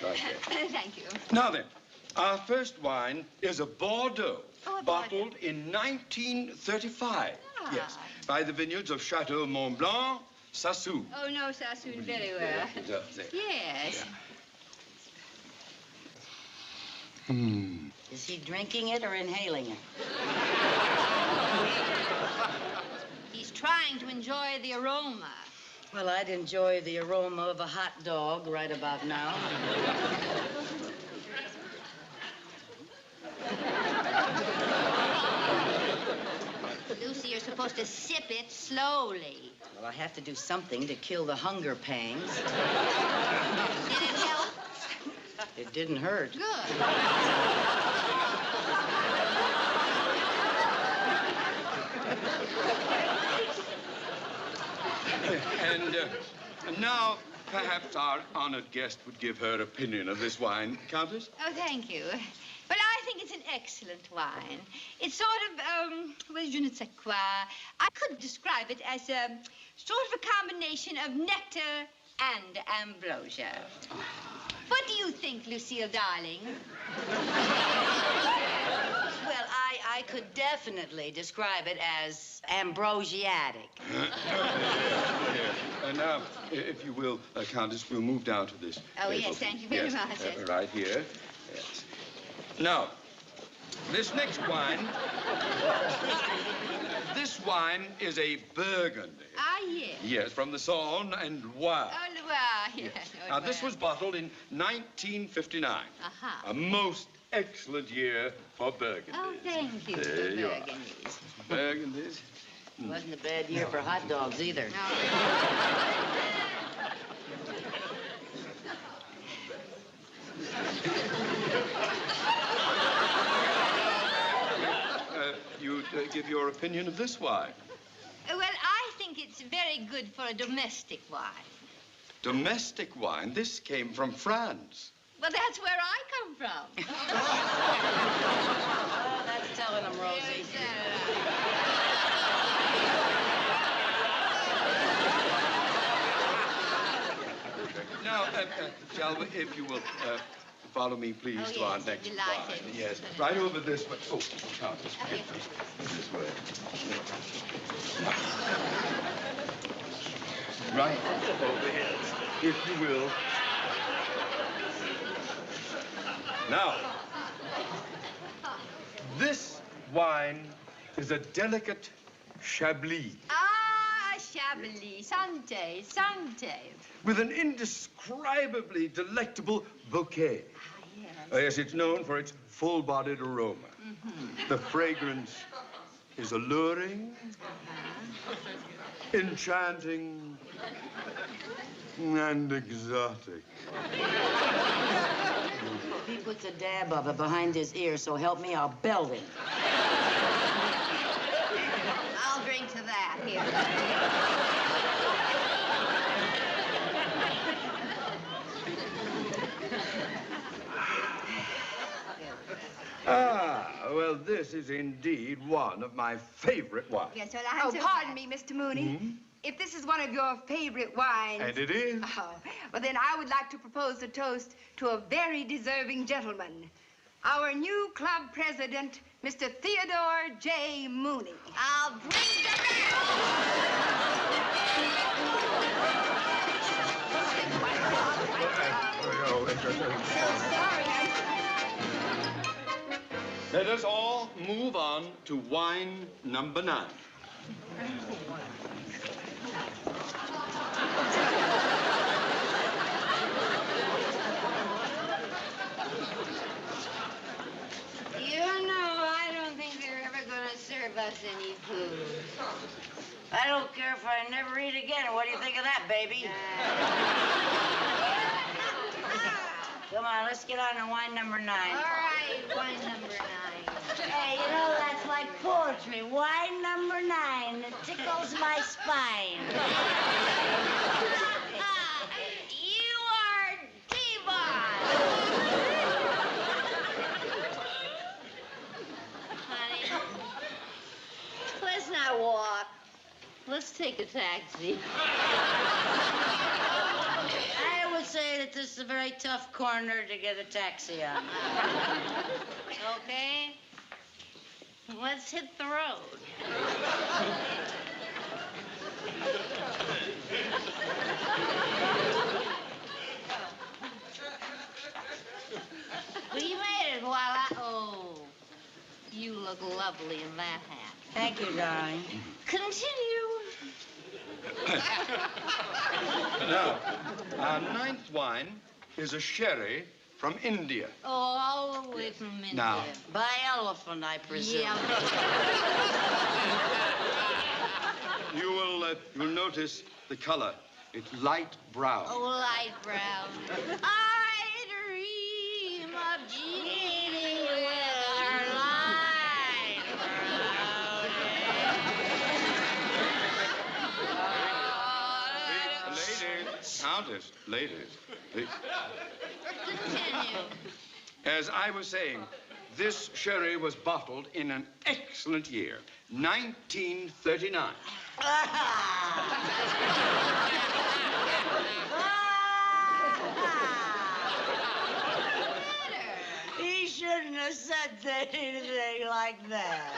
Right there. Thank you. Now then, our first wine is a Bordeaux, Oh, a bottled in 1935. Ah. Yes, by the vineyards of Chateau Mont Blanc, Sassou. Oh, no, Sassoon, very well. There. Yes. Is he drinking it or inhaling it? He's trying to enjoy the aroma. Well, I'd enjoy the aroma of a hot dog right about now. Lucy, you're supposed to sip it slowly. Well, I have to do something to kill the hunger pangs. Did it help? It didn't hurt. Good. And now, perhaps our honored guest would give her opinion of this wine, Countess. Oh, thank you. But I think it's an excellent wine. It's sort of, well, je ne sais quoi. I could describe it as a sort of a combination of nectar and ambrosia. What do you think, Lucille, darling? Well, I could definitely describe it as ambrosiatic. And now, if you will, Countess, we'll move down to this. Oh, yes, thank you very much. Yes. Right here. Yes. Now, this next wine, this wine is a Burgundy. Ah, yes. Yes, from the Saône and Loire. Oh, Loire, yes. Now, this was bottled in 1959. Uh-huh. A most excellent year for Burgundy. Oh, thank you, There Mr. you are. Burgundies. Burgundies. Wasn't a bad year for hot dogs either. You give your opinion of this wine. Well, I think it's very good for a domestic wine. Domestic wine? This came from France. Well, that's where I come from. Oh, that's telling them, Rosie. Now, shall we, if you will, follow me, please, Oh, to our yes, next delighted. wine. Yes, right over this way. Oh, Countess, Okay. this way. Right over here, if you will. Now, this wine is a delicate Chablis Ah, Chablis. Santé, santé. with an indescribably delectable bouquet. Yes, it's known for its full-bodied aroma. The fragrance is alluring, enchanting, and exotic. He puts a dab of it behind his ear, so help me, I'll belt him. I'll drink to that here. Ah, well, this is indeed one of my favorite wines. Yes, well, oh, pardon me, Mr. Mooney. If this is one of your favorite wines... And it is. Oh, well, then I would like to propose a toast to a very deserving gentleman. Our new club president, Mr. Theodore J. Mooney. I'll bring Let us all move on to wine number 9. You know, I don't think they're ever gonna serve us any food. I don't care if I never eat again. What do you think of that, baby? Come on, let's get on to wine number 9. All right, wine number 9. Hey, you know, that's like poetry. Wine number 9. It tickles my spine. You are divine. Honey, let's not walk. Let's take a taxi. I would say that this is a very tough corner to get a taxi on. Okay? Let's hit the road. We made it while Oh, you look lovely in that hat. Thank you, darling. Continue. Now, our 9th wine is a sherry from India. Oh, all the way from India. Now. By elephant, I presume. Yeah. You'll notice the color. It's light brown. Oh, light brown. I dream of Jeannie with her light Ladies, Countess, ladies. brown. Continue. As I was saying, this sherry was bottled in an excellent year, 1939. He shouldn't have said anything like that.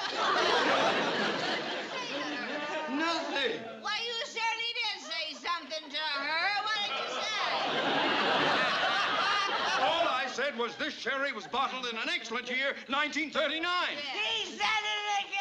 Nothing. Well, you certainly did say something to her. What did you say? All I said was this sherry was bottled in an excellent year, 1939. He said it again.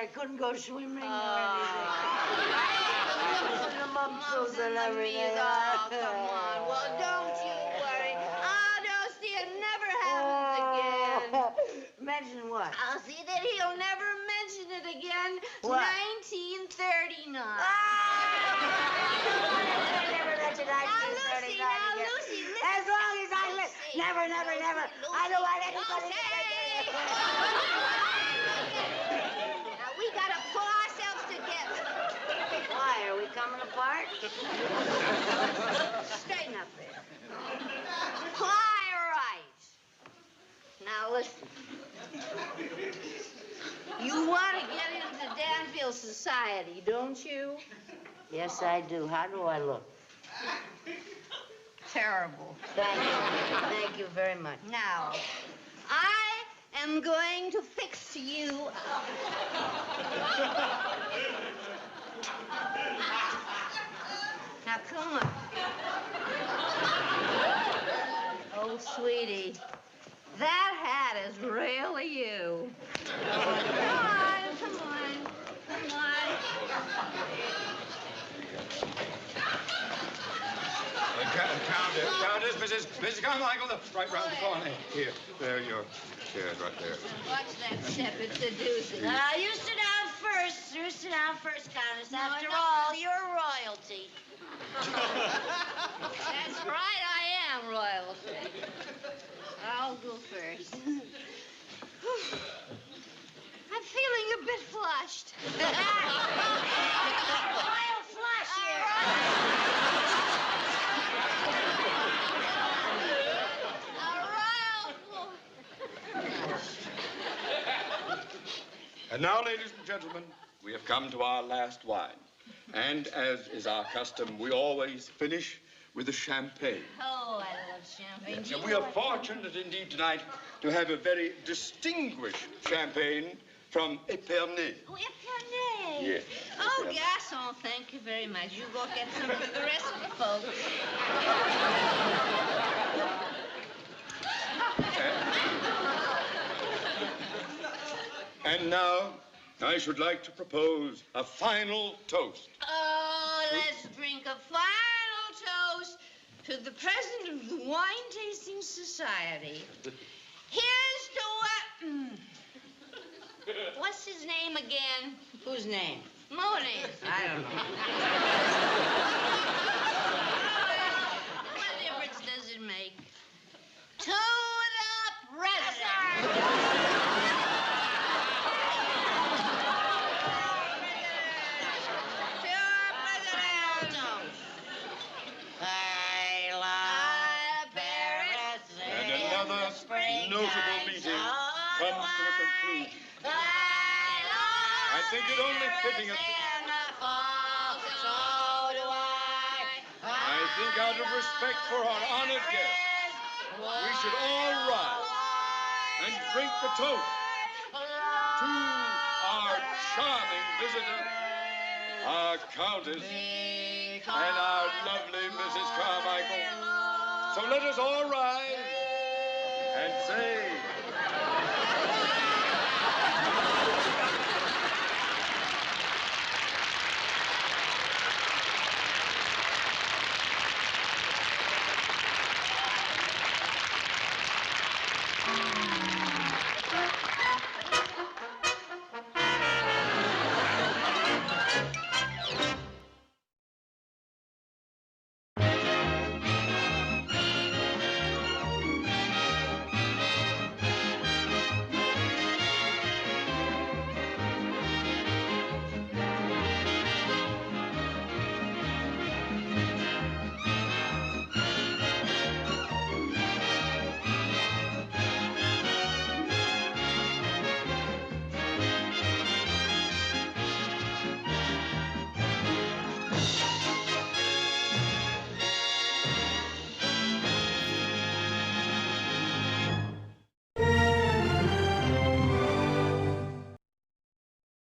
I couldn't go swimming or anything. And the mumps and everything. Oh, come on. Well, don't you worry. Oh, don't see it never happens again. Mention what? I'll see that he'll never mention it again. What? 1939. Never mention 1939 again. Lucy, listen. As long as I live. Never, never, never. I don't want anybody to say it. Now, we gotta pull ourselves together. Why? Are we coming apart? Straighten up there. Quiet right. Now, listen. You want to get into Danville society, don't you? Yes, I do. How do I look? Terrible. Thank you. Thank you very much. Now, I am going to fix you up. Now, come on. Oh, sweetie, that hat is really you. Come on, come on, come on. Countess, Mrs. Carmichael, right round the corner. Here, there, your chair's right there. Watch that step, it's seducing. Now, you sit down first. You sit down first, Countess. After all, you're royalty. That's right, I am royalty. I'll go first. I'm feeling a bit flushed. Royal flush here. And now, ladies and gentlemen, we have come to our last wine. And as is our custom, we always finish with a champagne. Oh, I love champagne. And we are fortunate indeed tonight to have a very distinguished champagne from Epernay. Oh, Epernay. Yes. Oh, garçon, thank you very much. You go get some for the rest of the folks. And now, I should like to propose a final toast. Oh, let's drink a final toast to the president of the Wine Tasting Society. Here's to what... What's his name again? Whose name? Moniz. I don't know. What difference does it make? To the president. Notable meeting comes to a conclusion. I think it only fitting I think out of respect for our honored guest, we should all rise and drink the toast to our charming visitor, our Countess, and our lovely Mrs. Carmichael. So let us all rise and say...